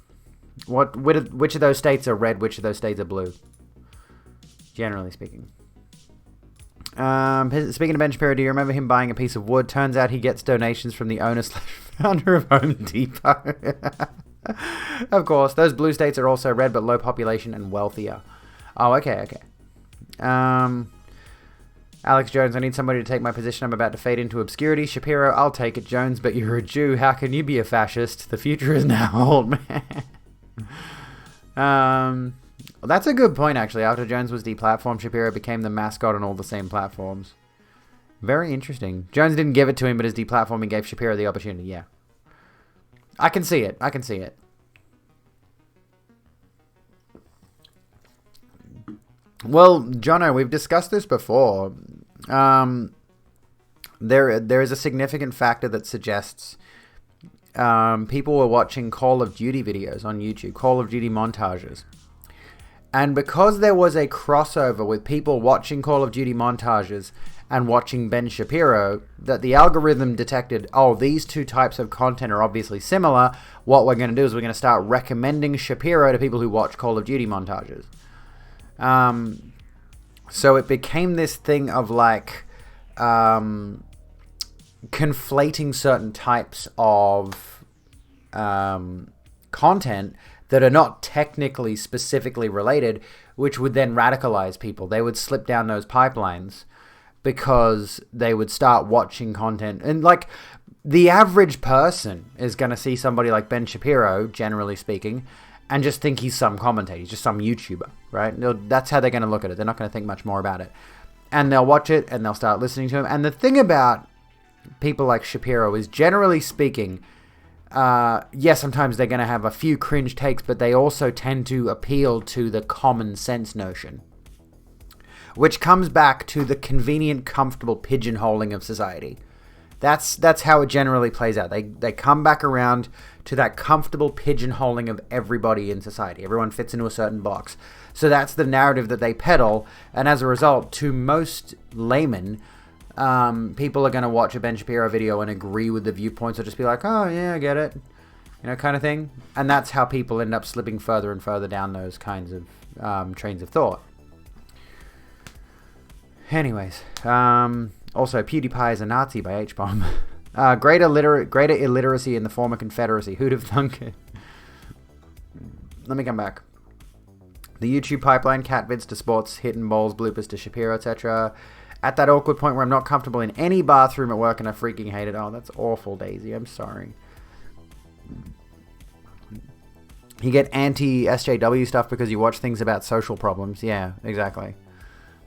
Which of those states are red? Which of those states are blue? Generally speaking. Speaking of Ben Shapiro, do you remember him buying a piece of wood? Turns out he gets donations from the owner/founder of Home Depot. Of course, those blue states are also red, but low population and wealthier. Oh, okay. Alex Jones, I need somebody to take my position. I'm about to fade into obscurity. Shapiro, I'll take it. Jones, but you're a Jew. How can you be a fascist? The future is now, old man. Well, that's a good point, actually. After Jones was deplatformed, Shapiro became the mascot on all the same platforms. Very interesting. Jones didn't give it to him, but his deplatforming gave Shapiro the opportunity. Yeah. I can see it. Well, Jono, we've discussed this before. There is a significant factor that suggests people were watching Call of Duty videos on YouTube, Call of Duty montages. And because there was a crossover with people watching Call of Duty montages and watching Ben Shapiro, that the algorithm detected, these two types of content are obviously similar. What we're going to do is we're going to start recommending Shapiro to people who watch Call of Duty montages. So it became this thing of like conflating certain types of content that are not technically specifically related, which would then radicalize people. They would slip down those pipelines because they would start watching content. And like the average person is going to see somebody like Ben Shapiro, generally speaking, and just think he's some commentator. He's just some YouTuber, right? That's how they're going to look at it. They're not going to think much more about it. And they'll watch it and they'll start listening to him. And the thing about people like Shapiro is, generally speaking, yes, sometimes they're going to have a few cringe takes, but they also tend to appeal to the common sense notion, which comes back to the convenient, comfortable pigeonholing of society. That's how it generally plays out. They come back around to that comfortable pigeonholing of everybody in society. Everyone fits into a certain box. So that's the narrative that they peddle, and as a result, to most laymen, people are going to watch a Ben Shapiro video and agree with the viewpoints, or just be like, oh yeah, I get it, kind of thing. And that's how people end up slipping further and further down those kinds of trains of thought. Anyways, also PewDiePie is a Nazi by H-Bomb. Greater illiteracy in the former Confederacy. Who'd have thunk it? Let me come back. The YouTube pipeline, cat vids to sports, hitting balls, bloopers to Shapiro, etc. At that awkward point where I'm not comfortable in any bathroom at work and I freaking hate it. Oh, that's awful, Daisy. I'm sorry. You get anti-SJW stuff because you watch things about social problems. Yeah, exactly.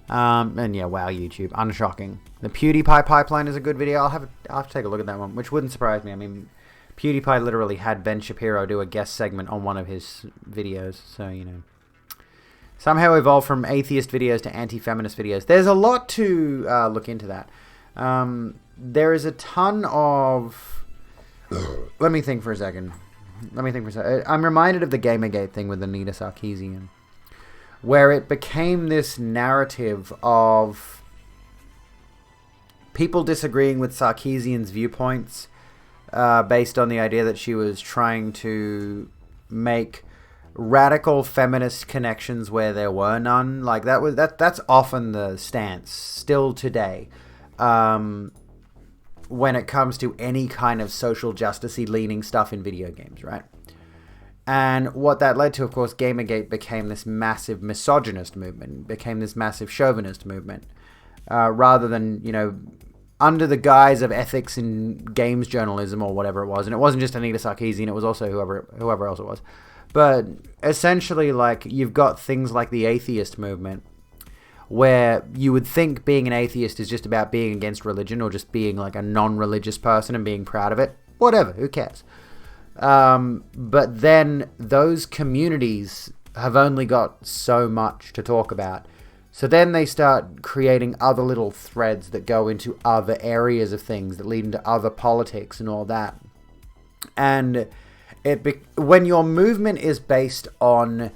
And yeah, wow, YouTube. Unshocking. The PewDiePie pipeline is a good video. I'll have to take a look at that one, which wouldn't surprise me. I mean, PewDiePie literally had Ben Shapiro do a guest segment on one of his videos, so, Somehow evolved from atheist videos to anti-feminist videos. There's a lot to look into that. There is a ton of... Let me think for a second. I'm reminded of the Gamergate thing with Anita Sarkeesian, where it became this narrative of people disagreeing with Sarkeesian's viewpoints based on the idea that she was trying to make radical feminist connections where there were none. Like that's often the stance still today when it comes to any kind of social justice-y leaning stuff in video games, right? And what that led to, of course, Gamergate became this massive misogynist movement, became this massive chauvinist movement, rather than, under the guise of ethics in games journalism or whatever it was. And it wasn't just Anita Sarkeesian, it was also whoever else it was. But essentially, like, you've got things like the atheist movement, where you would think being an atheist is just about being against religion or just being like a non-religious person and being proud of it. Whatever, who cares? But then those communities have only got so much to talk about. So then they start creating other little threads that go into other areas of things that lead into other politics and all that. And when your movement is based on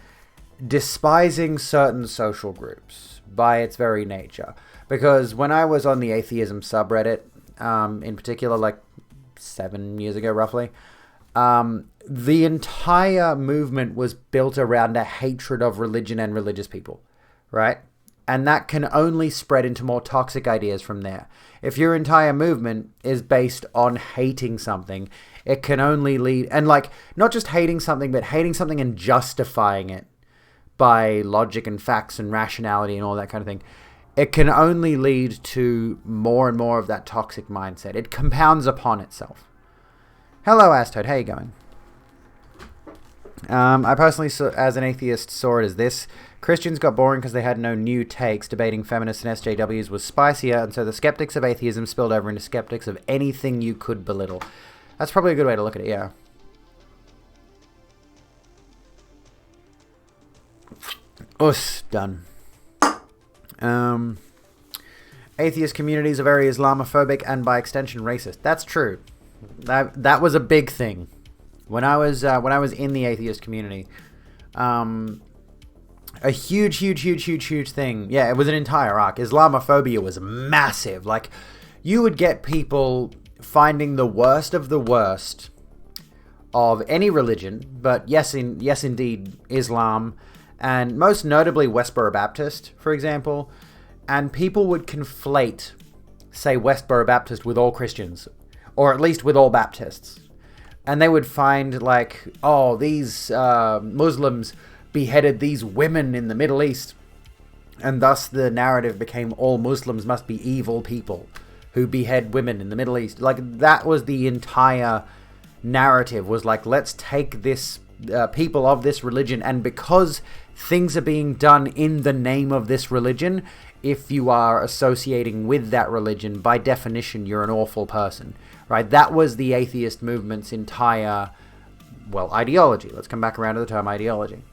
despising certain social groups by its very nature, because when I was on the atheism subreddit, in particular, like 7 years ago, roughly, the entire movement was built around a hatred of religion and religious people, right? And that can only spread into more toxic ideas from there. If your entire movement is based on hating something, it can only lead, and like, not just hating something, but hating something and justifying it by logic and facts and rationality and all that kind of thing. It can only lead to more and more of that toxic mindset. It compounds upon itself. Hello, Astode. How you going? I personally, as an atheist, saw it as this. Christians got boring because they had no new takes. Debating feminists and SJWs was spicier, and so the skeptics of atheism spilled over into skeptics of anything you could belittle. That's probably a good way to look at it, yeah. Done. Atheist communities are very Islamophobic and by extension racist. That's true. That was a big thing when I was in the atheist community. A huge thing. Yeah, it was an entire arc. Islamophobia was massive. Like, you would get people finding the worst of the worst of any religion, but yes indeed, Islam, and most notably Westboro Baptist, for example. And people would conflate, say, Westboro Baptist with all Christians, or at least with all Baptists. And they would find, like, oh, these Muslims beheaded these women in the Middle East. And thus the narrative became all Muslims must be evil people who behead women in the Middle East. Like, that was the entire narrative, was like, let's take this people of this religion, and because things are being done in the name of this religion, if you are associating with that religion, by definition, you're an awful person, right? That was the atheist movement's entire, well, ideology. Let's come back around to the term ideology.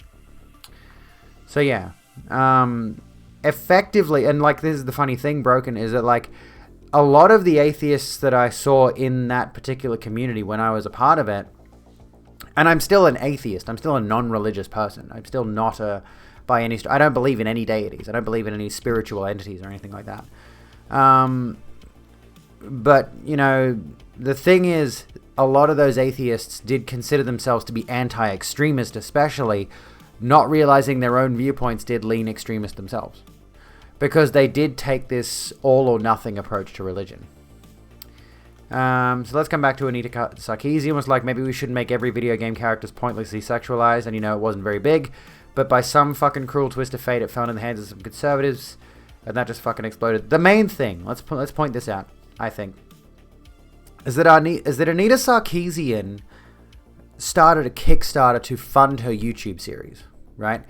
So yeah, effectively, and like, this is the funny thing, Broken, is that like, a lot of the atheists that I saw in that particular community when I was a part of it, and I'm still an atheist, I'm still a non-religious person, I'm still not by any, I don't believe in any deities, I don't believe in any spiritual entities or anything like that. But, you know, the thing is, a lot of those atheists did consider themselves to be anti-extremist, especially, not realizing their own viewpoints did lean extremist themselves. Because they did take this all-or-nothing approach to religion. So let's come back to Anita Sarkeesian. Was like, maybe we shouldn't make every video game character pointlessly sexualized, and you know, it wasn't very big, but by some fucking cruel twist of fate, it fell in the hands of some conservatives, and that just fucking exploded. The main thing, let's point this out, I think, is that Anita Sarkeesian started a Kickstarter to fund her YouTube series, right?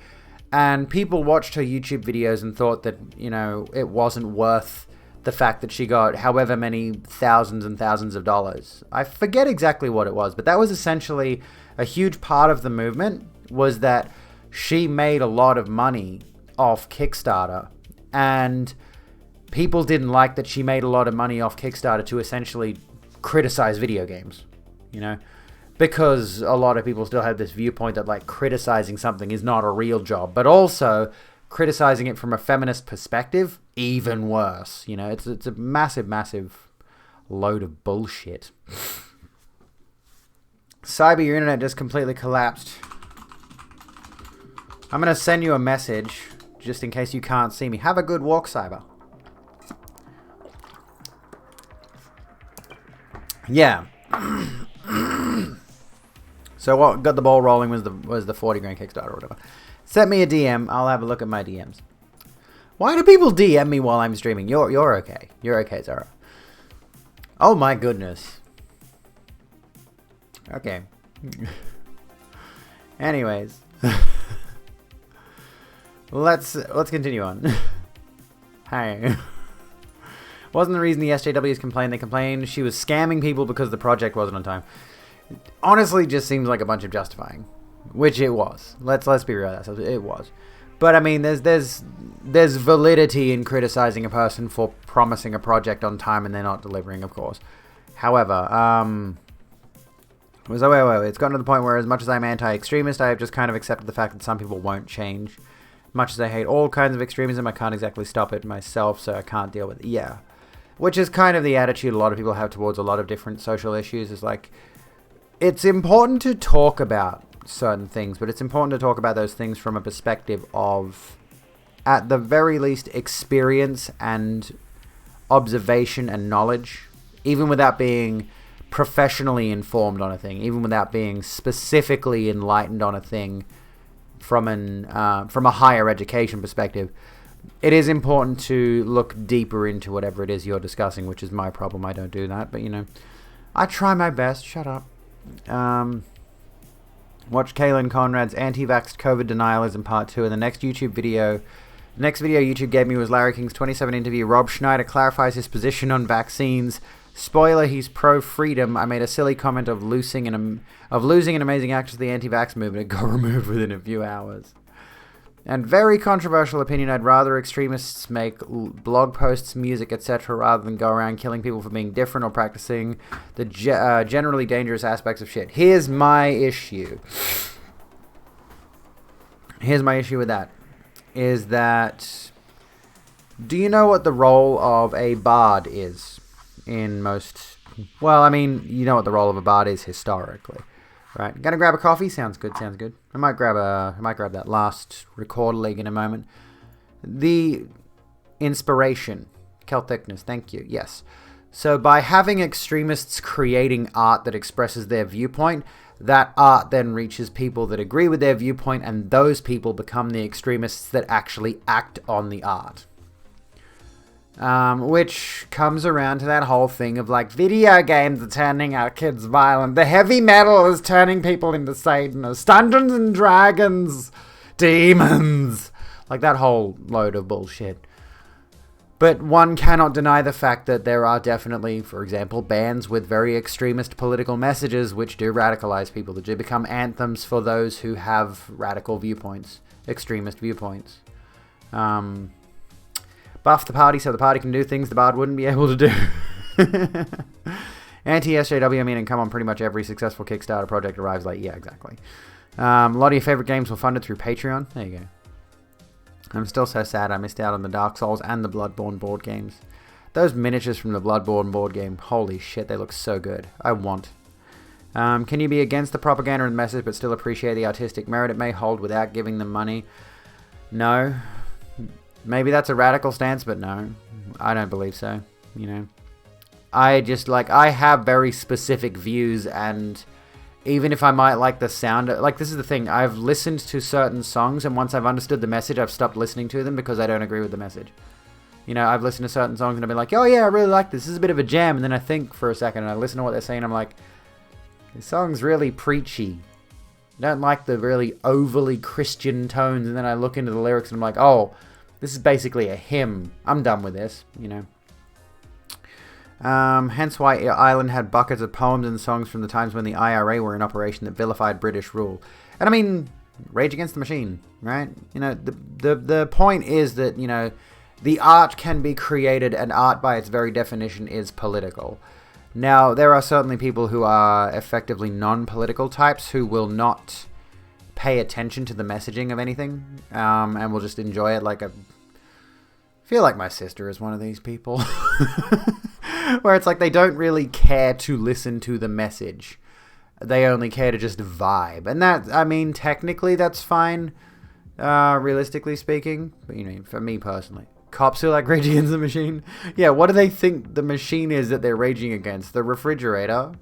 And people watched her YouTube videos and thought that, you know, it wasn't worth the fact that she got however many thousands and thousands of dollars. I forget exactly what it was, but that was essentially a huge part of the movement, was that she made a lot of money off Kickstarter, and people didn't like that she made a lot of money off Kickstarter to essentially criticize video games, you know? Because a lot of people still have this viewpoint that, like, criticizing something is not a real job, but also criticizing it from a feminist perspective, even worse. You know, it's a massive load of bullshit. Cyber, your internet just completely collapsed. I'm going to send you a message, just in case you can't see me. Have a good walk, Cyber. Yeah. So what got the ball rolling was the 40 grand Kickstarter or whatever. Send me a DM. I'll have a look at my DMs. Why do people DM me while I'm streaming? You're okay. You're okay, Zara. Oh my goodness. Okay. Anyways, let's continue on. Hi. Wasn't the reason the SJWs complained? They complained she was scamming people because the project wasn't on time. Honestly, just seems like a bunch of justifying, which it was. Let's be real, it was. But I mean, there's validity in criticizing a person for promising a project on time and they're not delivering, of course. However, it's gotten to the point where as much as I'm anti-extremist, I have just kind of accepted the fact that some people won't change. Much as I hate all kinds of extremism, I can't exactly stop it myself, so I can't deal with it. Yeah. Which is kind of the attitude a lot of people have towards a lot of different social issues, is like, it's important to talk about certain things, but it's important to talk about those things from a perspective of, at the very least, experience and observation and knowledge, even without being professionally informed on a thing, even without being specifically enlightened on a thing from a higher education perspective. It is important to look deeper into whatever it is you're discussing, which is my problem. I don't do that, but I try my best. Shut up. Watch Kaylin Conrad's anti-vaxxed COVID denialism part 2, and the next video YouTube gave me was Larry King's 27 interview. Rob Schneider clarifies his position on vaccines. Spoiler, he's pro-freedom. I made a silly comment of losing an amazing actor to the anti-vax movement. It got removed within a few hours. And very controversial opinion, I'd rather extremists make blog posts, music, etc. rather than go around killing people for being different or practicing the generally dangerous aspects of shit. Here's my issue. With that. Is that, do you know what the role of a bard is in most... Well, I mean, you know what the role of a bard is historically. Right, gonna grab a coffee. Sounds good. I might grab that last record league in a moment. The inspiration, Celticness. Thank you. Yes. So by having extremists creating art that expresses their viewpoint, that art then reaches people that agree with their viewpoint, and those people become the extremists that actually act on the art. Which comes around to that whole thing of like, video games are turning our kids violent. The heavy metal is turning people into Satanists. Dungeons and Dragons. Demons. Like that whole load of bullshit. But one cannot deny the fact that there are definitely, for example, bands with very extremist political messages which do radicalize people, that do become anthems for those who have radical viewpoints, extremist viewpoints. Buff the party so the party can do things the bard wouldn't be able to do. Anti-SJW, I mean, and come on, pretty much every successful Kickstarter project arrives late. Yeah, exactly. A lot of your favorite games were funded through Patreon. There you go. I'm still so sad I missed out on the Dark Souls and the Bloodborne board games. Those miniatures from the Bloodborne board game, holy shit, they look so good. I want. Can you be against the propaganda and message but still appreciate the artistic merit it may hold without giving them money? No. Maybe that's a radical stance, but no. I don't believe so, I just, I have very specific views, and even if I might like the sound, this is the thing, I've listened to certain songs, and once I've understood the message, I've stopped listening to them because I don't agree with the message. I've listened to certain songs, and I've been like, oh yeah, I really like this. This is a bit of a jam, and then I think for a second, and I listen to what they're saying, and I'm like, this song's really preachy. I don't like the really overly Christian tones, and then I look into the lyrics, and I'm like, oh, this is basically a hymn. I'm done with this, Hence why Ireland had buckets of poems and songs from the times when the IRA were in operation that vilified British rule. And I mean, Rage Against the Machine, right? The point is that, the art can be created, and art by its very definition is political. Now, there are certainly people who are effectively non-political types who will not pay attention to the messaging of anything, and will just enjoy it I feel like my sister is one of these people. Where it's like they don't really care to listen to the message. They only care to just vibe. And that, I mean, technically that's fine, realistically speaking. But, for me personally. Cops who like Rage Against the Machine. Yeah, what do they think the machine is that they're raging against? The refrigerator?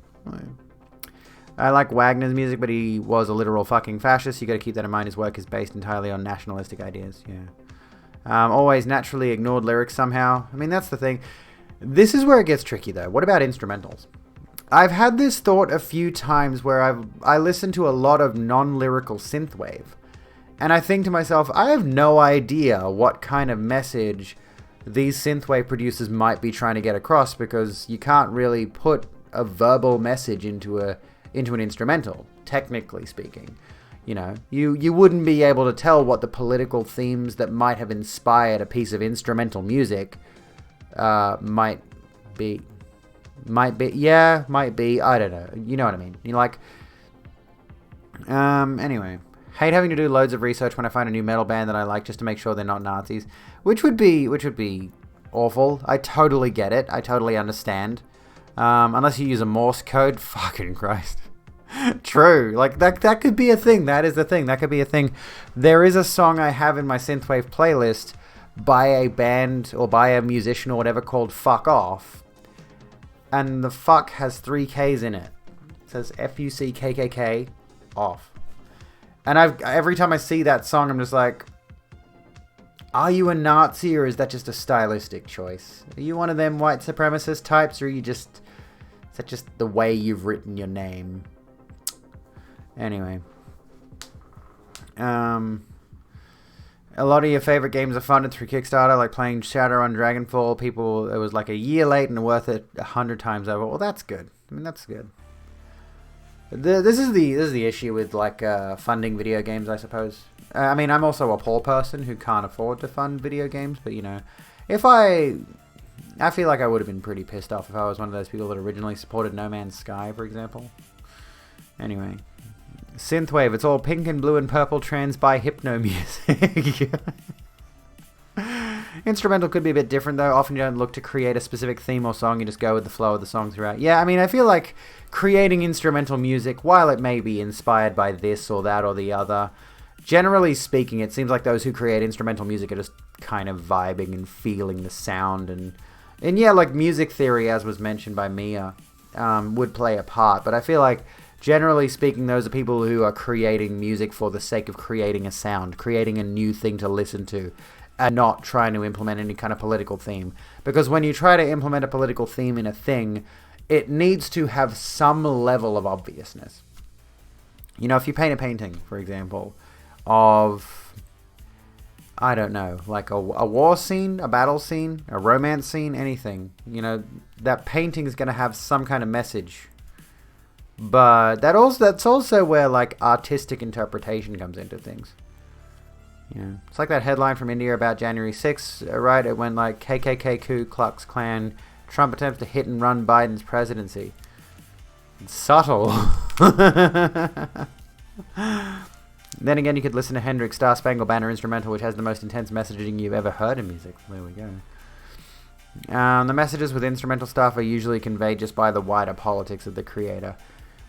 I like Wagner's music, but he was a literal fucking fascist. You gotta keep that in mind. His work is based entirely on nationalistic ideas. Yeah. Always naturally ignored lyrics somehow. I mean, that's the thing. This is where it gets tricky, though. What about instrumentals? I've had this thought a few times where I listen to a lot of non-lyrical synthwave, and I think to myself, I have no idea what kind of message these synthwave producers might be trying to get across, because you can't really put a verbal message into an instrumental, technically speaking. You know, you wouldn't be able to tell what the political themes that might have inspired a piece of instrumental music might be. Might be. I don't know. You know what I mean. You're like... Anyway. Hate having to do loads of research when I find a new metal band that I like just to make sure they're not Nazis. Which would be awful. I totally get it. I totally understand. Unless you use a Morse code. Fucking Christ. True. Like, that could be a thing. That is the thing. That could be a thing. There is a song I have in my Synthwave playlist by a band or by a musician or whatever called Fuck Off. And the fuck has 3 Ks in it. It says Fuckkkk off. And every time I see that song, I'm just like, are you a Nazi or is that just a stylistic choice? Are you one of them white supremacist types, or are you is that just the way you've written your name? Anyway. A lot of your favorite games are funded through Kickstarter, like playing Shadowrun Dragonfall. It was like a year late and worth it 100 times over. Well, that's good. I mean, that's good. This is the issue with like funding video games, I suppose. I mean, I'm also a poor person who can't afford to fund video games, but you know, if I feel like I would have been pretty pissed off if I was one of those people that originally supported No Man's Sky, for example. Anyway. Synthwave, it's all pink and blue and purple trans by hypno music. Instrumental could be a bit different though. Often you don't look to create a specific theme or song, you just go with the flow of the song throughout. Yeah, I mean, I feel like creating instrumental music, while it may be inspired by this or that or the other, generally speaking, it seems like those who create instrumental music are just kind of vibing and feeling the sound. And yeah, like music theory, as was mentioned by Mia, would play a part. But I feel like generally speaking, those are people who are creating music for the sake of creating a sound, creating a new thing to listen to, and not trying to implement any kind of political theme. Because when you try to implement a political theme in a thing, it needs to have some level of obviousness. You know, if you paint a painting, for example, of, I don't know, like a war scene, a battle scene, a romance scene, anything, you know, that painting is going to have some kind of message. But that's also where like artistic interpretation comes into things. You know, it's like that headline from India about January 6th, right? It went like KKK Ku Klux Klan, Trump attempts to hit and run Biden's presidency. It's subtle. Then again, you could listen to Hendrix' Star Spangled Banner instrumental, which has the most intense messaging you've ever heard in music. There we go. The messages with instrumental stuff are usually conveyed just by the wider politics of the creator,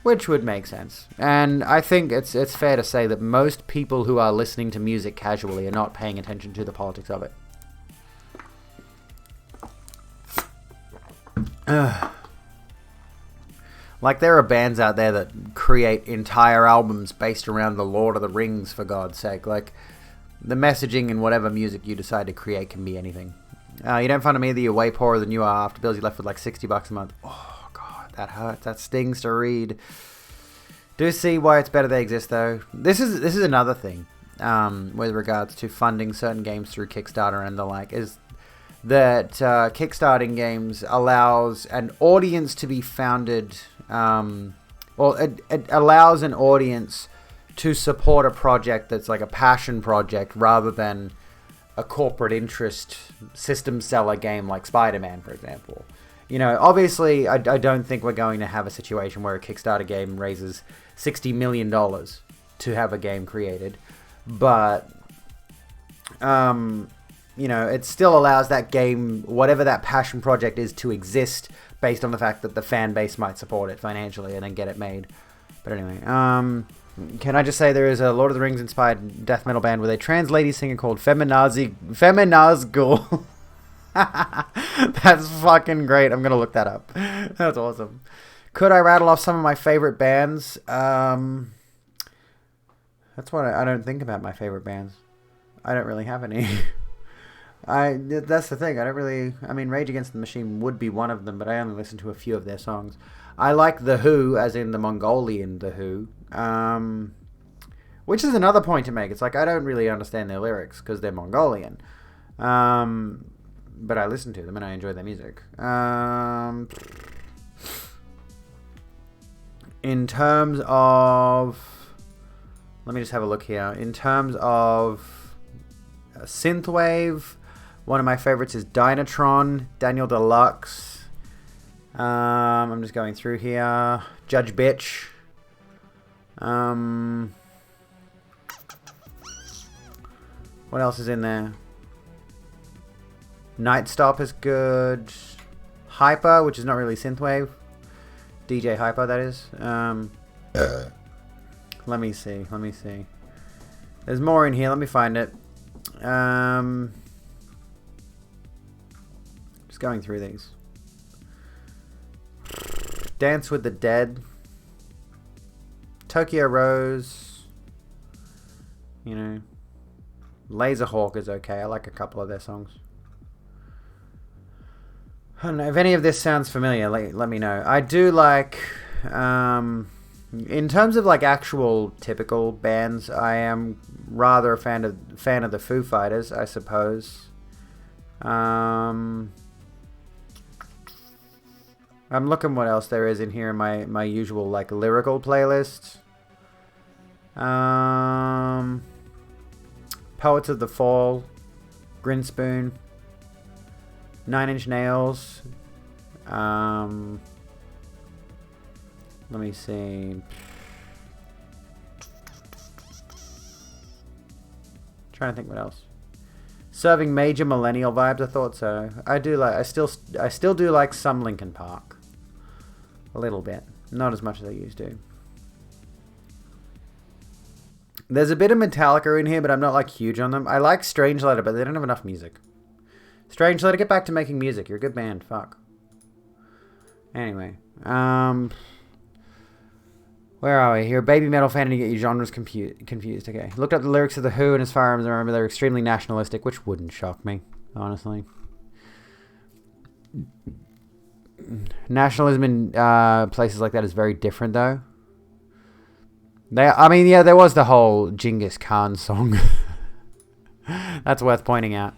which would make sense. And I think it's fair to say that most people who are listening to music casually are not paying attention to the politics of it. Like, there are bands out there that create entire albums based around the Lord of the Rings, for God's sake. Like, the messaging in whatever music you decide to create can be anything. You don't find me that you're way poorer than you are after bills you left with like $60 a month. Oh, God, that hurts. That stings to read. Do see why it's better they exist, though. This is another thing with regards to funding certain games through Kickstarter and the like, is that Kickstarting games allows an audience to be founded, it allows an audience to support a project that's like a passion project rather than a corporate interest system seller game like Spider-Man, for example. You know, obviously, I don't think we're going to have a situation where a Kickstarter game raises $60 million to have a game created. But, you know, it still allows that game, whatever that passion project is, to exist based on the fact that the fan base might support it financially and then get it made. But anyway, can I just say there is a Lord of the Rings inspired death metal band with a trans lady singer called Feminazgul. That's fucking great. I'm going to look that up. That's awesome. Could I rattle off some of my favorite bands? That's what I don't think about my favorite bands. I don't really have any. That's the thing. I don't really... I mean, Rage Against the Machine would be one of them, but I only listen to a few of their songs. I like The Who, as in the Mongolian The Who. Which is another point to make. It's like, I don't really understand their lyrics because they're Mongolian. But I listen to them and I enjoy their music. In terms of let me just have a look here. In terms of synthwave, one of my favorites is Dynatron, Daniel Deluxe. I'm just going through here. Judge Bitch. What else is in there? Night Stop is good. Hyper, which is not really synthwave. DJ Hyper, that is. Let me see. There's more in here. Let me find it. Just going through these. Dance with the Dead. Tokyo Rose. You know. Laserhawk is okay. I like a couple of their songs. I don't know if any of this sounds familiar. Let me know. I do like, in terms of like actual typical bands, I am rather a fan of the Foo Fighters, I suppose. I'm looking what else there is in here in my usual like lyrical playlist. Poets of the Fall, Grinspoon, Nine Inch Nails. Let me see. Trying to think what else. Serving major millennial vibes. I thought so. I still do like some Linkin Park. A little bit, not as much as I used to. There's a bit of Metallica in here, but I'm not like huge on them. I like Strangeleder, but they don't have enough music. Strangeleder, get back to making music. You're a good band. Fuck. Anyway, where are we? You're a baby metal fan and you get your genres confused. Okay. Looked up the lyrics of The Who, and as far as I remember, they're extremely nationalistic, which wouldn't shock me, honestly. Nationalism in places like that is very different, though. There was the whole Genghis Khan song. That's worth pointing out.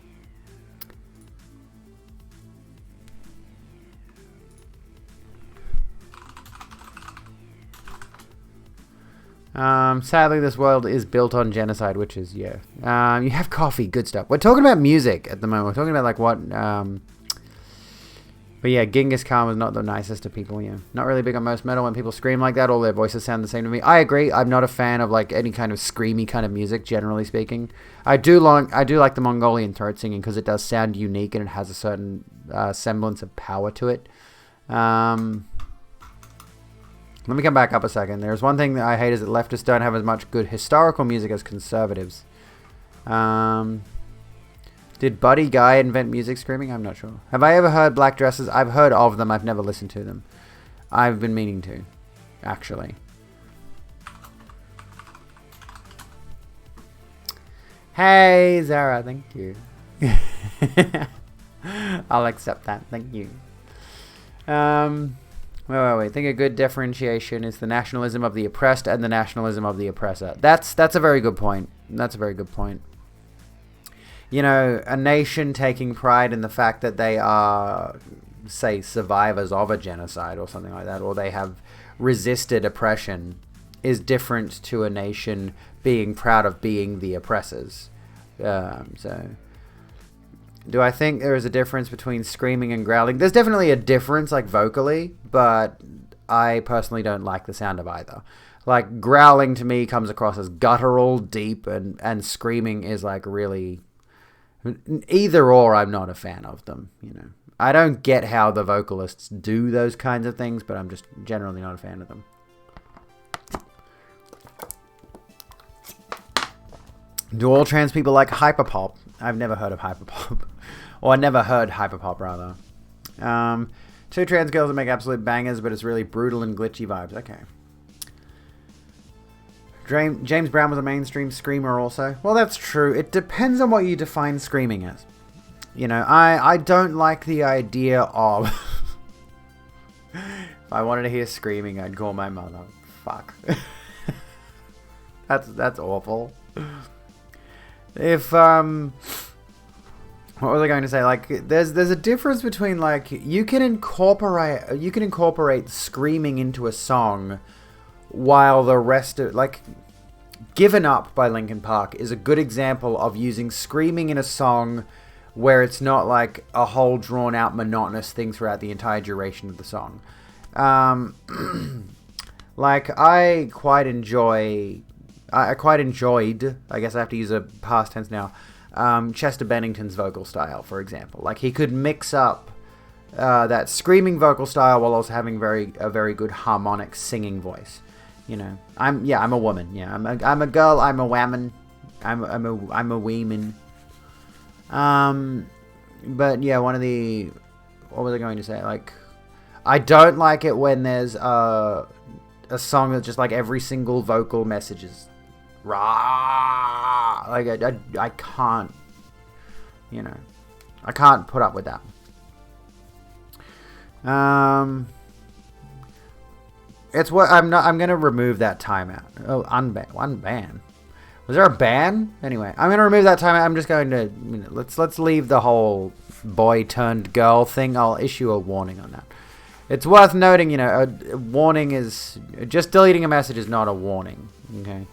Sadly, this world is built on genocide, which is, yeah. You have coffee, good stuff. We're talking about music at the moment. We're talking about, like, what... But yeah, Genghis Khan was not the nicest of people, yeah. Not really big on most metal. When people scream like that, all their voices sound the same to me. I agree. I'm not a fan of, like, any kind of screamy kind of music, generally speaking. I do like the Mongolian throat singing because it does sound unique and it has a certain semblance of power to it. Let me come back up a second. There's one thing that I hate is that leftists don't have as much good historical music as conservatives. Did Buddy Guy invent music screaming? I'm not sure. Have I ever heard Black Dresses? I've heard of them. I've never listened to them. I've been meaning to, actually. Hey, Zara. Thank you. I'll accept that. Thank you. Where were we? I think a good differentiation is the nationalism of the oppressed and the nationalism of the oppressor. That's a very good point. That's a very good point. You know, a nation taking pride in the fact that they are, say, survivors of a genocide or something like that, or they have resisted oppression, is different to a nation being proud of being the oppressors. So, do I think there is a difference between screaming and growling? There's definitely a difference, like, vocally, but I personally don't like the sound of either. Like, growling to me comes across as guttural, deep, and screaming is, like, really... Either or, I'm not a fan of them, you know. I don't get how the vocalists do those kinds of things, but I'm just generally not a fan of them. Do all trans people like hyperpop? I've never heard of hyperpop. Or I never heard hyperpop, rather. Two trans girls that make absolute bangers, but it's really brutal and glitchy vibes. Okay. James Brown was a mainstream screamer also. Well, that's true. It depends on what you define screaming as. You know, I don't like the idea of... If I wanted to hear screaming, I'd call my mother. Fuck. That's awful. If, what was I going to say? Like, there's a difference between, like, you can incorporate screaming into a song while the rest of, like, Given Up by Linkin Park is a good example of using screaming in a song where it's not like a whole drawn out monotonous thing throughout the entire duration of the song. Like I quite enjoyed, I guess I have to use a past tense now, Chester Bennington's vocal style, for example. Like he could mix up that screaming vocal style while also having a very good harmonic singing voice. You know, I'm a woman. Yeah, I'm a girl. I'm a whammon. I'm a weeman. But yeah, what was I going to say? Like, I don't like it when there's a song that's just like every single vocal message is rah. Like I can't, you know, I can't put up with that. It's what I'm gonna remove that timeout. Oh, unban. Was there a ban? Anyway, I'm gonna remove that timeout. I'm just going to, let's leave the whole boy turned girl thing. I'll issue a warning on that. It's worth noting, a warning is just deleting a message is not a warning. Okay,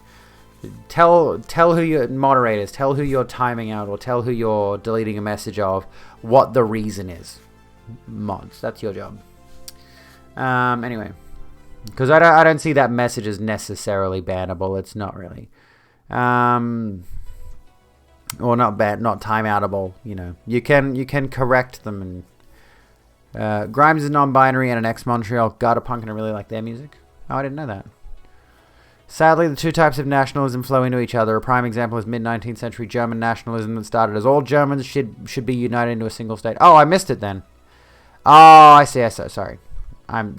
tell who your moderators, tell who you're timing out, or tell who you're deleting a message of what the reason is. Mods, that's your job. Anyway, because I don't see that message as necessarily bannable. It's not really, or not timeoutable. You can correct them. And Grimes is non-binary and an ex-Montreal gutter punk, and I really like their music. Oh, I didn't know that. Sadly, the two types of nationalism flow into each other. A prime example is mid-19th century German nationalism that started as all Germans should be united into a single state. Oh, I missed it then. Oh, I see. Sorry.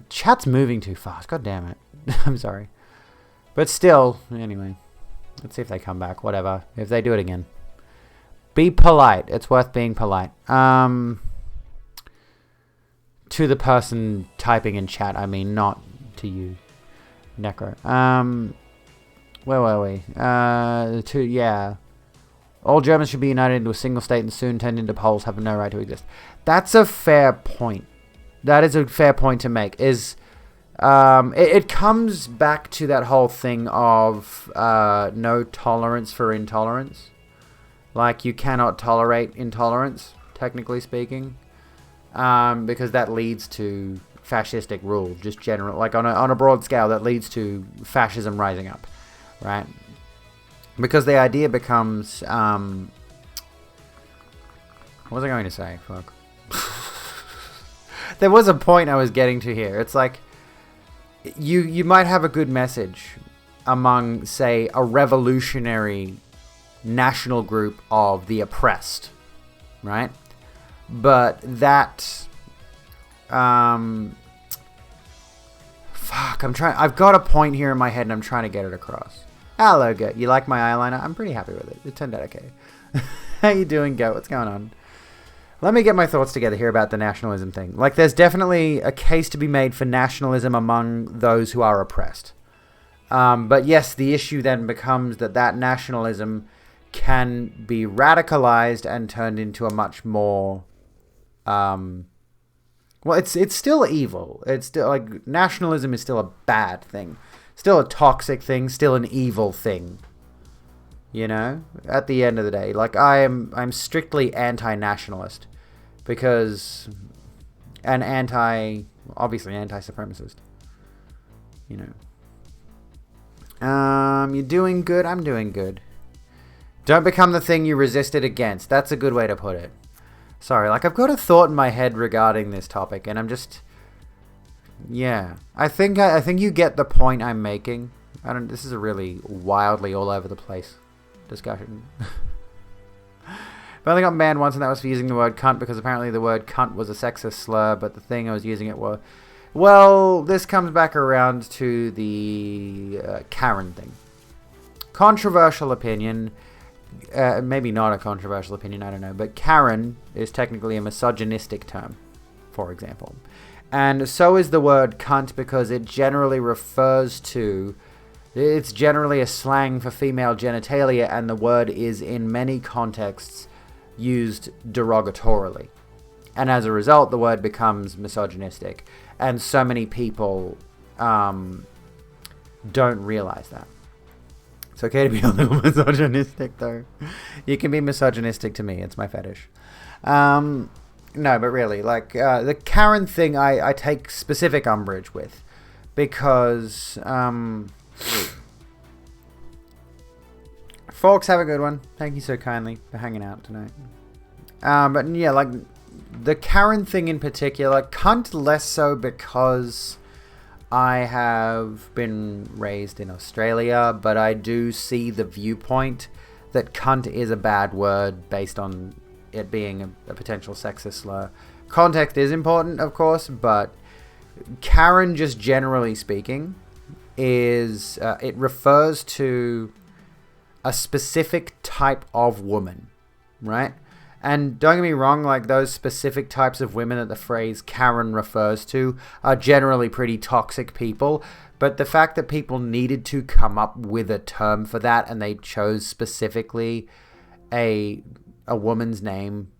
Chat's moving too fast. God damn it. I'm sorry. But still, anyway. Let's see if they come back. Whatever. If they do it again. Be polite. It's worth being polite. To the person typing in chat, I mean, not to you, Necro. Where were we? All Germans should be united into a single state and soon turned into Poles have no right to exist. That's a fair point. That is a fair point to make. It comes back to that whole thing of no tolerance for intolerance. Like, you cannot tolerate intolerance, technically speaking, because that leads to fascistic rule, just general, like on a broad scale, that leads to fascism rising up, right? Because the idea becomes, what was I going to say? Fuck. There was a point I was getting to here. It's like, you might have a good message among, say, a revolutionary national group of the oppressed, right? But that, I've got a point here in my head and I'm trying to get it across. Hello, Goat. You like my eyeliner? I'm pretty happy with it. It turned out okay. How you doing, Goat? What's going on? Let me get my thoughts together here about the nationalism thing. Like, there's definitely a case to be made for nationalism among those who are oppressed. But yes, the issue then becomes that nationalism can be radicalized and turned into a much more, well, it's still evil. It's still, like, nationalism is still a bad thing. Still a toxic thing, still an evil thing. At the end of the day, like, I'm strictly anti-nationalist because, and obviously anti-supremacist. You're doing good. I'm doing good. Don't become the thing you resisted against. That's a good way to put it. Sorry, like, I've got a thought in my head regarding this topic, and I'm just, yeah. I think you get the point I'm making. This is a really wildly all over the place discussion. But I only got banned once, and that was for using the word cunt, because apparently the word cunt was a sexist slur, but the thing I was using it was... Well, this comes back around to the Karen thing. Controversial opinion. Maybe not a controversial opinion, I don't know. But Karen is technically a misogynistic term, for example. And so is the word cunt, because it generally refers to... It's generally a slang for female genitalia, and the word is, in many contexts, used derogatorily. And as a result, the word becomes misogynistic. And so many people don't realize that. It's okay to be a little misogynistic, though. You can be misogynistic to me. It's my fetish. No, but really, like, the Karen thing I take specific umbrage with. Because, folks, have a good one. Thank you so kindly for hanging out tonight. But yeah, like, the Karen thing in particular, cunt less so because I have been raised in Australia, but I do see the viewpoint that cunt is a bad word based on it being a potential sexist slur. Context is important, of course, but Karen, just generally speaking, is it refers to a specific type of woman, right? And don't get me wrong, like, those specific types of women that the phrase Karen refers to are generally pretty toxic people. But the fact that people needed to come up with a term for that, and they chose specifically a woman's name,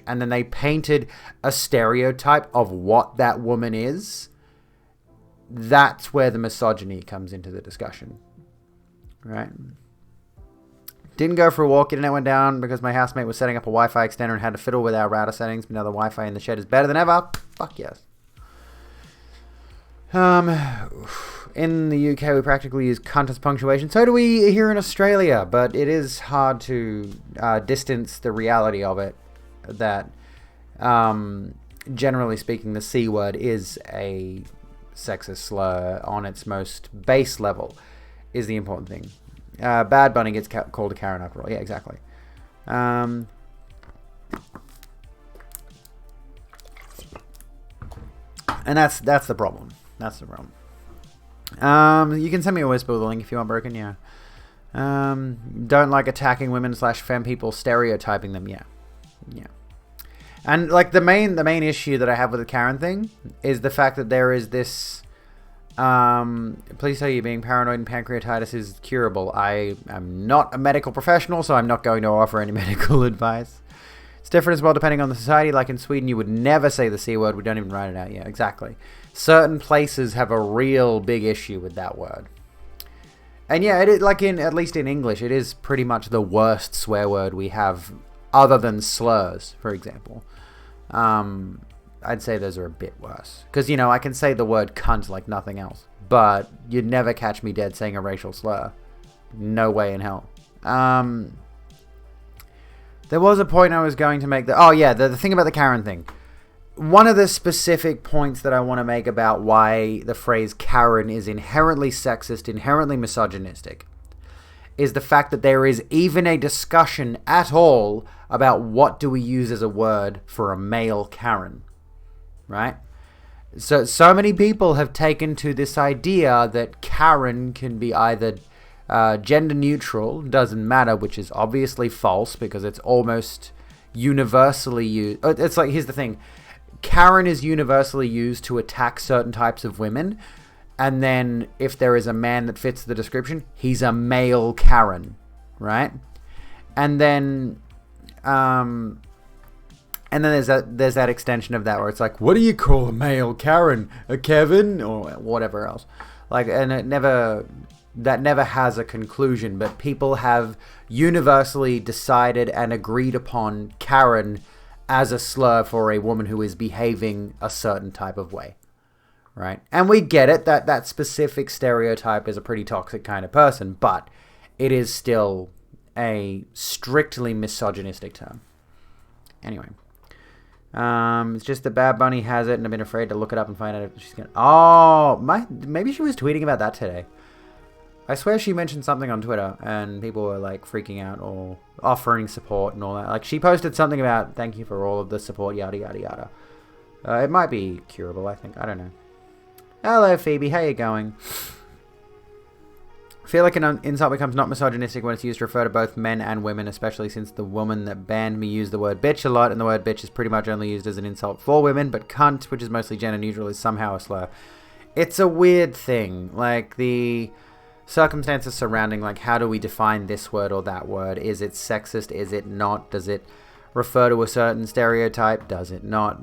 and then they painted a stereotype of what that woman is, that's where the misogyny comes into the discussion, right? Didn't go for a walk. Internet went down because my housemate was setting up a Wi-Fi extender and had to fiddle with our router settings. But now the Wi-Fi in the shed is better than ever. Fuck yes. In the UK, we practically use cunt as punctuation. So do we here in Australia. But it is hard to distance the reality of it. That, generally speaking, the C word is a sexist slur on its most base level, is the important thing. Bad Bunny gets called a Karen after all. Yeah, exactly. And that's the problem. That's the problem. You can send me a whisper with a link if you want, Broken. Yeah. Don't like attacking women / femme people, stereotyping them. Yeah. Yeah. And like the main issue that I have with the Karen thing is the fact that there is this. Please tell you being paranoid and pancreatitis is curable. I am not a medical professional, so I'm not going to offer any medical advice. It's different as well depending on the society. Like in Sweden, you would never say the C word. We don't even write it out yet. Exactly. Certain places have a real big issue with that word. And yeah, at least in English, it is pretty much the worst swear word we have other than slurs, for example. I'd say those are a bit worse. Because, I can say the word cunt like nothing else. But you'd never catch me dead saying a racial slur. No way in hell. There was a point I was going to make. The thing about the Karen thing. One of the specific points that I want to make about why the phrase Karen is inherently sexist, inherently misogynistic, is the fact that there is even a discussion at all about what do we use as a word for a male Karen. Right? So many people have taken to this idea that Karen can be either gender neutral, doesn't matter, which is obviously false because it's almost universally used. It's like, here's the thing. Karen is universally used to attack certain types of women. And then if there is a man that fits the description, he's a male Karen. Right? And then there's that extension of that where it's like, what do you call a male Karen? A Kevin? Or whatever else. Like, and that never has a conclusion, but people have universally decided and agreed upon Karen as a slur for a woman who is behaving a certain type of way. Right? And we get it, that specific stereotype is a pretty toxic kind of person, but it is still a strictly misogynistic term. Anyway. It's just that Bad Bunny has it, and I've been afraid to look it up and find out if she's gonna... maybe she was tweeting about that today. I swear she mentioned something on Twitter, and people were, like, freaking out or offering support and all that. Like, she posted something about, thank you for all of the support, yada, yada, yada. It might be curable, I think. I don't know. Hello, Phoebe. How you going? I feel like an insult becomes not misogynistic when it's used to refer to both men and women, especially since the woman that banned me used the word bitch a lot, and the word bitch is pretty much only used as an insult for women, but cunt, which is mostly gender neutral, is somehow a slur. It's a weird thing. Like, the circumstances surrounding, like, how do we define this word or that word? Is it sexist? Is it not? Does it refer to a certain stereotype? Does it not?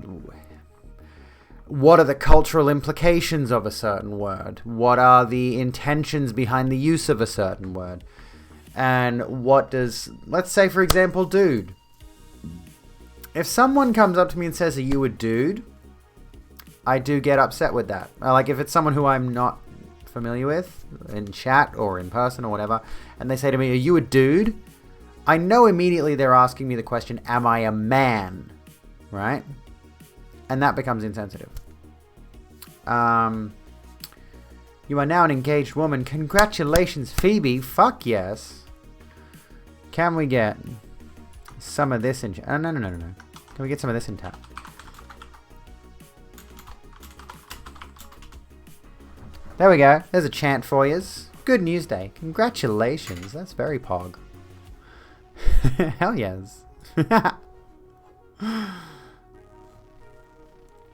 What are the cultural implications of a certain word? What are the intentions behind the use of a certain word? And what does, let's say for example, dude. If someone comes up to me and says, are you a dude? I do get upset with that. Like if it's someone who I'm not familiar with in chat or in person or whatever, and they say to me, are you a dude? I know immediately they're asking me the question, am I a man? Right? And that becomes insensitive. You are now an engaged woman. Congratulations, Phoebe. Fuck yes. Can we get some of this in chat? No. Can we get some of this in tap? There we go. There's a chant for yous. Good news day. Congratulations. That's very pog. Hell yes. I'm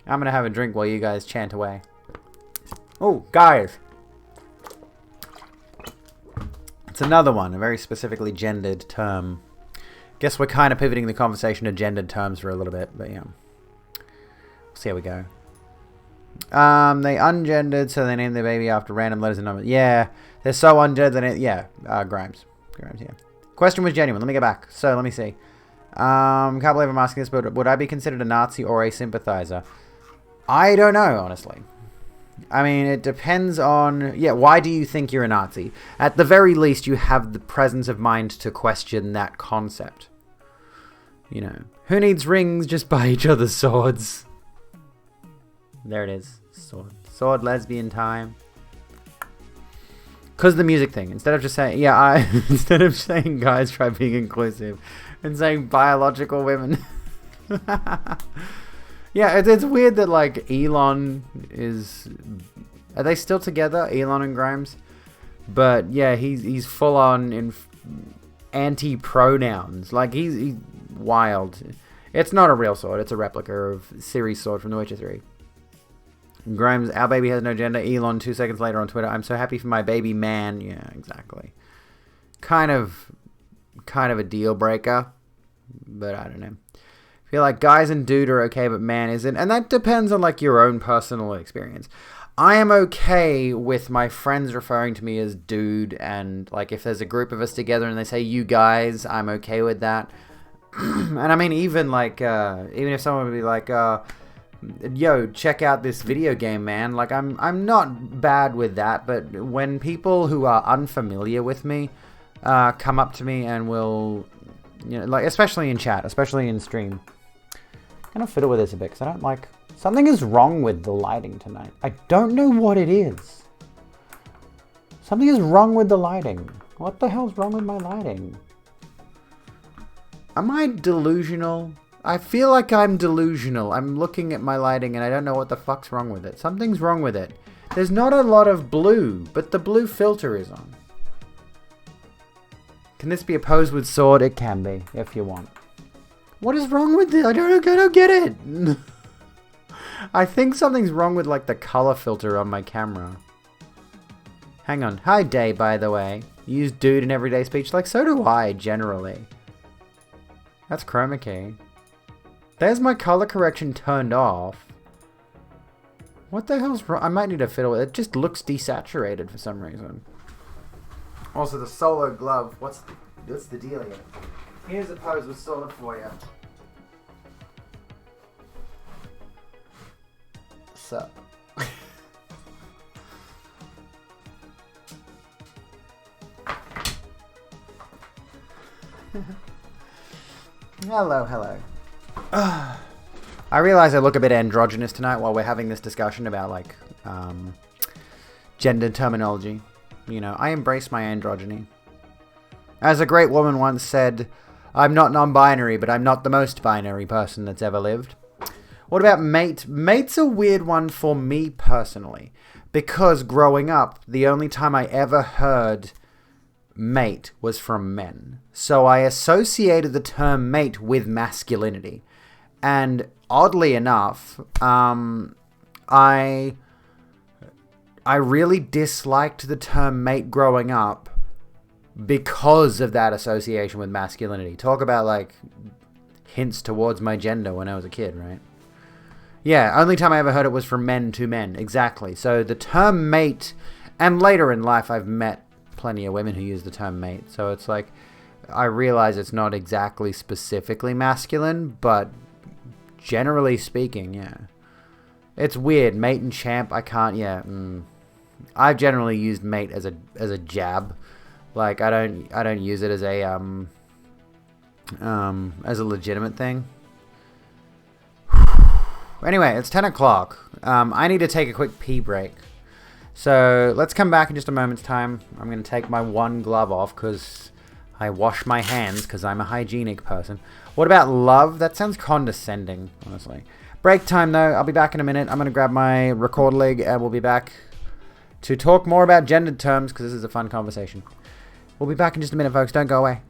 gonna have a drink while you guys chant away. Oh, guys. It's another one, a very specifically gendered term. Guess we're kind of pivoting the conversation to gendered terms for a little bit, but yeah. We'll see how we go. They ungendered, so they named their baby after random letters and numbers. Yeah, they're so ungendered. Yeah, Grimes. Grimes, yeah. Question was genuine. Let me get back. So, let me see. Can't believe I'm asking this, but would I be considered a Nazi or a sympathizer? I don't know, honestly. I mean, it depends on... Yeah, why do you think you're a Nazi? At the very least, you have the presence of mind to question that concept. You know, who needs rings? Just buy each other swords. There it is. Sword lesbian time. Because the music thing. Instead of just saying... Yeah, instead of saying guys try being inclusive and saying biological women... Yeah, it's weird that, like, Elon is... Are they still together, Elon and Grimes? But, yeah, he's full-on in anti-pronouns. Like, he's wild. It's not a real sword. It's a replica of Ciri's sword from The Witcher 3. Grimes, our baby has no gender. Elon, 2 seconds later on Twitter, I'm so happy for my baby man. Yeah, exactly. Kind of a deal breaker. But I don't know. I feel like guys and dude are okay, but man isn't. And that depends on, like, your own personal experience. I am okay with my friends referring to me as dude. And, like, if there's a group of us together and they say you guys, I'm okay with that. And I mean, even, like, even if someone would be like, yo, check out this video game, man. Like, I'm not bad with that. But when people who are unfamiliar with me come up to me and will, you know, like, especially in chat, especially in stream, I'm gonna fiddle with this a bit because I don't like... Something is wrong with the lighting tonight. I don't know what it is. Something is wrong with the lighting. What the hell's wrong with my lighting? Am I delusional? I feel like I'm delusional. I'm looking at my lighting and I don't know what the fuck's wrong with it. Something's wrong with it. There's not a lot of blue, but the blue filter is on. Can this be opposed with sword? It can be, if you want. What is wrong with it? I don't get it. I think something's wrong with, like, the color filter on my camera. Hang on. Hi, Day, by the way. You use dude in everyday speech. Like, so do I, generally. That's chroma key. There's my color correction turned off. What the hell's wrong? I might need to fiddle with it. It just looks desaturated for some reason. Also, the solo glove. What's the deal here? Here's a pose with sword for you. So. Hello. I realize I look a bit androgynous tonight while we're having this discussion about, like, gender terminology. You know, I embrace my androgyny. As a great woman once said, I'm not non-binary, but I'm not the most binary person that's ever lived. What about mate? Mate's a weird one for me personally. Because growing up, the only time I ever heard mate was from men. So I associated the term mate with masculinity. And oddly enough, I really disliked the term mate growing up because of that association with masculinity. Talk about, like, hints towards my gender when I was a kid, right? Yeah, only time I ever heard it was from men to men. Exactly. So the term mate, and later in life I've met plenty of women who use the term mate. So it's like, I realize it's not exactly specifically masculine, but generally speaking, yeah. It's weird. Mate and champ, I can't, yeah. I've generally used mate as a jab. Like, I don't use it as a legitimate thing. Anyway, it's 10 o'clock. I need to take a quick pee break. So let's come back in just a moment's time. I'm going to take my one glove off because I wash my hands because I'm a hygienic person. What about love? That sounds condescending, honestly. Break time, though. I'll be back in a minute. I'm going to grab my record leg and we'll be back to talk more about gendered terms because this is a fun conversation. We'll be back in just a minute, folks. Don't go away.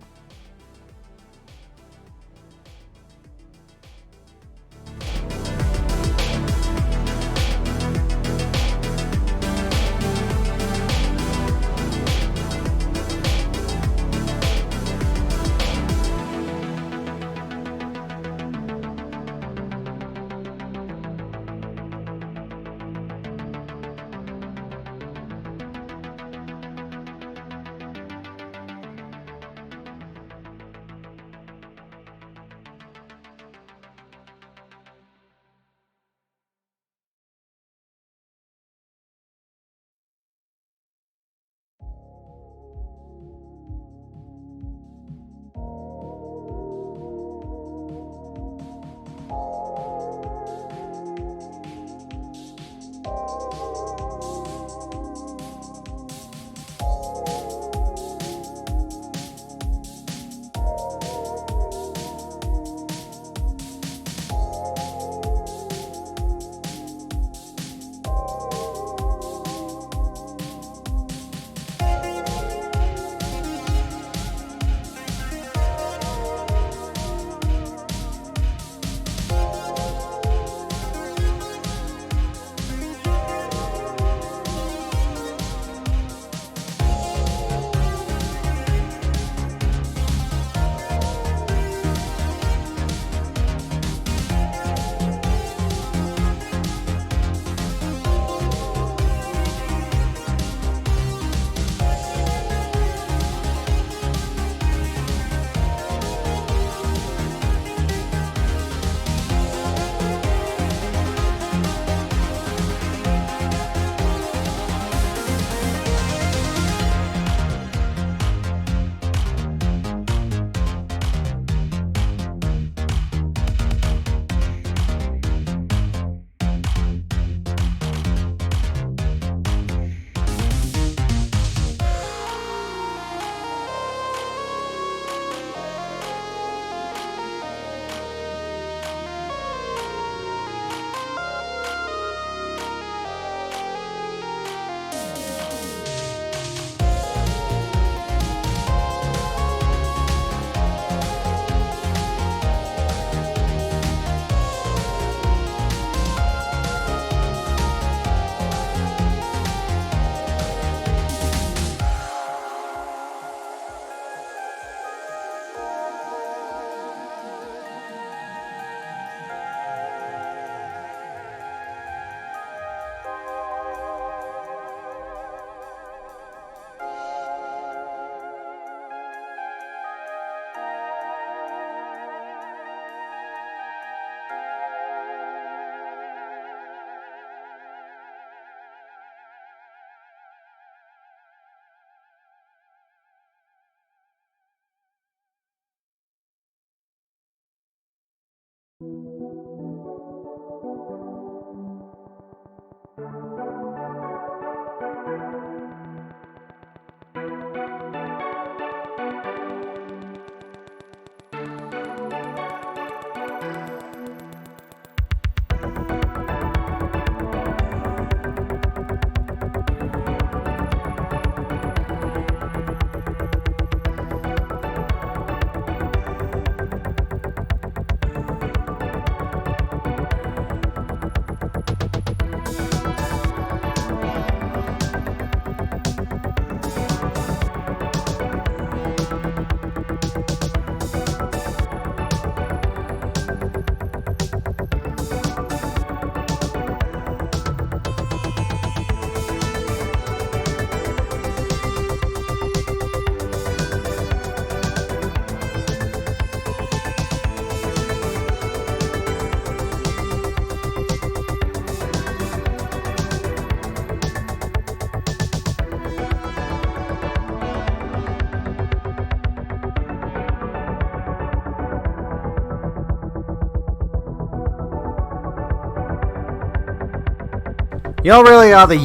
Y'all really are the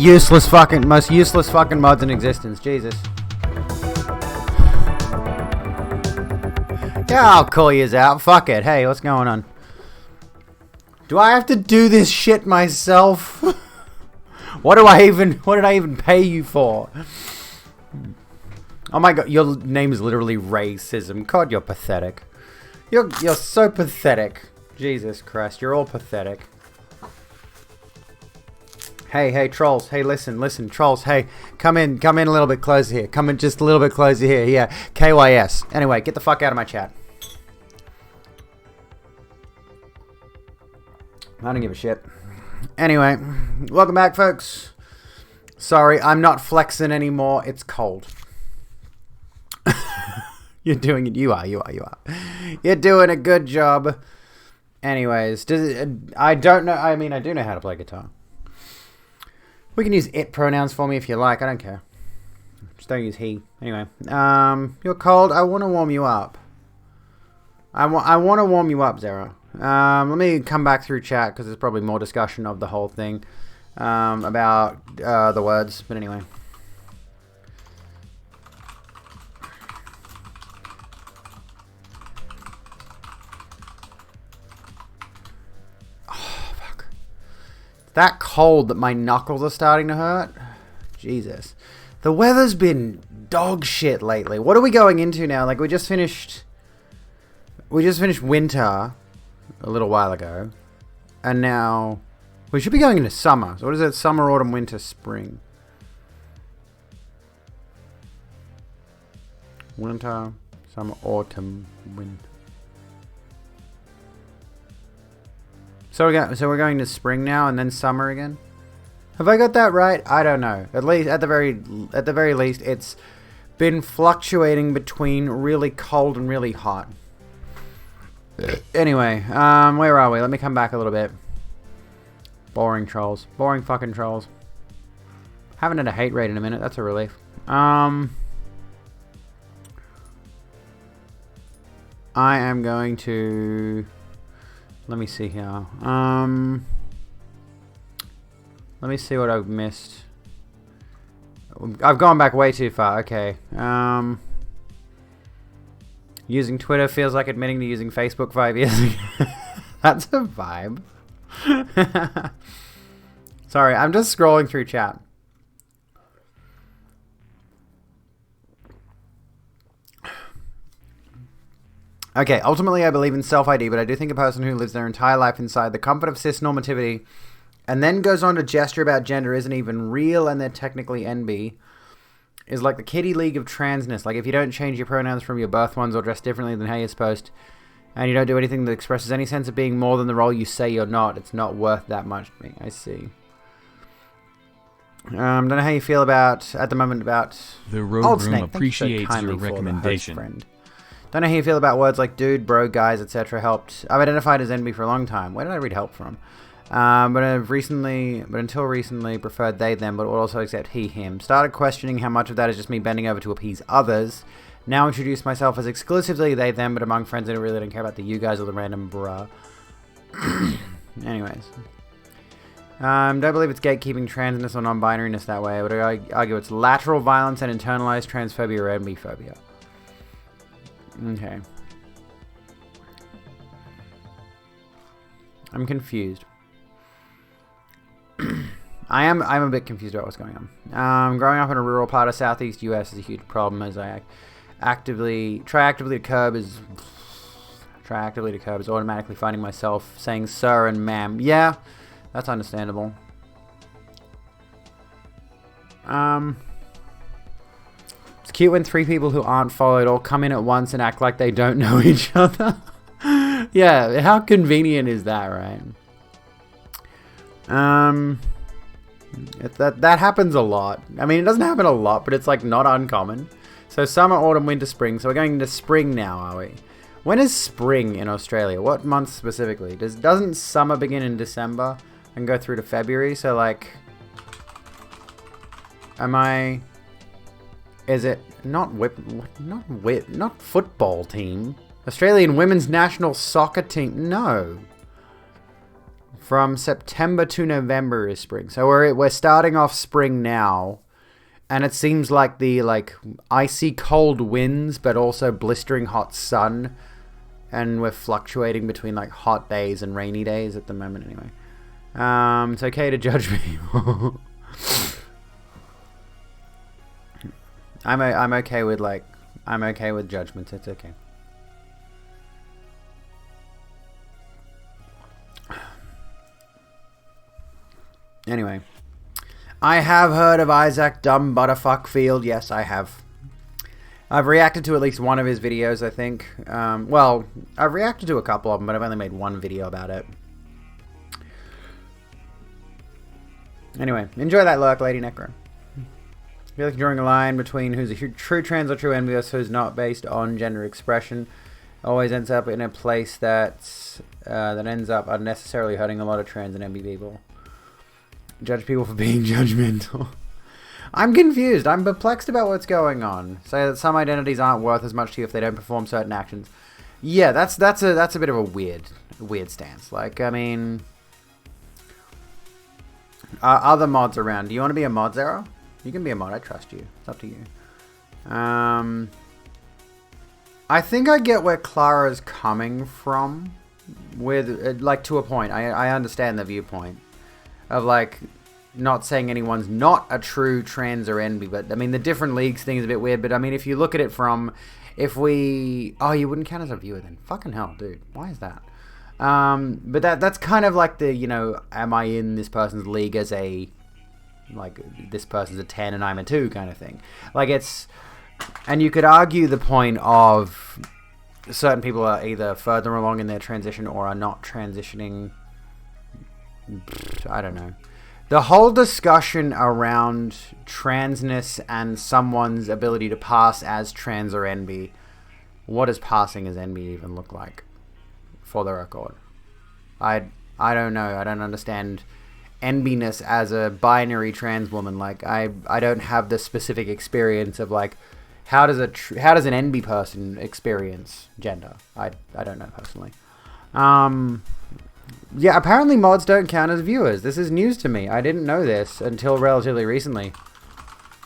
most useless fucking mods in existence. Jesus. Yeah, I'll call yous out. Fuck it. Hey, what's going on? Do I have to do this shit myself? What did I even pay you for? Oh my god, your name is literally racism. God, you're pathetic. You're so pathetic. Jesus Christ, you're all pathetic. Hey, trolls. Hey, listen, trolls. Hey, come in a little bit closer here. Come in just a little bit closer here. Yeah, KYS. Anyway, get the fuck out of my chat. I don't give a shit. Anyway, welcome back, folks. Sorry, I'm not flexing anymore. It's cold. You're doing it. You are. You're doing a good job. Anyways, I don't know. I mean, I do know how to play guitar. We can use it pronouns for me if you like. I don't care. Just don't use he. Anyway, you're cold. I want to warm you up. I want to warm you up, Zara. Let me come back through chat because there's probably more discussion of the whole thing about the words. But anyway. Oh, fuck. It's that cold that my knuckles are starting to hurt. Jesus. The weather's been dog shit lately. What are we going into now? Like, we just finished winter a little while ago, and now we should be going into summer. So what is it? Summer, autumn, winter, spring. Winter, summer, autumn, winter. So we're going to spring now and then summer again. Have I got that right? I don't know. At the very least, it's been fluctuating between really cold and really hot. Anyway, where are we? Let me come back a little bit. Boring trolls. Boring fucking trolls. Haven't had a hate rate in a minute. That's a relief. I am going to... Let me see here. Let me see what I've missed. I've gone back way too far. Okay. Using Twitter feels like admitting to using Facebook 5 years ago. That's a vibe. Sorry, I'm just scrolling through chat. Okay, ultimately I believe in self-ID, but I do think a person who lives their entire life inside the comfort of cis-normativity and then goes on to gesture about gender isn't even real and they're technically NB is like the kiddie league of transness. Like, if you don't change your pronouns from your birth ones or dress differently than how you're supposed, and you don't do anything that expresses any sense of being more than the role you say you're not, it's not worth that much to me. I see. Don't know how you feel about, at the moment, about... The Rogue Room appreciates your recommendation. Don't know how you feel about words like dude, bro, guys, etc. helped. I've identified as NB for a long time. Where did I read help from? But until recently, preferred they, them, but would also accept he, him. Started questioning how much of that is just me bending over to appease others. Now introduce myself as exclusively they, them, but among friends I really don't care about the you guys or the random bruh. Anyways. Don't believe it's gatekeeping transness or non-binariness that way. I would argue it's lateral violence and internalized transphobia or NB-phobia. Okay. I'm confused. I'm a bit confused about what's going on. Growing up in a rural part of Southeast US is a huge problem as I try actively to curb is automatically finding myself saying sir and ma'am. Yeah, that's understandable. It's cute when three people who aren't followed all come in at once and act like they don't know each other. Yeah, how convenient is that, right? That happens a lot. I mean, it doesn't happen a lot, but it's like not uncommon. So summer, autumn, winter, spring. So we're going into spring now, are we? When is spring in Australia? What month specifically? Doesn't summer begin in December and go through to February? So like, is it not football team? Australian women's national soccer team? No. From September to November is spring. So we're starting off spring now. And it seems like the icy cold winds, but also blistering hot sun. And we're fluctuating between hot days and rainy days at the moment anyway. It's okay to judge people. I'm okay with I'm okay with judgments. It's okay. Anyway, I have heard of Isaac Dumb Butterfuck Field. Yes, I have. I've reacted to at least one of his videos, I think. Well, I've reacted to a couple of them, but I've only made one video about it. Anyway, enjoy that lurk, Lady Necro. I feel like you're drawing a line between who's a true trans or true envy versus who's not based on gender expression. Always ends up in a place that ends up unnecessarily hurting a lot of trans and envy people. Judge people for being judgmental. I'm confused. I'm perplexed about what's going on. Say that some identities aren't worth as much to you if they don't perform certain actions. Yeah, that's a bit of a weird stance. I mean, other mods around. Do you want to be a mod, Zero? You can be a mod. I trust you. It's up to you. I think I get where Clara's coming from. With to a point. I understand the viewpoint of not saying anyone's not a true trans or envy, but I mean the different leagues thing is a bit weird. But I mean, if you look at it from, you wouldn't count as a viewer then. Fucking hell, dude. Why is that? But that's kind of am I in this person's league as a this person's a 10 and I'm a 2 kind of thing. And you could argue the point of certain people are either further along in their transition or are not transitioning. I don't know. The whole discussion around transness and someone's ability to pass as trans or envy, what does passing as envy even look like? For the record, I don't know. I don't understand enviness as a binary trans woman. I don't have the specific experience of how does an envy person experience gender? I don't know personally. Yeah, apparently mods don't count as viewers. This is news to me. I didn't know this until relatively recently.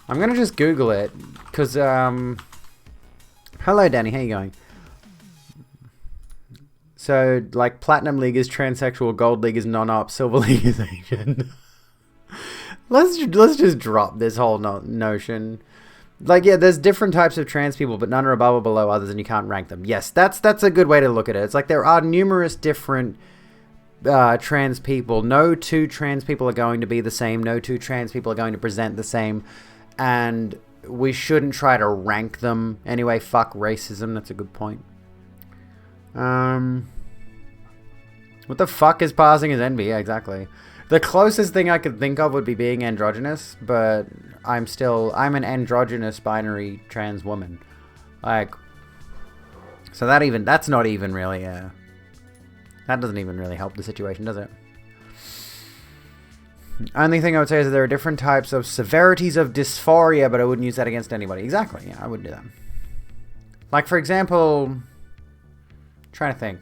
I'm gonna just Google it, because, hello Danny, how you going? So, Platinum League is transsexual, Gold League is non-op, Silver League is Asian. Let's just drop this whole notion. Yeah, there's different types of trans people, but none are above or below others, and you can't rank them. Yes, that's a good way to look at it. It's there are numerous different trans people. No two trans people are going to be the same. No two trans people are going to present the same. And we shouldn't try to rank them. Anyway, fuck racism. That's a good point. What the fuck is passing as envy? Yeah, exactly. The closest thing I could think of would be being androgynous, but I'm an androgynous binary trans woman. So that's not even really that doesn't even really help the situation, does it? Only thing I would say is that there are different types of severities of dysphoria, but I wouldn't use that against anybody. Exactly, yeah, I wouldn't do that. For example, trying to think.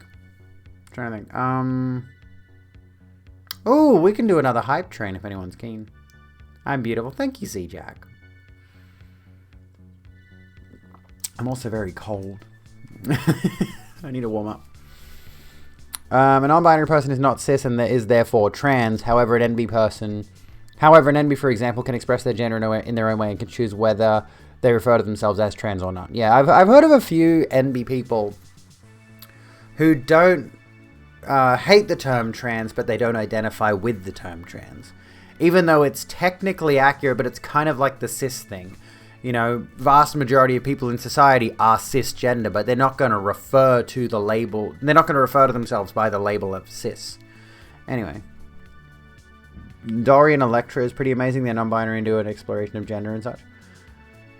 Oh, we can do another hype train if anyone's keen. I'm beautiful. Thank you, Z-Jack. I'm also very cold. I need to warm up. A non-binary person is not cis and is therefore trans. However, an NB, for example, can express their gender in their own way and can choose whether they refer to themselves as trans or not. Yeah, I've heard of a few NB people who don't hate the term trans, but they don't identify with the term trans. Even though it's technically accurate, but it's kind of like the cis thing. Vast majority of people in society are cisgender, but they're not going to refer to the label. They're not going to refer to themselves by the label of cis. Anyway. Dorian Electra is pretty amazing. They're non-binary and do an exploration of gender and such.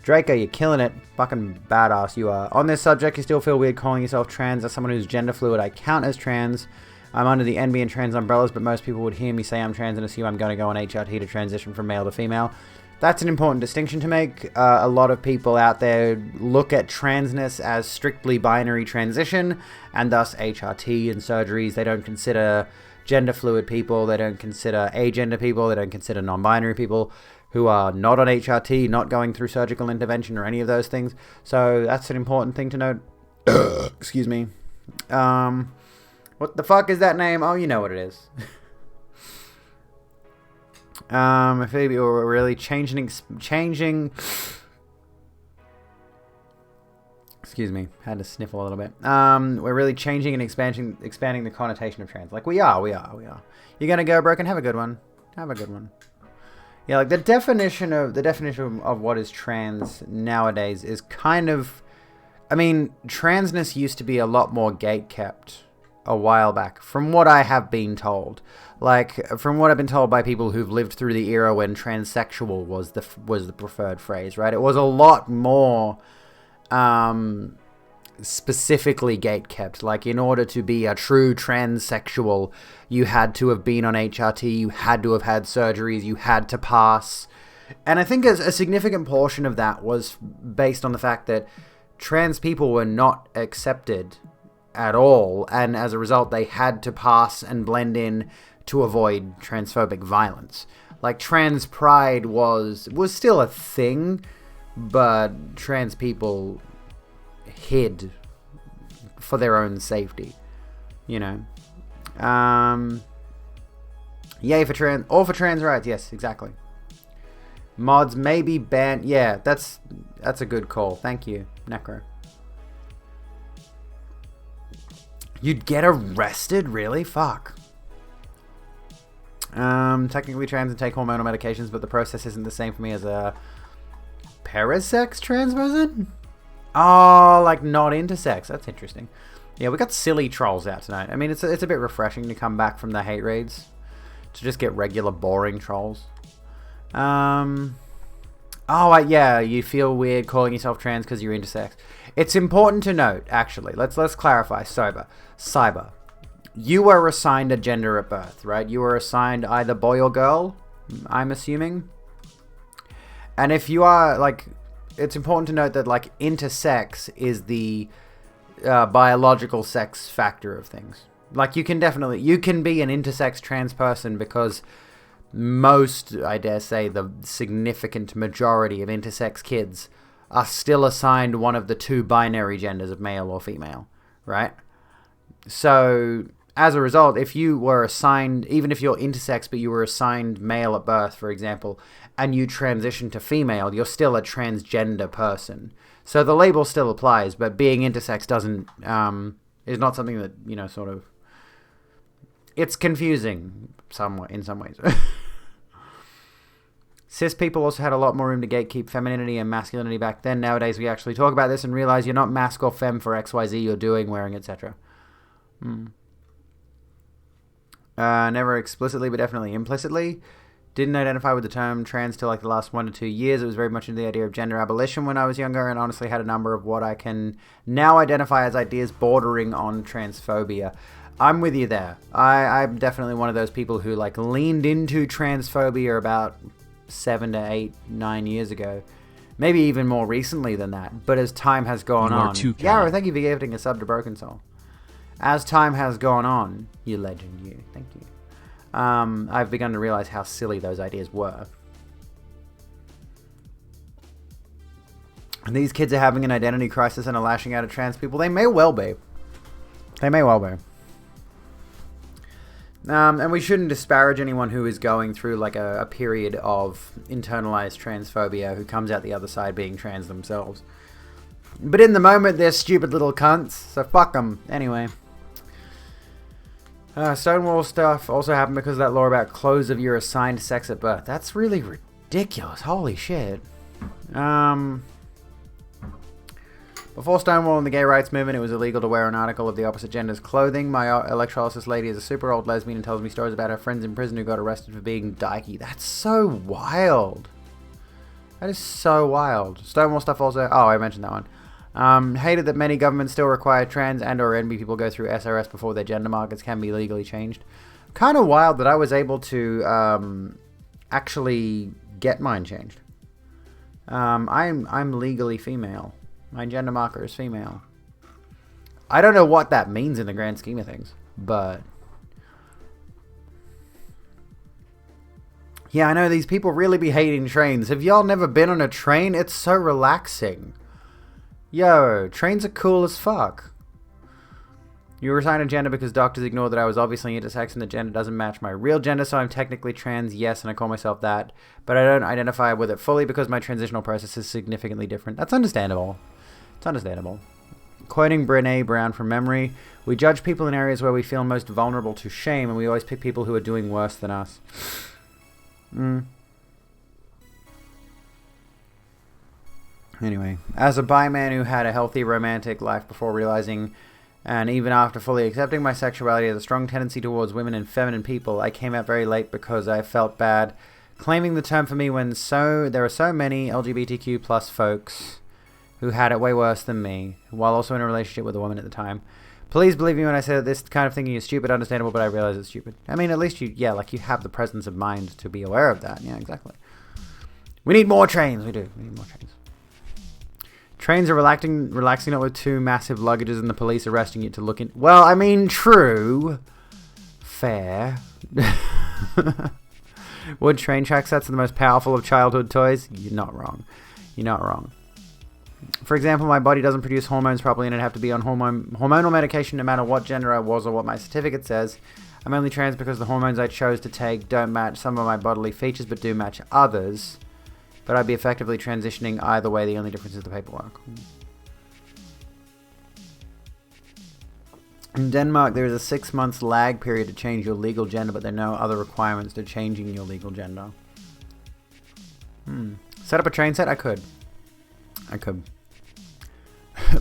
Draco, you're killing it. Fucking badass you are. On this subject, you still feel weird calling yourself trans. As someone who's gender fluid, I count as trans. I'm under the NB and trans umbrellas, but most people would hear me say I'm trans and assume I'm going to go on HRT to transition from male to female. That's an important distinction to make. A lot of people out there look at transness as strictly binary transition, and thus HRT and surgeries. They don't consider gender fluid people. They don't consider agender people. They don't consider non-binary people who are not on HRT, not going through surgical intervention or any of those things. So that's an important thing to note. Excuse me. What the fuck is that name? Oh, you know what it is. If we were really changing. Excuse me, had to sniffle a little bit. We're really changing and expanding the connotation of trans. Like we are. You're gonna go broken. Have a good one. Yeah, like the definition of what is trans nowadays is kind of. I mean, transness used to be a lot more gatekept a while back, from what I have been told. Like, from what I've been told by people who've lived through the era when transsexual was the preferred phrase, right? It was a lot more specifically gatekept. Like, in order to be a true transsexual, you had to have been on HRT, you had to have had surgeries, you had to pass. And I think a significant portion of that was based on the fact that trans people were not accepted at all, and as a result they had to pass and blend in to avoid transphobic violence. Like, trans pride was still a thing, but trans people hid for their own safety, you know. Yay for trans, all for trans rights. Yes, exactly. Mods may be banned. Yeah, that's a good call. Thank you, Necro. You'd get arrested? Really? Fuck. Technically trans and take hormonal medications, but the process isn't the same for me as a parasex trans person? Oh, like not intersex. That's interesting. Yeah, we got silly trolls out tonight. I mean, it's a bit refreshing to come back from the hate raids to just get regular boring trolls. Yeah, you feel weird calling yourself trans because you're intersex. It's important to note, actually. Let's clarify. Cyber. You were assigned a gender at birth, right? You were assigned either boy or girl, I'm assuming. And if you are, like, it's important to note that, like, intersex is the biological sex factor of things. Like, you can be an intersex trans person because most, I dare say, the significant majority of intersex kids are still assigned one of the two binary genders of male or female, right? So, as a result, if you were assigned, even if you're intersex, but you were assigned male at birth, for example, and you transition to female, you're still a transgender person. So the label still applies, but being intersex doesn't, is not something that, you know, sort of, it's confusing in some ways. Cis people also had a lot more room to gatekeep femininity and masculinity back then. Nowadays, we actually talk about this and realize you're not masc or femme for XYZ you're doing, wearing, etc. Never explicitly, but definitely implicitly. Didn't identify with the term trans till like the last 1 to 2 years. It was very much into the idea of gender abolition when I was younger, and honestly had a number of what I can now identify as ideas bordering on transphobia. I'm with you there. I'm definitely one of those people who like leaned into transphobia about 7 to 8, 9 years ago. Maybe even more recently than that. But as time has gone on... Yarrow, thank you for gifting a sub to Broken Soul. As time has gone on, you legend, you. Thank you. I've begun to realize how silly those ideas were. And these kids are having an identity crisis and are lashing out at trans people. They may well be. And we shouldn't disparage anyone who is going through like a period of internalized transphobia who comes out the other side being trans themselves. But in the moment, they're stupid little cunts, so fuck them. Anyway. Stonewall stuff also happened because of that law about clothes of your assigned sex at birth. That's really ridiculous. Holy shit. Before Stonewall and the gay rights movement, it was illegal to wear an article of the opposite gender's clothing. My electrolysis lady is a super old lesbian and tells me stories about her friends in prison who got arrested for being dykey. That's so wild. That is so wild. Stonewall stuff also... Oh, I mentioned that one. Hated that many governments still require trans and or NB people go through SRS before their gender markers can be legally changed. Kind of wild that I was able to actually get mine changed. I'm legally female. My gender marker is female. I don't know what that means in the grand scheme of things, but Yeah, I know, these people really be hating trains. Have y'all never been on a train? It's so relaxing. Yo, trains are cool as fuck. You were assigned a gender because doctors ignored that I was obviously intersex and the gender doesn't match my real gender, so I'm technically trans, yes, and I call myself that. But I don't identify with it fully because my transitional process is significantly different. That's understandable. It's understandable. Quoting Brené Brown from memory, we judge people in areas where we feel most vulnerable to shame, and we always pick people who are doing worse than us. Anyway, as a bi man who had a healthy romantic life before realizing, and even after fully accepting my sexuality as a strong tendency towards women and feminine people, I came out very late because I felt bad claiming the term for me when there are so many LGBTQ plus folks who had it way worse than me, while also in a relationship with a woman at the time. Please believe me when I say that this kind of thinking is stupid, understandable, but I realize it's stupid. I mean, at least you have the presence of mind to be aware of that. Yeah, exactly. We need more trains. We do. We need more trains. Trains are relaxing not with two massive luggages and the police arresting you to look in. Well, I mean, true. Fair. Wood train track sets are the most powerful of childhood toys? You're not wrong. You're not wrong. For example, my body doesn't produce hormones properly and I'd have to be on hormonal medication no matter what gender I was or what my certificate says. I'm only trans because the hormones I chose to take don't match some of my bodily features but do match others. But I'd be effectively transitioning either way, the only difference is the paperwork. In Denmark, there is a 6 months lag period to change your legal gender, but there are no other requirements to changing your legal gender. Set up a train set? I could.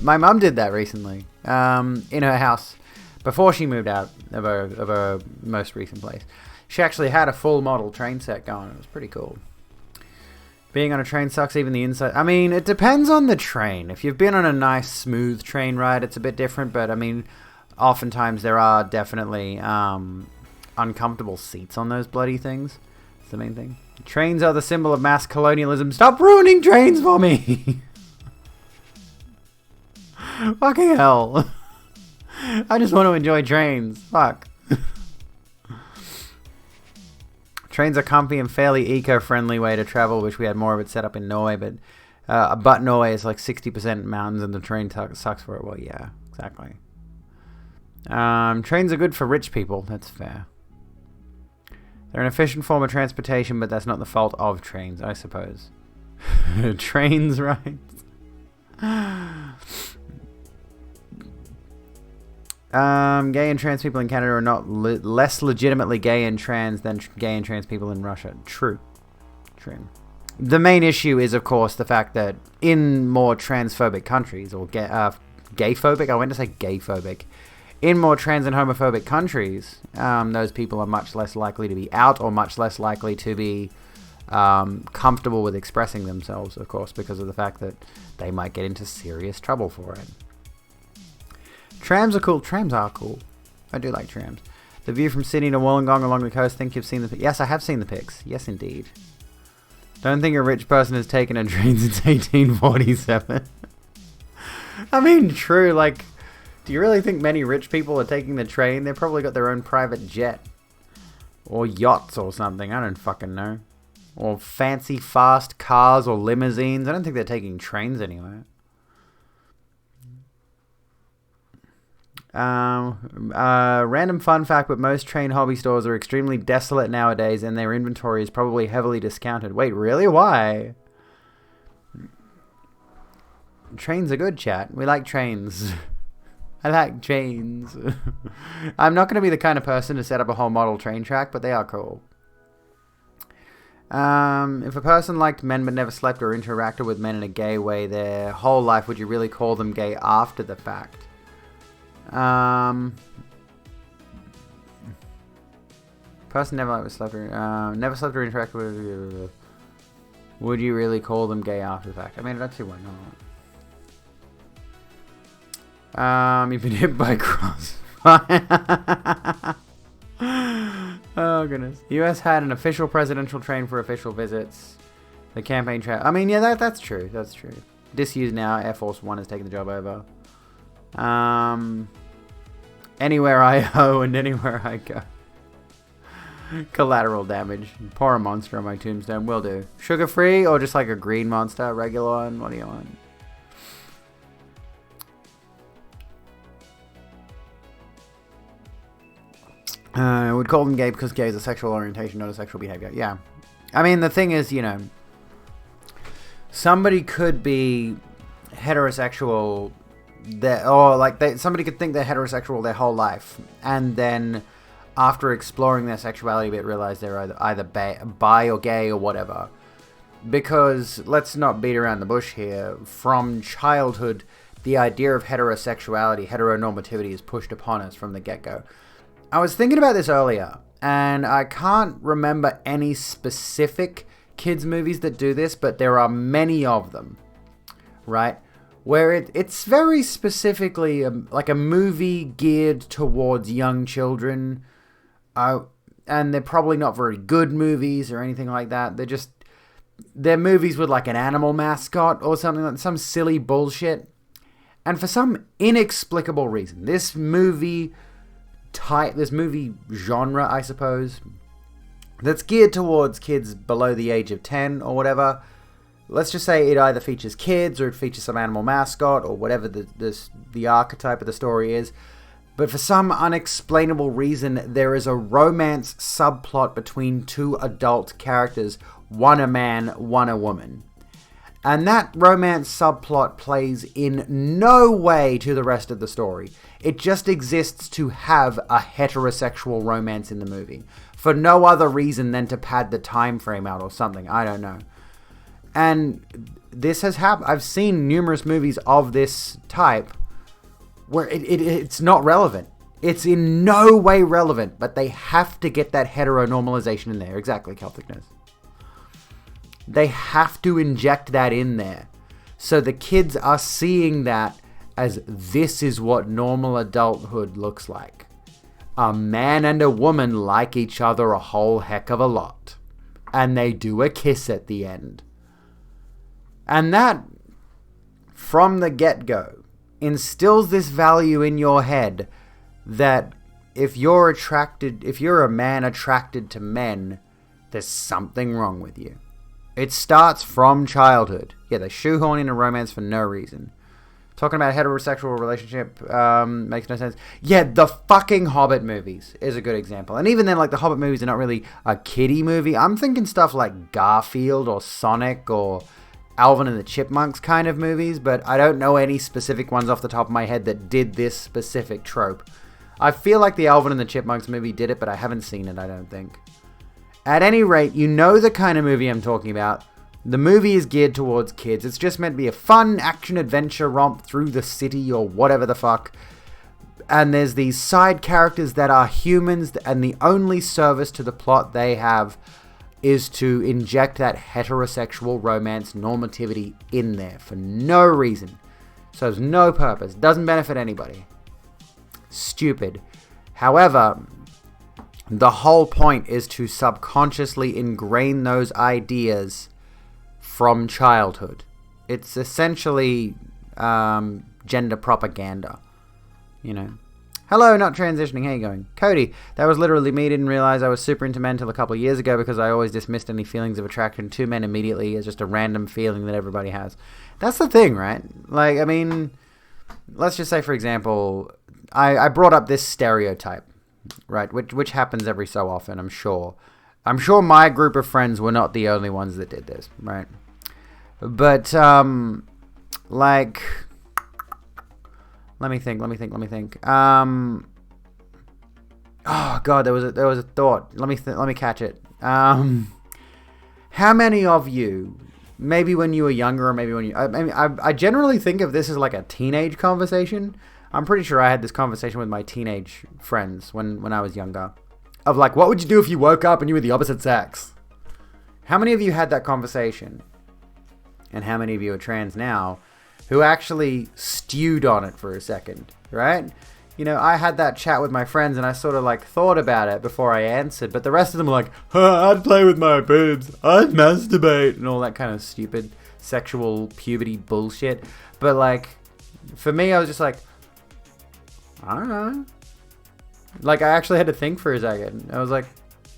My mum did that recently, in her house, before she moved out of her most recent place. She actually had a full model train set going. It was pretty cool. Being on a train sucks, even the inside. I mean, it depends on the train. If you've been on a nice, smooth train ride, it's a bit different. But, I mean, oftentimes there are definitely uncomfortable seats on those bloody things. That's the main thing. Trains are the symbol of mass colonialism. Stop ruining trains for me! Fucking hell. I just want to enjoy trains. Fuck. Trains are comfy and fairly eco-friendly way to travel. Wish we had more of it set up in Norway, but Norway is like 60% mountains and the train sucks for it. Well, yeah, exactly. Trains are good for rich people. That's fair. They're an efficient form of transportation, but that's not the fault of trains, I suppose. Trains, right? Gay and trans people in Canada are not less legitimately gay and trans than gay and trans people in Russia. True. The main issue is, of course, the fact that in more transphobic countries, or gayphobic, I went to say gayphobic, in more trans and homophobic countries, those people are much less likely to be out or much less likely to be comfortable with expressing themselves, of course, because of the fact that they might get into serious trouble for it. Trams are cool. Trams are cool. I do like trams. The view from Sydney to Wollongong along the coast. Think you've seen the... Yes, I have seen the pics. Yes, indeed. Don't think a rich person has taken a train since 1847. I mean, true. Like, do you really think many rich people are taking the train? They've probably got their own private jet. Or yachts or something. I don't fucking know. Or fancy, fast cars or limousines. I don't think they're taking trains anywhere. Random fun fact, but most train hobby stores are extremely desolate nowadays and their inventory is probably heavily discounted. Wait, really? Why? Trains are good, chat. We like trains. I like trains. I'm not going to be the kind of person to set up a whole model train track, but they are cool. If a person liked men but never slept or interacted with men in a gay way their whole life, would you really call them gay after the fact? Person never slept or interacted with. Would you really call them gay after the fact? I mean, that's why not. You've been hit by crossfire. Oh goodness. The U.S. had an official presidential train for official visits. The campaign track. I mean, yeah, that's true. That's true. Disused now. Air Force One has taken the job over. Anywhere I go and anywhere I go. Collateral damage. Pour a monster on my tombstone. Will do. Sugar free or just like a green monster? Regular one? What do you want? Would call them gay because gay is a sexual orientation, not a sexual behavior. Yeah. I mean, the thing is, you know, somebody could be heterosexual, somebody could think they're heterosexual their whole life, and then after exploring their sexuality a bit, realize they're either bi or gay or whatever. Because, let's not beat around the bush here, from childhood, the idea of heterosexuality, heteronormativity is pushed upon us from the get-go. I was thinking about this earlier, and I can't remember any specific kids' movies that do this, but there are many of them, right? Where it's very specifically like a movie geared towards young children, and they're probably not very good movies or anything like that. They're movies with like an animal mascot or something, like some silly bullshit. And for some inexplicable reason, this movie genre, I suppose, that's geared towards kids below the age of 10 or whatever. Let's just say it either features kids or it features some animal mascot or whatever the archetype of the story is. But for some unexplainable reason, there is a romance subplot between two adult characters, one a man, one a woman. And that romance subplot plays in no way to the rest of the story. It just exists to have a heterosexual romance in the movie. For no other reason than to pad the time frame out or something. I don't know. And this has happened. I've seen numerous movies of this type where it's not relevant. It's in no way relevant, but they have to get that heteronormalization in there. Exactly, Celticness. They have to inject that in there. So the kids are seeing that as this is what normal adulthood looks like. A man and a woman like each other a whole heck of a lot. And they do a kiss at the end. And that, from the get-go, instills this value in your head that if you're a man attracted to men, there's something wrong with you. It starts from childhood. Yeah, they shoehorn in a romance for no reason. Talking about a heterosexual relationship makes no sense. Yeah, the fucking Hobbit movies is a good example. And even then, like, the Hobbit movies are not really a kiddie movie. I'm thinking stuff like Garfield or Sonic or Alvin and the Chipmunks kind of movies, but I don't know any specific ones off the top of my head that did this specific trope. I feel like the Alvin and the Chipmunks movie did it, but I haven't seen it, I don't think. At any rate, you know the kind of movie I'm talking about. The movie is geared towards kids. It's just meant to be a fun action-adventure romp through the city or whatever the fuck. And there's these side characters that are humans, and the only service to the plot they have is to inject that heterosexual romance normativity in there for no reason. So there's no purpose. Doesn't benefit anybody. Stupid. However, the whole point is to subconsciously ingrain those ideas from childhood. It's essentially gender propaganda, you know. Hello, not transitioning. How you going? Cody, that was literally me. Didn't realize I was super into men until a couple of years ago because I always dismissed any feelings of attraction to men immediately as just a random feeling that everybody has. That's the thing, right? Like, I mean, let's just say, for example, I brought up this stereotype, right? Which happens every so often, I'm sure. I'm sure my group of friends were not the only ones that did this, right? But, like, let me think. Oh God, there was a thought. Let me catch it. How many of you, maybe when you were younger, or maybe when you, I generally think of this as like a teenage conversation. I'm pretty sure I had this conversation with my teenage friends when I was younger, of like, what would you do if you woke up and you were the opposite sex? How many of you had that conversation? And how many of you are trans now who actually stewed on it for a second, right? You know, I had that chat with my friends and I sort of like thought about it before I answered, but the rest of them were like, I'd play with my boobs, I'd masturbate, and all that kind of stupid sexual puberty bullshit. But like, for me, I was just like, I don't know. Like, I actually had to think for a second. I was like,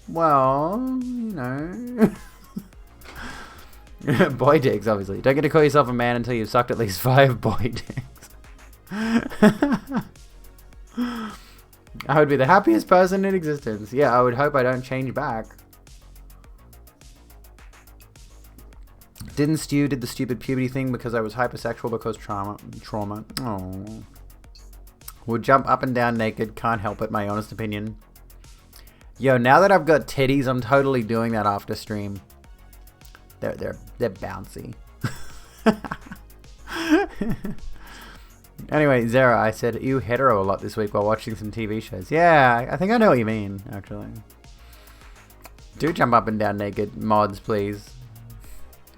Well, you know. Boy dicks, obviously. Don't get to call yourself a man until you've sucked at least 5 boy dicks. I would be the happiest person in existence. Yeah, I would hope I don't change back. Didn't Stu did the stupid puberty thing because I was hypersexual because trauma. Oh. Would jump up and down naked. Can't help it, my honest opinion. Yo, now that I've got titties, I'm totally doing that after stream. They're bouncy. Anyway, Zara, I said ew hetero a lot this week while watching some TV shows. Yeah, I think I know what you mean, actually. Do jump up and down naked, mods, please.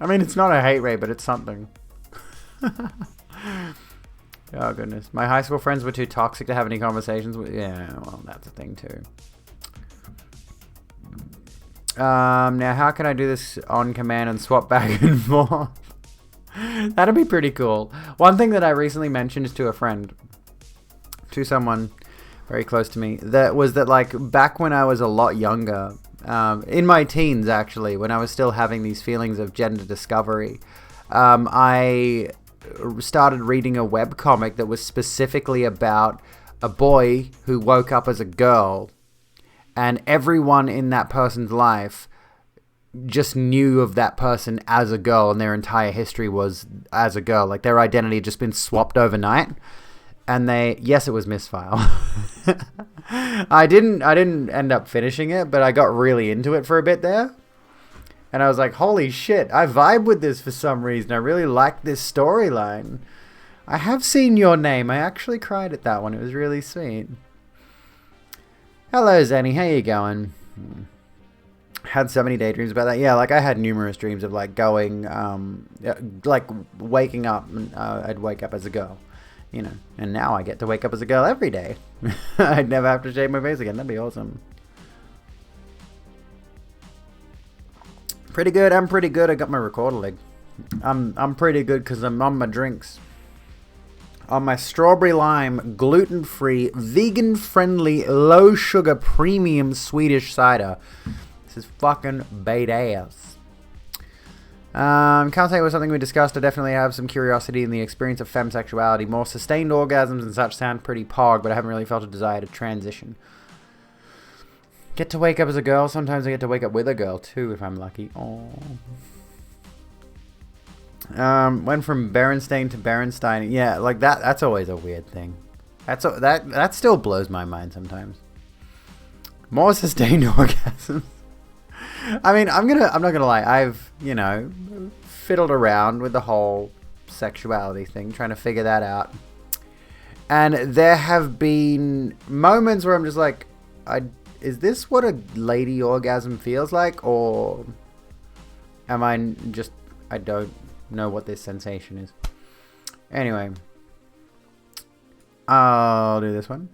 I mean, it's not a hate rate, but it's something. Oh, goodness. My high school friends were too toxic to have any conversations with. Yeah, well, that's a thing, too. Now, how can I do this on command and swap back and forth? That'd be pretty cool. One thing that I recently mentioned to a friend, to someone very close to me, that was that, like, back when I was a lot younger, in my teens, actually, when I was still having these feelings of gender discovery, I started reading a webcomic that was specifically about a boy who woke up as a girl, and everyone in that person's life just knew of that person as a girl, and their entire history was as a girl. Like, their identity had just been swapped overnight. And yes, it was Misfile. I didn't end up finishing it, but I got really into it for a bit there. And I was like, holy shit, I vibe with this for some reason. I really like this storyline. I have seen Your Name. I actually cried at that one. It was really sweet. Hello, Zenny. How you going? Had so many daydreams about that. Yeah, like I had numerous dreams of like going, like waking up. And, I'd wake up as a girl, you know. And now I get to wake up as a girl every day. I'd never have to shave my face again. That'd be awesome. Pretty good. I'm pretty good. I got my recorder leg. I'm pretty good because I'm on my drinks. On my strawberry lime, gluten-free, vegan-friendly, low-sugar, premium Swedish cider. This is fucking badass. Can't say it was something we discussed. I definitely have some curiosity in the experience of femsexuality. More sustained orgasms and such sound pretty pog, but I haven't really felt a desire to transition. Get to wake up as a girl. Sometimes I get to wake up with a girl, too, if I'm lucky. Oh. Went from Berenstain to Berenstein. Yeah, like that's always a weird thing. That still blows my mind sometimes. More sustained orgasms. I mean, I'm not gonna lie. I've, you know, fiddled around with the whole sexuality thing, trying to figure that out. And there have been moments where I'm just like, is this what a lady orgasm feels like, or am I just, I don't know what this sensation is. Anyway, I'll do this one.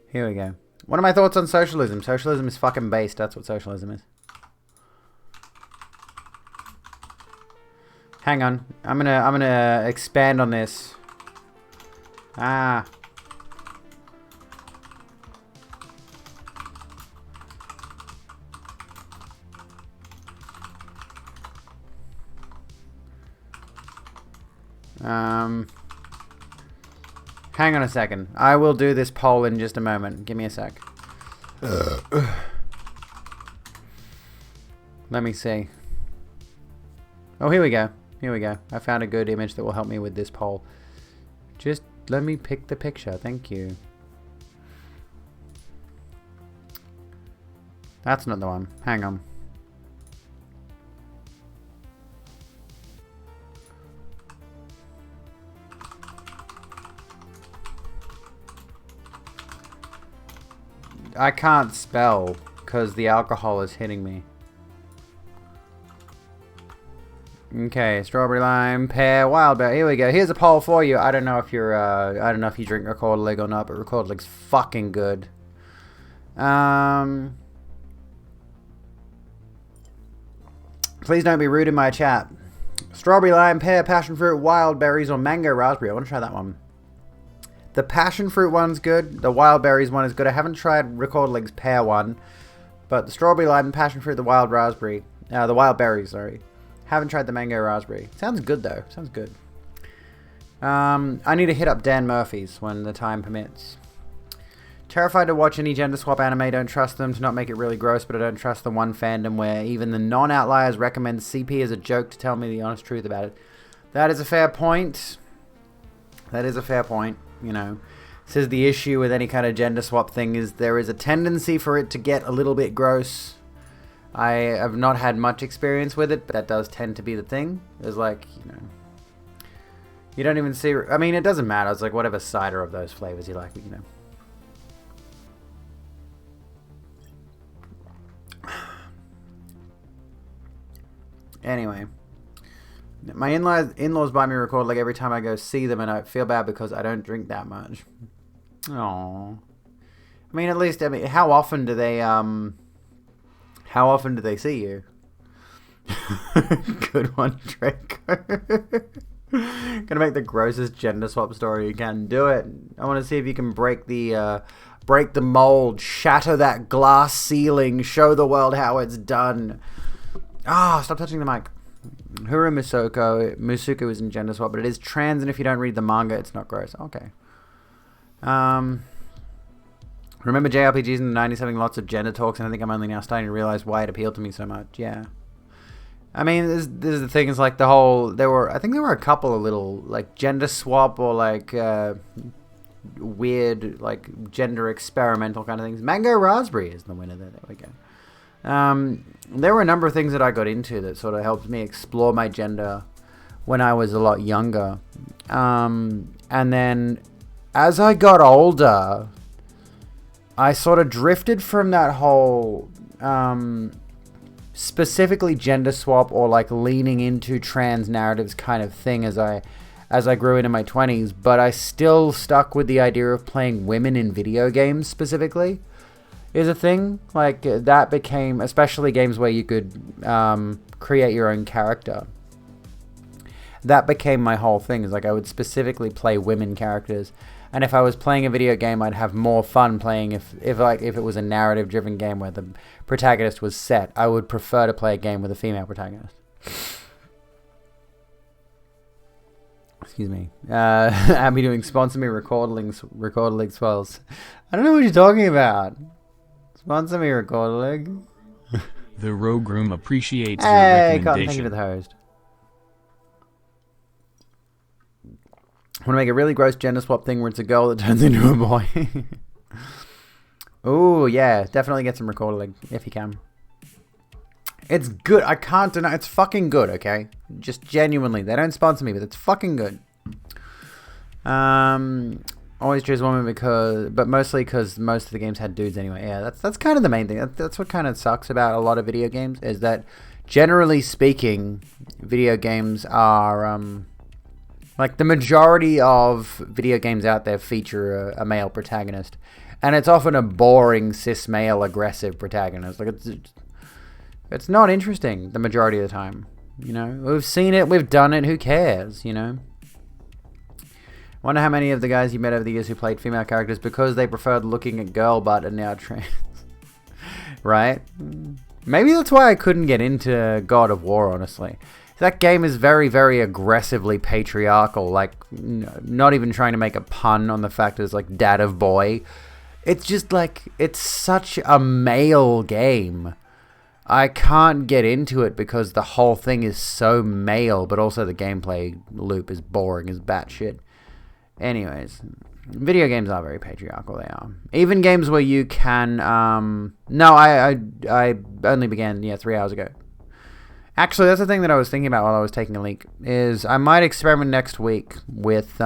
Here we go. What are my thoughts on socialism? Socialism is fucking based. That's what socialism is. Hang on. I'm gonna expand on this. Hang on a second. I will do this poll in just a moment. Give me a sec. Let me see. Oh, here we go. Here we go. I found a good image that will help me with this poll. Just let me pick the picture. Thank you. That's not the one. Hang on. I can't spell because the alcohol is hitting me. Okay, strawberry, lime, pear, wild berry. Here we go. Here's a poll for you. I don't know if you're I don't know if you drink Record Leg or not, but Record Leg's fucking good. Please don't be rude in my chat. Strawberry, lime, pear, passion fruit, wild berries, or mango raspberry. I want to try that one. The passion fruit one's good. The wild berries one is good. I haven't tried Record League's pear one, but the strawberry lime, passion fruit, the wild raspberry, the wild berries, sorry. Haven't tried the mango raspberry. Sounds good though. Sounds good. I need to hit up Dan Murphy's when the time permits. Terrified to watch any gender swap anime. Don't trust them to not make it really gross, but I don't trust the one fandom where even the non-outliers recommend CP as a joke to tell me the honest truth about it. That is a fair point. That is a fair point, you know. This is the issue with any kind of gender swap thing, is there is a tendency for it to get a little bit gross. I have not had much experience with it, but that does tend to be the thing. There's like, you know, you don't even see, I mean, it doesn't matter. It's like whatever cider of those flavors you like, you know. Anyway, my in-laws buy me Record League every time I go see them, and I feel bad because I don't drink that much. Aww. I mean, at least, I mean, how often do they see you? Good one, Draco. Gonna make the grossest gender swap story you can. Do it. I want to see if you can break the mold, shatter that glass ceiling, show the world how it's done. Stop touching the mic. Hiro Musuko isn't gender swap, but it is trans, and if you don't read the manga, it's not gross. Okay. Remember JRPGs in the 90s having lots of gender talks, and I think I'm only now starting to realize why it appealed to me so much. Yeah. I mean, this is the thing, is like the whole, I think there were a couple of little, like, gender swap or, like, weird, like, gender experimental kind of things. Mango Raspberry is the winner there. There we go. There were a number of things that I got into that sort of helped me explore my gender when I was a lot younger. And then as I got older, I sort of drifted from that whole specifically gender swap or like leaning into trans narratives kind of thing as I grew into my 20s, but I still stuck with the idea of playing women in video games specifically. Is a thing. Like, that became, especially games where you could create your own character. That became my whole thing. Is like I would specifically play women characters, and if I was playing a video game, I'd have more fun playing if it was a narrative-driven game where the protagonist was set. I would prefer to play a game with a female protagonist. Excuse me. Abby doing sponsor me Record League swells. I don't know what you're talking about. Sponsor me, Record League. The Rogue Room appreciates your recommendation. recommendation. Hey, thank you for the host. I want to make a really gross gender swap thing where it's a girl that turns into a boy. Oh, yeah. Definitely get some Record League, if you can. It's good. I can't deny. It's fucking good, okay? Just genuinely. They don't sponsor me, but it's fucking good. Always choose women but mostly because most of the games had dudes anyway. Yeah, that's kind of the main thing. That's what kind of sucks about a lot of video games, is that generally speaking, video games are like the majority of video games out there feature a male protagonist, and it's often a boring cis male aggressive protagonist. Like it's not interesting the majority of the time. You know, we've seen it, we've done it. Who cares? You know. Wonder how many of the guys you met over the years who played female characters because they preferred looking at girl butt and now trans. Right? Maybe that's why I couldn't get into God of War, honestly. That game is very, very aggressively patriarchal. Like, not even trying to make a pun on the fact that it's like dad of boy. It's just like, it's such a male game. I can't get into it because the whole thing is so male, but also the gameplay loop is boring as batshit. Anyways, video games are very patriarchal. They are. Even games where you can. No, I only began 3 hours ago. Actually, that's the thing that I was thinking about while I was taking a leak. Is I might experiment next week with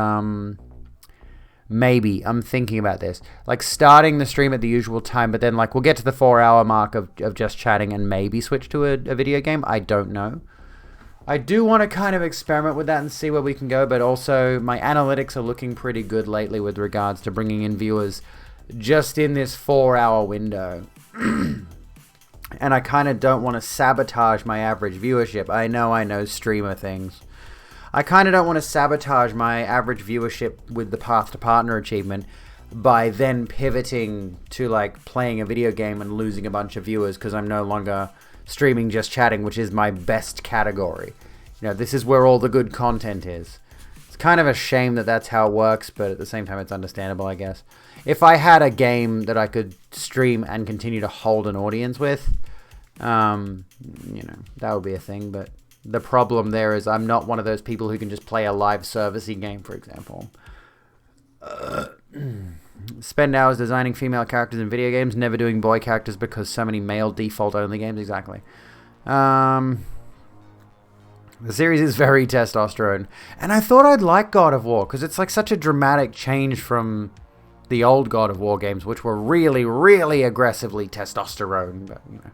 maybe I'm thinking about this, like starting the stream at the usual time, but then like we'll get to the 4-hour mark of just chatting and maybe switch to a video game. I don't know. I do want to kind of experiment with that and see where we can go, but also my analytics are looking pretty good lately with regards to bringing in viewers just in this 4-hour window. And I kind of don't want to sabotage my average viewership. I know streamer things. I kind of don't want to sabotage my average viewership with the Path to Partner achievement by then pivoting to like playing a video game and losing a bunch of viewers because I'm no longer streaming just chatting, which is my best category. You know, this is where all the good content is. It's kind of a shame that that's how it works, but at the same time it's understandable, I guess. If I had a game that I could stream and continue to hold an audience with, you know, that would be a thing, but the problem there is I'm not one of those people who can just play a live servicey game, for example. Spend hours designing female characters in video games, never doing boy characters because so many male default-only games. Exactly. The series is very testosterone. And I thought I'd like God of War, because it's like such a dramatic change from the old God of War games, which were really, really aggressively testosterone. But, you know.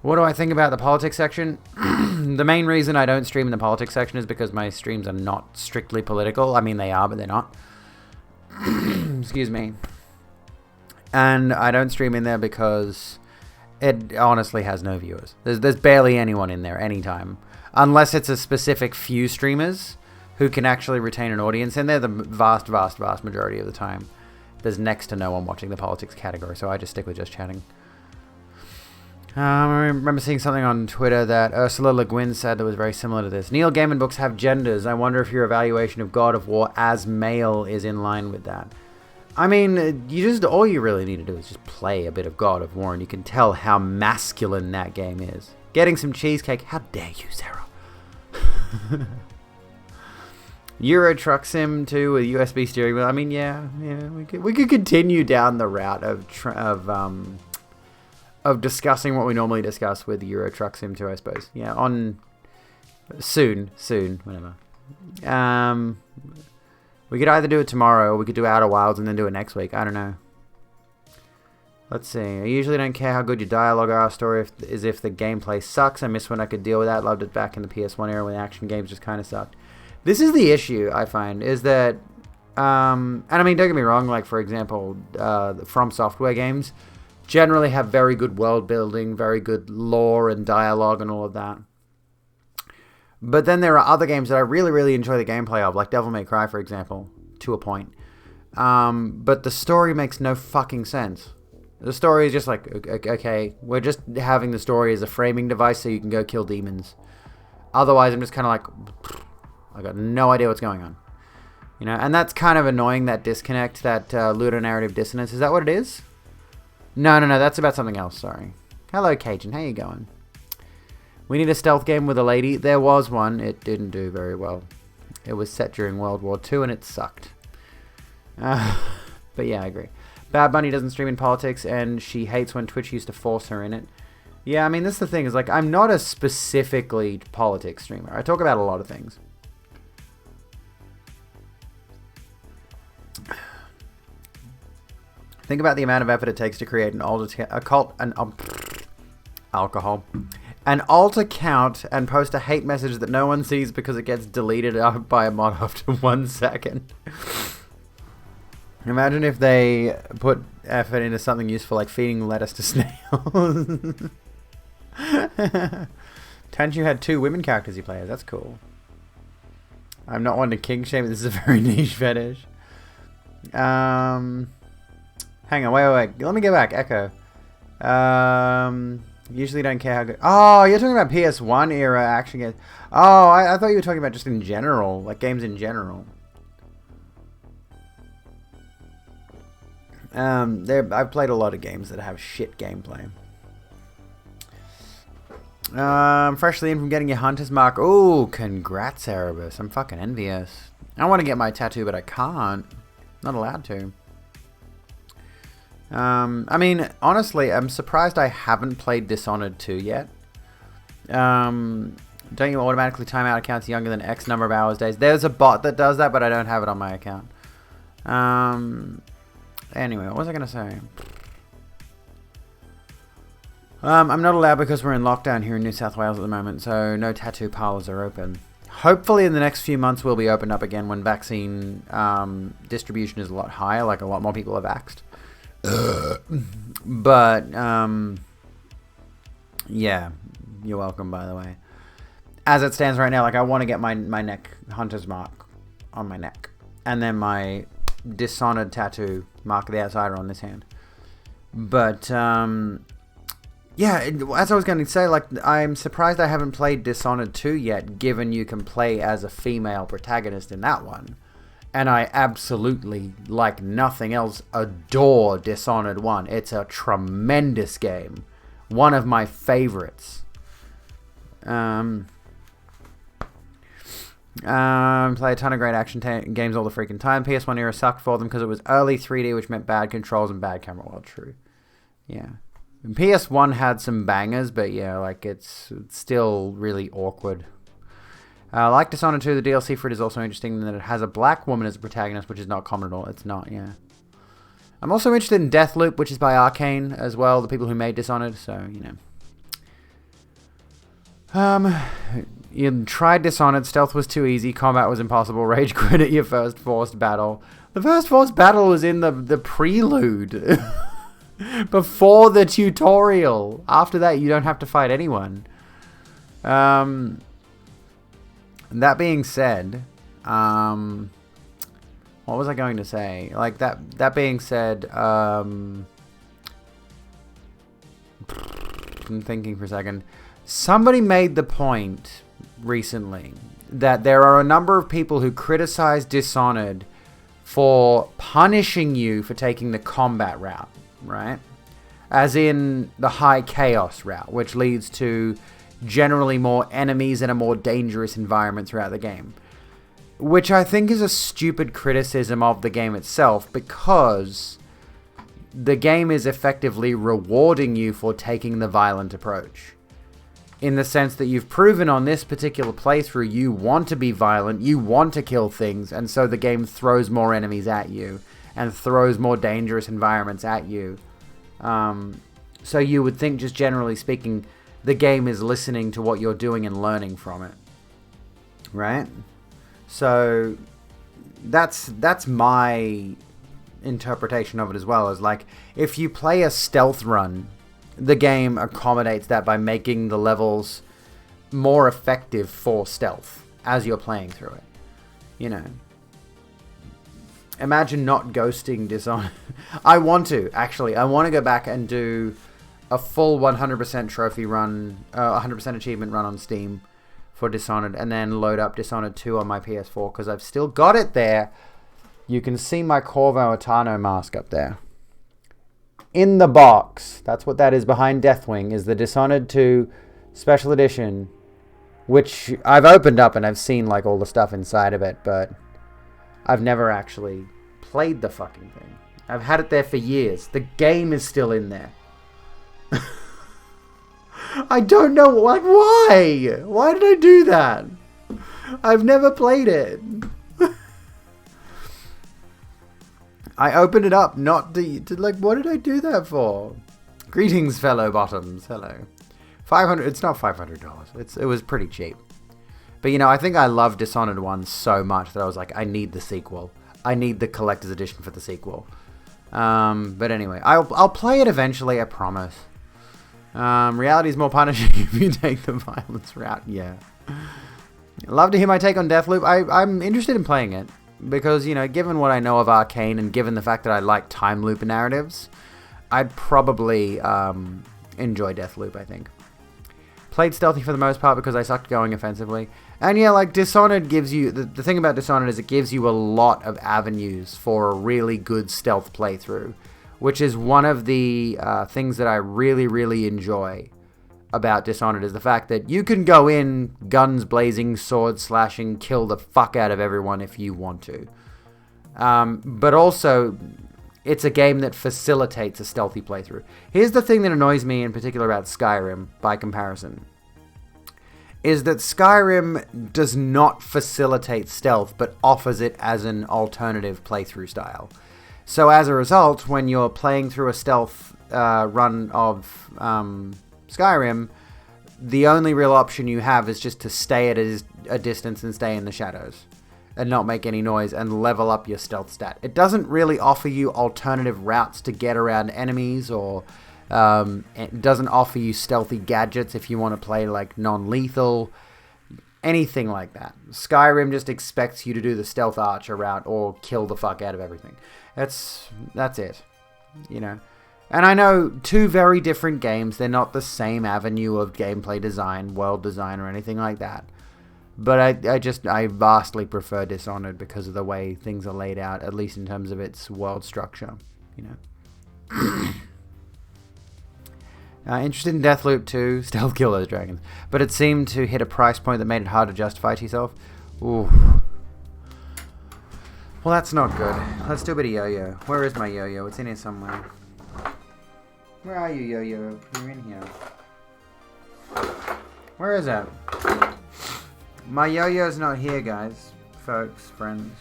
What do I think about the politics section? The main reason I don't stream in the politics section is because my streams are not strictly political. I mean, they are, but they're not. Excuse me. And I don't stream in there because it honestly has no viewers. There's barely anyone in there anytime. Unless it's a specific few streamers who can actually retain an audience in there, the vast, vast, vast majority of the time. There's next to no one watching the politics category, so I just stick with just chatting. I remember seeing something on Twitter that Ursula Le Guin said that was very similar to this. Neil Gaiman books have genders. I wonder if your evaluation of God of War as male is in line with that. I mean, all you really need to do is just play a bit of God of War, and you can tell how masculine that game is. Getting some cheesecake. How dare you, Sarah? Euro Truck Sim 2 with USB steering wheel. I mean, yeah, we could continue down the route of discussing what we normally discuss with Euro Truck Sim 2, I suppose. Yeah, on soon, whenever. We could either do it tomorrow or we could do Outer Wilds and then do it next week. I don't know. Let's see. I usually don't care how good your dialogue or our story is if the gameplay sucks. I miss when I could deal with that. Loved it back in the PS1 era when action games just kind of sucked. This is the issue, I find, is that... and I mean, don't get me wrong, like, for example, the From Software games generally have very good world building, very good lore and dialogue and all of that. But then there are other games that I really, really enjoy the gameplay of, like Devil May Cry, for example, to a point. But the story makes no fucking sense. The story is just like, okay, we're just having the story as a framing device so you can go kill demons. Otherwise, I'm just kind of like, I got no idea what's going on. You know, and that's kind of annoying, that disconnect, that ludonarrative dissonance. Is that what it is? No, that's about something else, sorry. Hello, Cajun, how you going? We need a stealth game with a lady. There was one. It didn't do very well. It was set during World War II and it sucked. But yeah, I agree. Bad Bunny doesn't stream in politics and she hates when Twitch used to force her in it. Yeah, I mean, that's the thing. Is like, I'm not a specifically politics streamer. I talk about a lot of things. Think about the amount of effort it takes to create an alt account and post a hate message that no one sees because it gets deleted by a mod after 1 second. Imagine if they put effort into something useful like feeding lettuce to snails. Tenchu had 2 women characters he plays. That's cool. I'm not one to king shame. This is a very niche fetish. Hang on, wait. Let me go back. Echo. Usually don't care how good... Oh, you're talking about PS1 era action games. Oh, I thought you were talking about just in general. Like games in general. I've played a lot of games that have shit gameplay. Freshly in from getting your Hunter's Mark. Oh, congrats, Erebus. I'm fucking envious. I want to get my tattoo, but I can't. Not allowed to. I mean, honestly, I'm surprised I haven't played Dishonored 2 yet. Don't you automatically time out accounts younger than X number of hours, days? There's a bot that does that, but I don't have it on my account. Anyway, what was I going to say? I'm not allowed because we're in lockdown here in New South Wales at the moment, so no tattoo parlors are open. Hopefully in the next few months we'll be opened up again when vaccine distribution is a lot higher, like a lot more people are vaxxed. But, yeah, you're welcome, by the way. as it stands right now, like I want to get my neck hunter's mark on my neck, and then my Dishonored tattoo, Mark of the Outsider, on this hand. But yeah, as I was going to say, like, I'm surprised I haven't played Dishonored 2 yet, given you can play as a female protagonist in that one. And I absolutely, like nothing else, adore Dishonored 1. It's a tremendous game. One of my favorites. Play a ton of great action games all the freaking time. PS1 era sucked for them because it was early 3D, which meant bad controls and bad camera. Well, true. Yeah. And PS1 had some bangers, but yeah, like it's still really awkward. Like Dishonored 2, the DLC for it is also interesting in that it has a black woman as a protagonist, which is not common at all. It's not, yeah. I'm also interested in Deathloop, which is by Arcane as well, the people who made Dishonored, so, you know. You tried Dishonored, stealth was too easy, combat was impossible, rage quit at your first forced battle. The first forced battle was in the prelude. Before the tutorial. After that, you don't have to fight anyone. That being said, what was I going to say? Like, that being said, I'm thinking for a second. Somebody made the point recently that there are a number of people who criticize Dishonored for punishing you for taking the combat route, right? As in the high chaos route, which leads to generally more enemies and a more dangerous environment throughout the game. Which I think is a stupid criticism of the game itself, because the game is effectively rewarding you for taking the violent approach. In the sense that you've proven on this particular playthrough you want to be violent, you want to kill things, and so the game throws more enemies at you and throws more dangerous environments at you. So you would think, just generally speaking, the game is listening to what you're doing and learning from it. Right? So that's my interpretation of it as well. Is like, if you play a stealth run, the game accommodates that by making the levels more effective for stealth as you're playing through it. You know. Imagine not ghosting Dishonored. I want to go back and do a full 100% trophy run, 100% achievement run on Steam for Dishonored, and then load up Dishonored 2 on my PS4, because I've still got it there. You can see my Corvo Attano mask up there. In the box, that's what that is behind Deathwing, is the Dishonored 2 Special Edition, which I've opened up and I've seen like all the stuff inside of it, but I've never actually played the fucking thing. I've had it there for years. The game is still in there. I don't know, like, why? Why did I do that? I've never played it. I opened it up not to like, what did I do that for? Greetings, fellow bottoms. Hello. $500. It's not $500. It was pretty cheap. But, you know, I think I love Dishonored 1 so much that I was like, I need the sequel. I need the collector's edition for the sequel. But anyway, I'll play it eventually, I promise. Reality is more punishing if you take the violence route. Yeah. Love to hear my take on Deathloop. I'm interested in playing it. Because, you know, given what I know of Arcane and given the fact that I like time loop narratives, I'd probably enjoy Deathloop, I think. Played stealthy for the most part because I sucked going offensively. And yeah, like, Dishonored gives you... The thing about Dishonored is it gives you a lot of avenues for a really good stealth playthrough. Which is one of the things that I really, really enjoy about Dishonored, is the fact that you can go in, guns blazing, swords slashing, kill the fuck out of everyone if you want to. But also, it's a game that facilitates a stealthy playthrough. Here's the thing that annoys me in particular about Skyrim, by comparison, is that Skyrim does not facilitate stealth, but offers it as an alternative playthrough style. So as a result, when you're playing through a stealth run of Skyrim, the only real option you have is just to stay at a distance and stay in the shadows and not make any noise and level up your stealth stat. It doesn't really offer you alternative routes to get around enemies, or it doesn't offer you stealthy gadgets if you want to play like non-lethal. anything like that. Skyrim just expects you to do the stealth archer route or kill the fuck out of everything. That's it, you know. And I know, two very different games. They're not the same avenue of gameplay design, world design, or anything like that. But I vastly prefer Dishonored because of the way things are laid out, at least in terms of its world structure, you know. Interested in Deathloop 2, still kill those dragons. But it seemed to hit a price point that made it hard to justify to yourself. Ooh. Well, that's not good. Let's do a bit of yo-yo. Where is my yo-yo? It's in here somewhere. Where are you, yo-yo? You're in here. Where is it? My yo-yo's not here, guys. Folks, friends.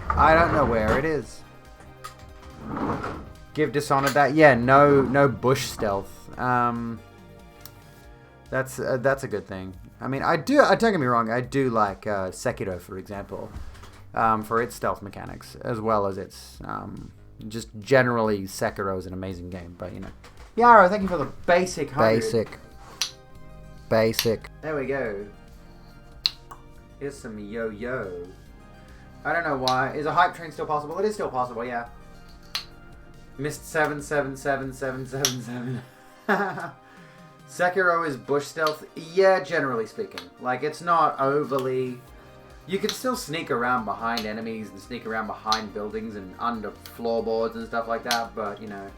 I don't know where it is. Give Dishonored that. Yeah, no bush stealth. That's a good thing. I mean, don't get me wrong, I do like Sekiro, for example, for its stealth mechanics, as well as its, just generally Sekiro is an amazing game, but, you know. Yaro, thank you for the basic 100. Basic. There we go. Here's some yo-yo. I don't know why. Is a hype train still possible? It is still possible, yeah. Missed 777777. Sekiro is bush stealth? Yeah, generally speaking. Like, it's not overly... You can still sneak around behind enemies and sneak around behind buildings and under floorboards and stuff like that, but, you know...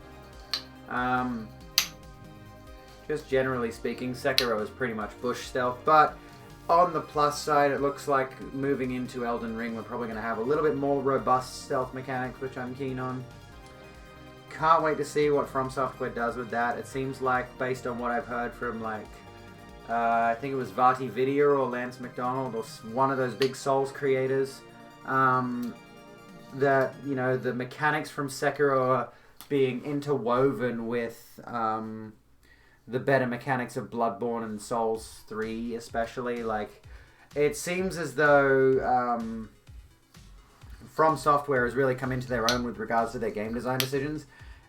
just generally speaking, Sekiro is pretty much bush stealth, but on the plus side, it looks like moving into Elden Ring, we're probably going to have a little bit more robust stealth mechanics, which I'm keen on. Can't wait to see what From Software does with that. It seems like, based on what I've heard from, like, I think it was Vati Vidya or Lance McDonald or one of those big Souls creators, that, you know, the mechanics from Sekiro are being interwoven with the better mechanics of Bloodborne and Souls 3 especially. Like, it seems as though From Software has really come into their own with regards to their game design decisions.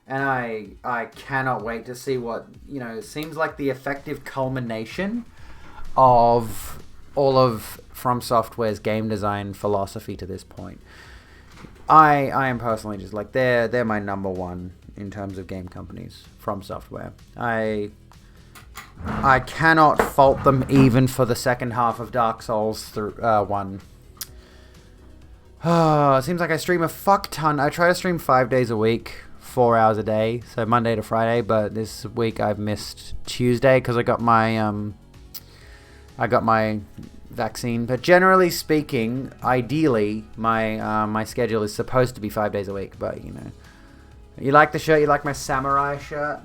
And I cannot wait to see what, you know, seems like the effective culmination of all of From Software's game design philosophy to this point. I am personally just like, they're my number one in terms of game companies, From Software. I cannot fault them even for the second half of Dark Souls 1. It seems like I stream a fuck ton. I try to stream 5 days a week, 4 hours a day, so Monday to Friday, but this week I've missed Tuesday because I got my vaccine. But generally speaking, ideally, my schedule is supposed to be 5 days a week, but, you know. You like the shirt? You like my samurai shirt?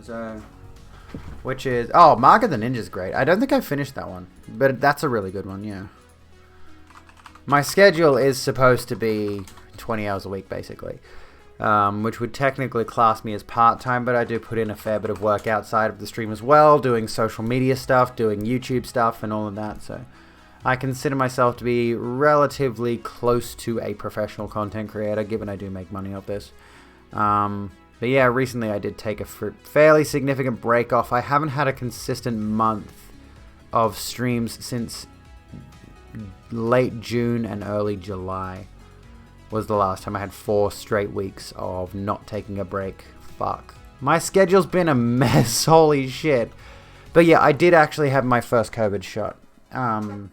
So, which is... Oh, Mark of the Ninja's great. I don't think I finished that one, but that's a really good one, yeah. My schedule is supposed to be 20 hours a week, basically, which would technically class me as part-time, but I do put in a fair bit of work outside of the stream as well, doing social media stuff, doing YouTube stuff, and all of that, so I consider myself to be relatively close to a professional content creator, given I do make money off this. But yeah, recently I did take a fairly significant break off. I haven't had a consistent month of streams since late June and early July was the last time I had 4 straight weeks of not taking a break. Fuck. My schedule's been a mess, holy shit. But yeah, I did actually have my first COVID shot on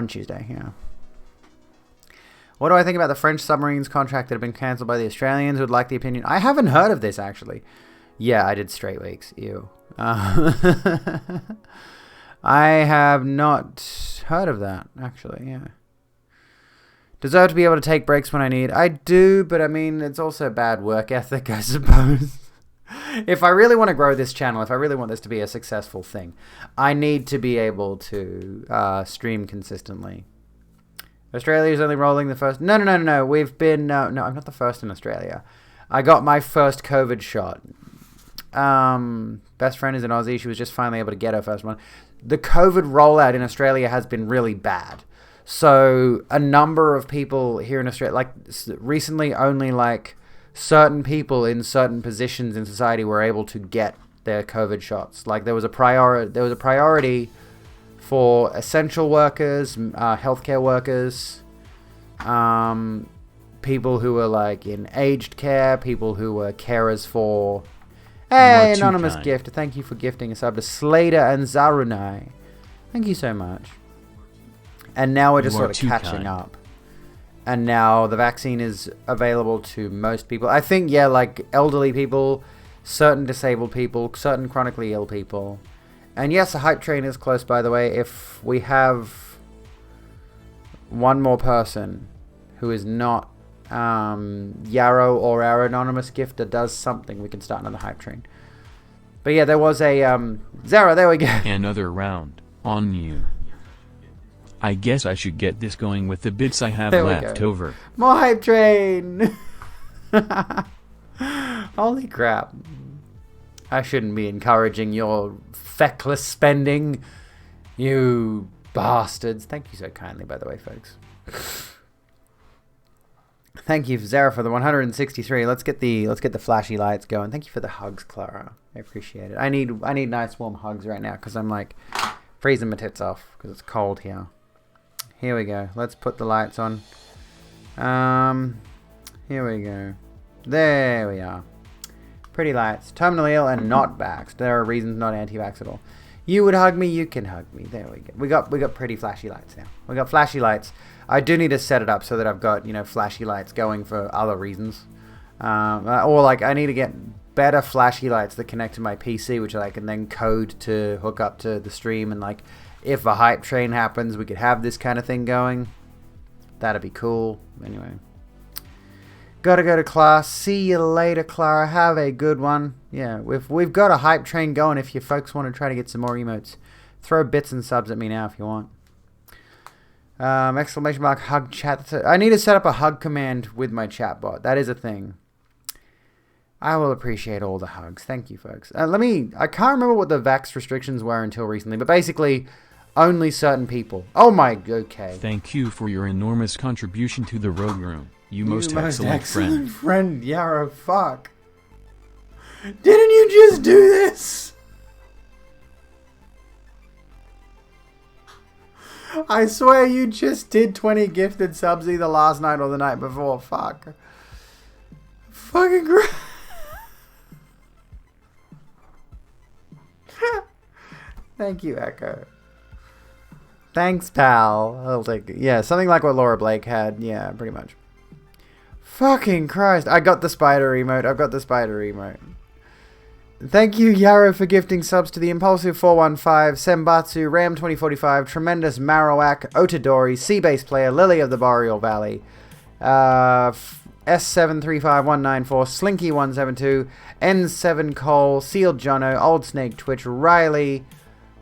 Tuesday, yeah. What do I think about the French submarines contract that have been cancelled by the Australians? Would like the opinion. I haven't heard of this, actually. Yeah, I did straight weeks. Ew. I have not heard of that, actually, yeah. Deserve to be able to take breaks when I need. I do, but I mean, it's also bad work ethic, I suppose. If I really want to grow this channel, if I really want this to be a successful thing, I need to be able to stream consistently. Australia is only rolling the first... No. We've been... No, I'm not the first in Australia. I got my first COVID shot. Best friend is an Aussie. She was just finally able to get her first one. The COVID rollout in Australia has been really bad. So a number of people here in Australia... Like, recently only, like, certain people in certain positions in society were able to get their COVID shots. Like there was a priority for essential workers, healthcare workers, people who were like in aged care, people who were carers for. Hey, anonymous gift. Thank you for gifting a sub to Slater and Zarunai. Thank you so much. And now we're just sort of catching up. And now the vaccine is available to most people. I think, yeah, like elderly people, certain disabled people, certain chronically ill people. And yes, a hype train is close, by the way. If we have one more person who is not Yarrow or our anonymous gift that does something, we can start another hype train. But yeah, there was a Zara, there we go. Another round on you. I guess I should get this going with the bits I have left over. More hype train. Holy crap. I shouldn't be encouraging your feckless spending, you bastards. Thank you so kindly, by the way, folks. Thank you, Zara, for the 163. Let's get the flashy lights going. Thank you for the hugs, Clara. I appreciate it. I need nice warm hugs right now because I'm like freezing my tits off because it's cold here. Here we go. Let's put the lights on. Here we go. There we are. Pretty lights. Terminally ill and not vaxxed. There are reasons not anti-vax at all. You would hug me, you can hug me. There we go. We got pretty flashy lights now. We got flashy lights. I do need to set it up so that I've got, flashy lights going for other reasons. Or like I need to get better flashy lights that connect to my PC, which I can then code to hook up to the stream, and like if a hype train happens, we could have this kind of thing going. That'd be cool. Anyway. Gotta go to class. See you later, Clara. Have a good one. Yeah, we've got a hype train going if you folks want to try to get some more emotes. Throw bits and subs at me now if you want. Exclamation mark hug chat. I need to set up a hug command with my chatbot. That is a thing. I will appreciate all the hugs. Thank you, folks. I can't remember what the vax restrictions were until recently, but basically only certain people. Oh my, okay. Thank you for your enormous contribution to the Rogue Room. You most excellent friend. Yarrow, fuck. Didn't you just do this? I swear you just did 20 gifted subs either last night or the night before. Fuck. Fucking great. Thank you, Echo. Thanks, pal. I'll take it. Yeah, something like what Laura Blake had. Yeah, pretty much. Fucking Christ. I got the spider emote. I've got the spider emote. Thank you, Yarrow, for gifting subs to the Impulsive 415, Sembatsu, Ram 2045, Tremendous Marowak, Otadori, Seabase Player, Lily of the Boreal Valley, S735194, Slinky 172, N7 Cole, Sealed Jono, Old Snake Twitch, Riley,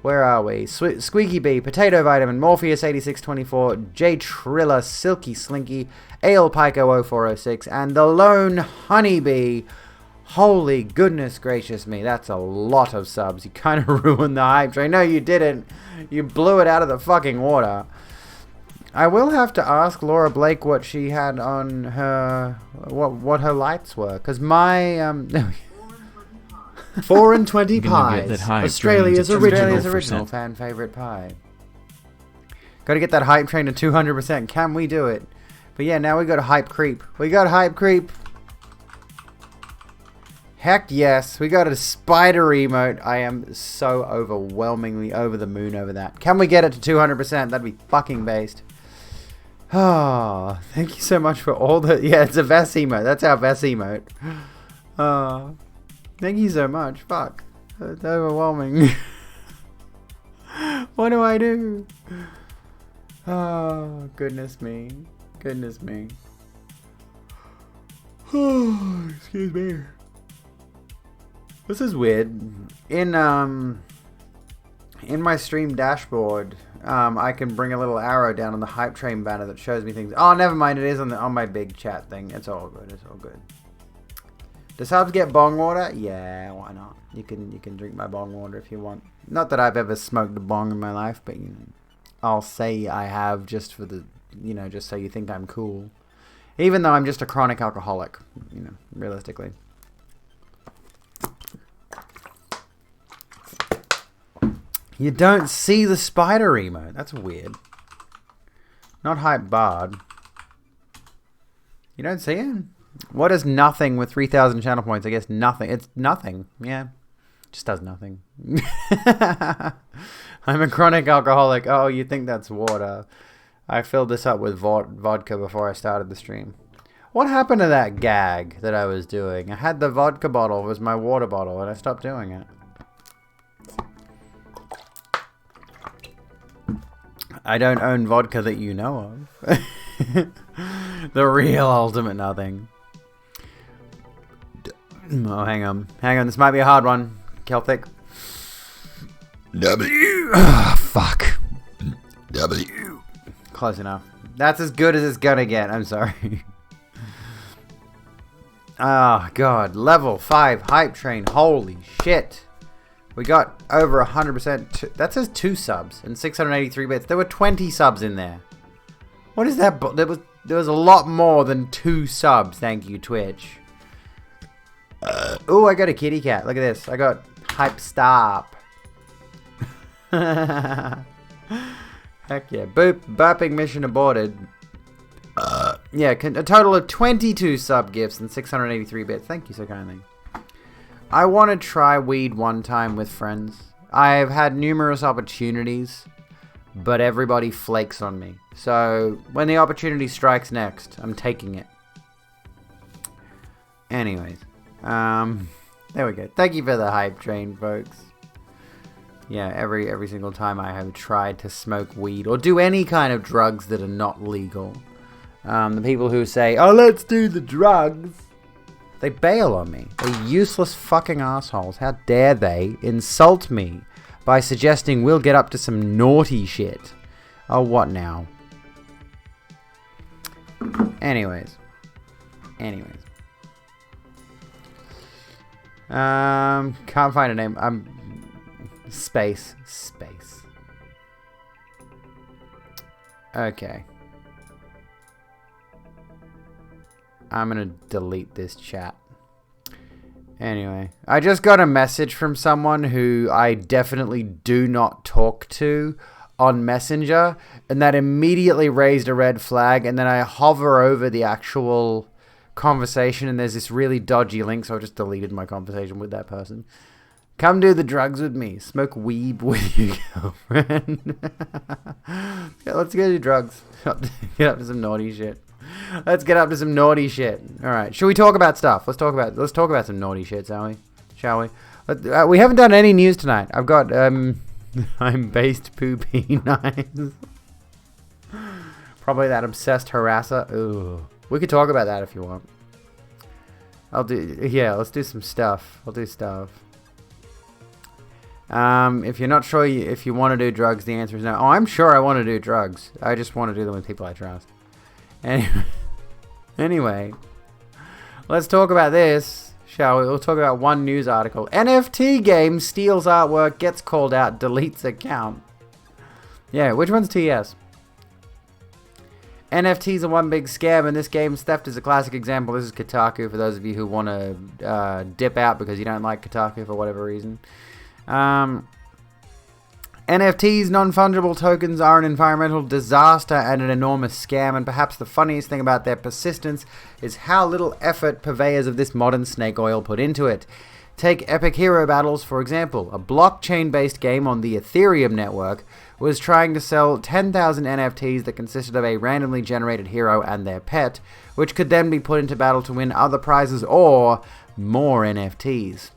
where are we? Squeaky Bee, Potato Vitamin, Morpheus 8624, J Triller, Silky Slinky, Ale Pico 0406, and the Lone Honeybee. Holy goodness gracious me, that's a lot of subs. You kind of ruined the hype train. No, you didn't. You blew it out of the fucking water. I will have to ask Laura Blake what she had on her, what her lights were, because my 4 and 20 pies. Australia's original fan favorite pie. Got to get that hype train to 200%. Can we do it? But yeah, now we got a hype creep. We got hype creep. Heck yes, we got a spider emote. I am so overwhelmingly over the moon over that. Can we get it to 200%? That'd be fucking based. Oh, thank you so much for all the... Yeah, it's a Vess emote. That's our Vess emote. Thank you so much. Fuck. It's overwhelming. What do I do? Oh, goodness me. Goodness me. Oh, excuse me. This is weird. In my stream dashboard, I can bring a little arrow down on the hype train banner that shows me things. Oh, never mind. It is on my big chat thing. It's all good. It's all good. Do subs get bong water? Yeah, why not? You can drink my bong water if you want. Not that I've ever smoked a bong in my life, but I'll say I have just for the just so you think I'm cool. Even though I'm just a chronic alcoholic, realistically. You don't see the spider emote. That's weird. Not hype bard. You don't see it? What is nothing with 3,000 channel points? I guess nothing. It's nothing. Yeah. Just does nothing. I'm a chronic alcoholic. Oh, you think that's water. I filled this up with vodka before I started the stream. What happened to that gag that I was doing? I had the vodka bottle. It was my water bottle, and I stopped doing it. I don't own vodka that you know of. The real ultimate nothing. Oh, hang on. Hang on. This might be a hard one. Celtic. W. Fuck. W. Close enough. That's as good as it's gonna get. I'm sorry. Oh, God. Level 5 hype train. Holy shit. We got over 100%. That says 2 subs and 683 bits. There were 20 subs in there. What is that? There was a lot more than 2 subs. Thank you, Twitch. Oh, I got a kitty cat. Look at this. I got hype stop. Heck yeah. Boop. Burping mission aborted. Yeah, a total of 22 sub gifts and 683 bits. Thank you so kindly. I want to try weed one time with friends. I've had numerous opportunities, but everybody flakes on me. So, when the opportunity strikes next, I'm taking it. Anyways. There we go. Thank you for the hype train, folks. Yeah, every single time I have tried to smoke weed or do any kind of drugs that are not legal, the people who say, "Oh, let's do the drugs," they bail on me. They're useless fucking assholes. How dare they insult me by suggesting we'll get up to some naughty shit? Oh, what now? Anyways. Can't find a name. Space. Okay. I'm gonna delete this chat. Anyway, I just got a message from someone who I definitely do not talk to on Messenger, and that immediately raised a red flag, and then I hover over the actual conversation and there's this really dodgy link, so I just deleted my conversation with that person. Come do the drugs with me. Smoke weed with your girlfriend. Yeah, let's go do drugs. Get up to some naughty shit. Let's get up to some naughty shit. Alright, should we talk about stuff? Let's talk about some naughty shit, shall we? We haven't done any news tonight. I've got I'm based poopy nice. Probably that obsessed harasser. Ooh. We could talk about that if you want. Let's do some stuff. I'll do stuff. If you're not sure if you want to do drugs, the answer is no. Oh, I'm sure I want to do drugs. I just want to do them with people I trust. Anyway, let's talk about this, shall we? We'll talk about one news article. NFT game steals artwork, gets called out, deletes account. Yeah, which one's TS? NFTs are one big scam, and this game's theft is a classic example. This is Kotaku, for those of you who want to dip out because you don't like Kotaku for whatever reason. NFTs, non-fungible tokens, are an environmental disaster and an enormous scam, and perhaps the funniest thing about their persistence is how little effort purveyors of this modern snake oil put into it. Take Epic Hero Battles, for example. A blockchain-based game on the Ethereum network was trying to sell 10,000 NFTs that consisted of a randomly generated hero and their pet, which could then be put into battle to win other prizes or more NFTs.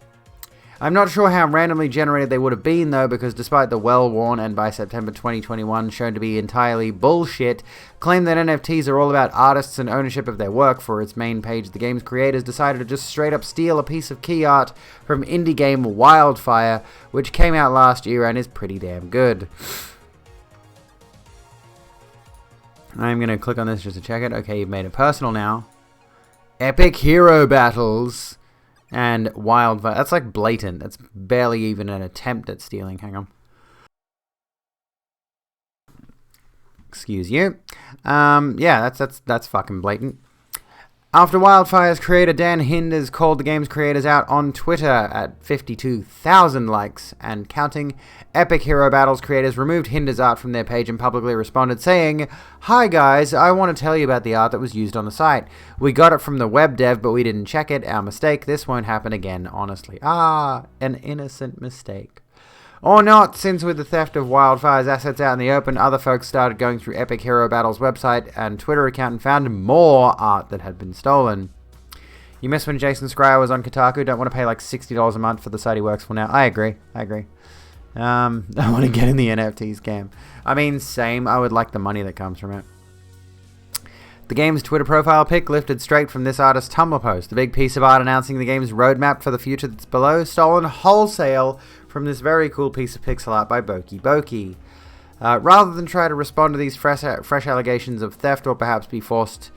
I'm not sure how randomly generated they would have been, though, because despite the well-worn and by September 2021 shown to be entirely bullshit claim that NFTs are all about artists and ownership of their work for its main page, the game's creators decided to just straight up steal a piece of key art from indie game Wildfire, which came out last year and is pretty damn good. I'm going to click on this just to check it. Okay, you've made it personal now. Epic Hero Battles and Wildfire. That's like blatant. That's barely even an attempt at stealing. Hang on. Excuse you. Yeah, that's fucking blatant. After Wildfire's creator Dan Hinders called the game's creators out on Twitter at 52,000 likes and counting, Epic Hero Battles creators removed Hinders' art from their page and publicly responded saying, "Hi guys, I want to tell you about the art that was used on the site. We got it from the web dev, but we didn't check it. Our mistake. This won't happen again, honestly." An innocent mistake. Or not, since with the theft of Wildfire's assets out in the open, other folks started going through Epic Hero Battles' website and Twitter account and found more art that had been stolen. You missed when Jason Schreier was on Kotaku. Don't want to pay like $60 a month for the site he works for now. I agree. I want to get in the NFTs game. I mean, same. I would like the money that comes from it. The game's Twitter profile pic lifted straight from this artist's Tumblr post. The big piece of art announcing the game's roadmap for the future that's below, stolen wholesale from this very cool piece of pixel art by Boki. Rather than try to respond to these fresh allegations of theft, or perhaps be forced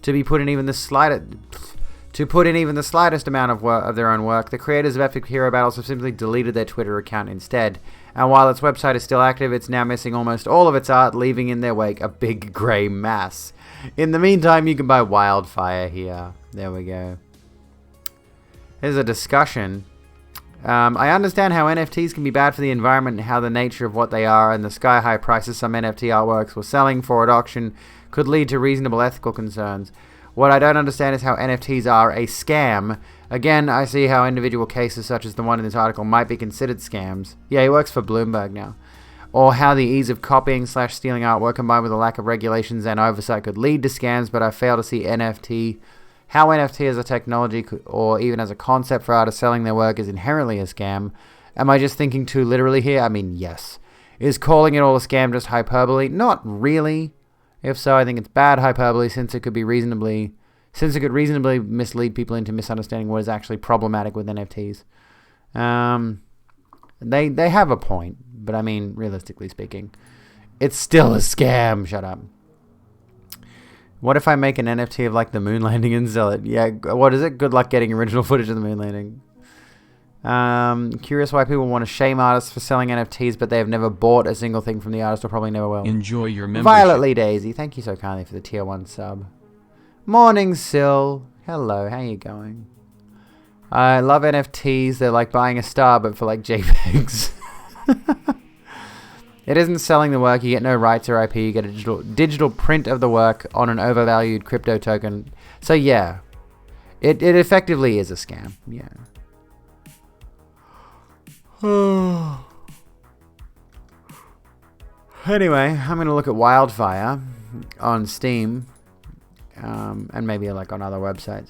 to put in even the slightest amount of their own work, the creators of Epic Hero Battles have simply deleted their Twitter account instead. And while its website is still active, it's now missing almost all of its art, leaving in their wake a big grey mass. In the meantime, you can buy Wildfire here. There we go. Here's a discussion. I understand how NFTs can be bad for the environment and how the nature of what they are and the sky-high prices some NFT artworks were selling for at auction could lead to reasonable ethical concerns. What I don't understand is how NFTs are a scam. Again, I see how individual cases such as the one in this article might be considered scams. Yeah, he works for Bloomberg now. Or how the ease of copying/stealing artwork combined with a lack of regulations and oversight could lead to scams, but I fail to see how NFT as a technology or even as a concept for artists selling their work is inherently a scam. Am I just thinking too literally here? I mean, yes. Is calling it all a scam just hyperbole? Not really. If so, I think it's bad hyperbole since it could reasonably mislead people into misunderstanding what is actually problematic with NFTs. They have a point, but I mean, realistically speaking, it's still a scam. Shut up. What if I make an NFT of like the moon landing and sell it? Yeah, what is it? Good luck getting original footage of the moon landing. Curious why people want to shame artists for selling NFTs, but they have never bought a single thing from the artist or probably never will. Enjoy your membership. Violet Lee Daisy, thank you so kindly for the tier 1 sub. Morning, Sil. Hello, how you going? I love NFTs. They're like buying a star, but for like JPEGs. It isn't selling the work. You get no rights or IP. You get a digital print of the work on an overvalued crypto token. So yeah, it effectively is a scam. Yeah. Anyway, I'm going to look at Wildfire on Steam and maybe like on other websites.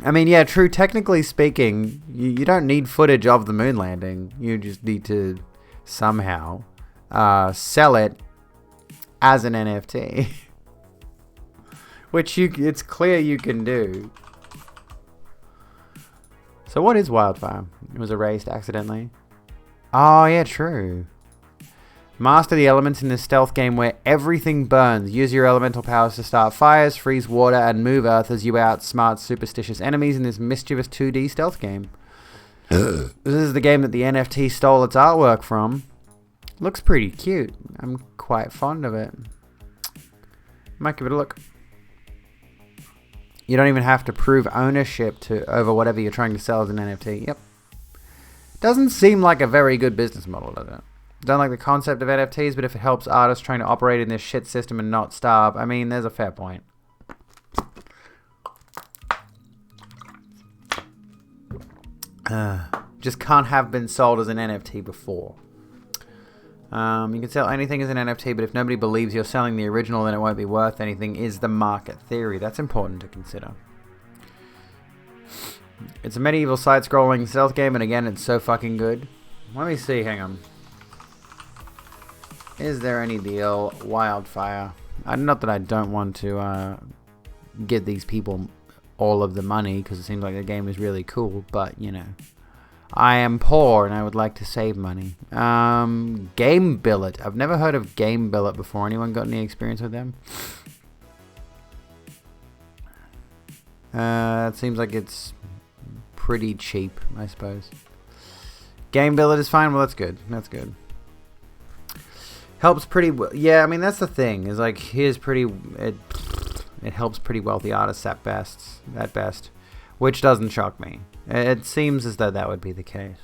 I mean, yeah, true. Technically speaking, you don't need footage of the moon landing. You just need to somehow sell it as an NFT. Which it's clear you can do. So what is Wildfire? It was erased accidentally. Oh, yeah, true. Master the elements in this stealth game where everything burns. Use your elemental powers to start fires, freeze water, and move earth as you outsmart superstitious enemies in this mischievous 2D stealth game. This is the game that the NFT stole its artwork from. Looks pretty cute. I'm quite fond of it. Might give it a look. You don't even have to prove ownership over whatever you're trying to sell as an NFT. Yep. Doesn't seem like a very good business model, does it? Don't like the concept of NFTs, but if it helps artists trying to operate in this shit system and not starve, I mean, there's a fair point. Just can't have been sold as an NFT before. You can sell anything as an NFT, but if nobody believes you're selling the original, then it won't be worth anything, is the market theory. That's important to consider. It's a medieval side-scrolling stealth game, and again, it's so fucking good. Let me see, hang on. Is there any deal? Wildfire. Not that I don't want to give these people all of the money, because it seems like the game is really cool, but, you know. I am poor, and I would like to save money. Game Billet. I've never heard of Game Billet before. Anyone got any experience with them? It seems like it's pretty cheap, I suppose. Game Billet is fine. Well, that's good. That's good. Helps pretty well. Yeah, I mean, that's the thing. Is like, here's pretty... It helps pretty wealthy artists at best, which doesn't shock me. It seems as though that would be the case.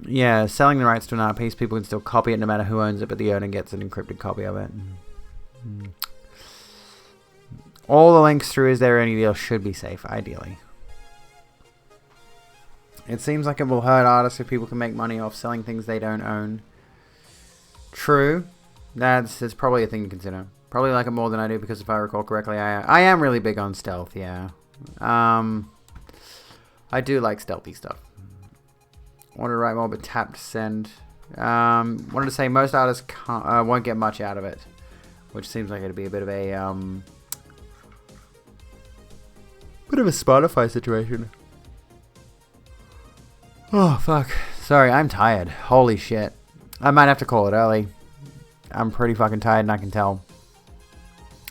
Yeah, selling the rights to an art piece, people can still copy it no matter who owns it, but the owner gets an encrypted copy of it. All the links through Is There Any Deal should be safe, ideally. It seems like it will hurt artists if people can make money off selling things they don't own. True. That's probably a thing to consider. Probably like it more than I do because if I recall correctly, I am really big on stealth, yeah. I do like stealthy stuff. Wanted to write more, but tapped send. Wanted to say most artists won't get much out of it, which seems like it'd be a bit of a Spotify situation. Oh fuck! Sorry, I'm tired. Holy shit! I might have to call it early. I'm pretty fucking tired, and I can tell.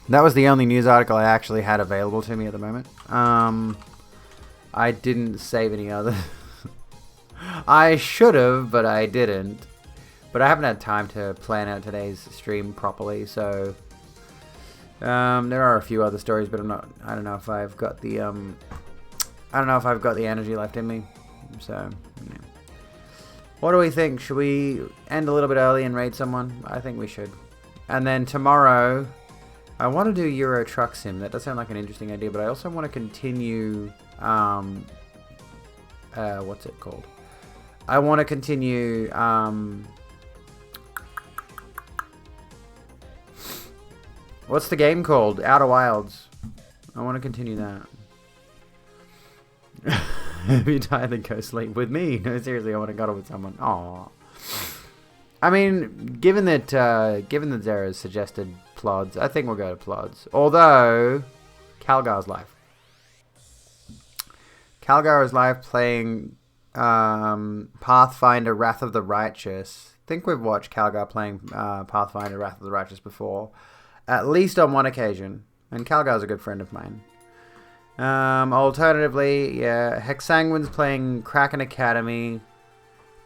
That was the only news article I actually had available to me at the moment. I didn't save any other. I should have, but I didn't. But I haven't had time to plan out today's stream properly, so there are a few other stories, but I don't know if I've got the energy left in me. So, yeah. What do we think? Should we end a little bit early and raid someone? I think we should. And then tomorrow, I want to do Euro Truck Sim. That does sound like an interesting idea, but I also want to continue. What's it called? I want to continue, what's the game called? Outer Wilds. I want to continue that. If you die, then go sleep with me. No, seriously, I want to cuddle with someone. Aww. I mean, given that Zera's suggested Plods, I think we'll go to Plods. Although, Calgar's live. Calgar is live playing Pathfinder Wrath of the Righteous. I think we've watched Calgar playing Pathfinder Wrath of the Righteous before. At least on one occasion. And Calgar's a good friend of mine. Alternatively, yeah, Hexanguin's playing Kraken Academy.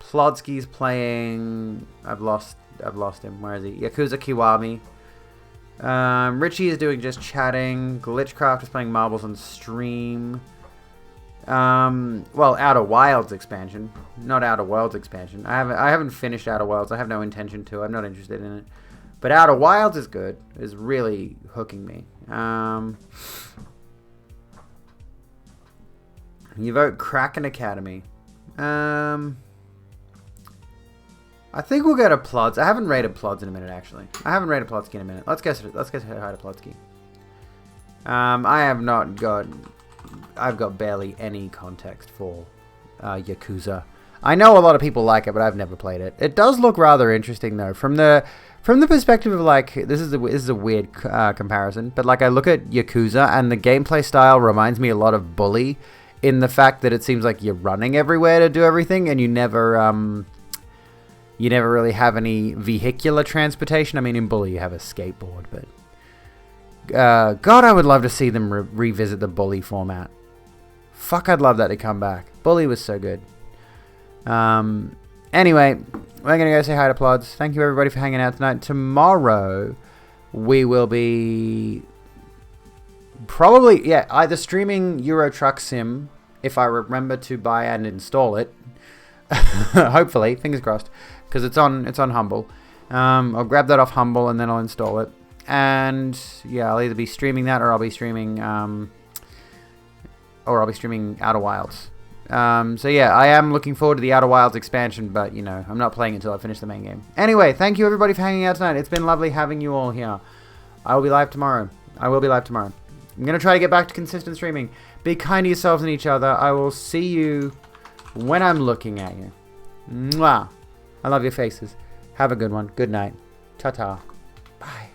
Plodsky's playing... I've lost him. Where is he? Yakuza Kiwami. Richie is doing just chatting. Glitchcraft is playing Marbles on stream. Well, Outer Wilds expansion, not Outer Worlds expansion. I haven't finished Outer Worlds. I have no intention to. I'm not interested in it. But Outer Wilds is good. Is really hooking me. You vote Kraken Academy. I think we'll go to Plods. I haven't rated Plods in a minute, actually. I haven't rated Plodsky in a minute. Let's get high to Plodsky. I've got barely any context for Yakuza. I know a lot of people like it, but I've never played it. It does look rather interesting, though, from the perspective of like this is a weird comparison, but like I look at Yakuza and the gameplay style reminds me a lot of Bully, in the fact that it seems like you're running everywhere to do everything, and you never really have any vehicular transportation. I mean, in Bully you have a skateboard, but God, I would love to see them revisit the Bully format. Fuck, I'd love that to come back. Bully was so good. Anyway, we're going to go say hi to Plods. Thank you, everybody, for hanging out tonight. Tomorrow, we will be probably, either streaming Euro Truck Sim, if I remember to buy and install it. Hopefully, fingers crossed, because it's on Humble. I'll grab that off Humble, and then I'll install it. And yeah, I'll either be streaming that or I'll be streaming Outer Wilds. So yeah, I am looking forward to the Outer Wilds expansion, but you know, I'm not playing it until I finish the main game. Anyway, thank you everybody for hanging out tonight. It's been lovely having you all here. I will be live tomorrow. I'm gonna try to get back to consistent streaming. Be kind to yourselves and each other. I will see you when I'm looking at you. Mwah. I love your faces. Have a good one. Good night. Ta-ta. Bye.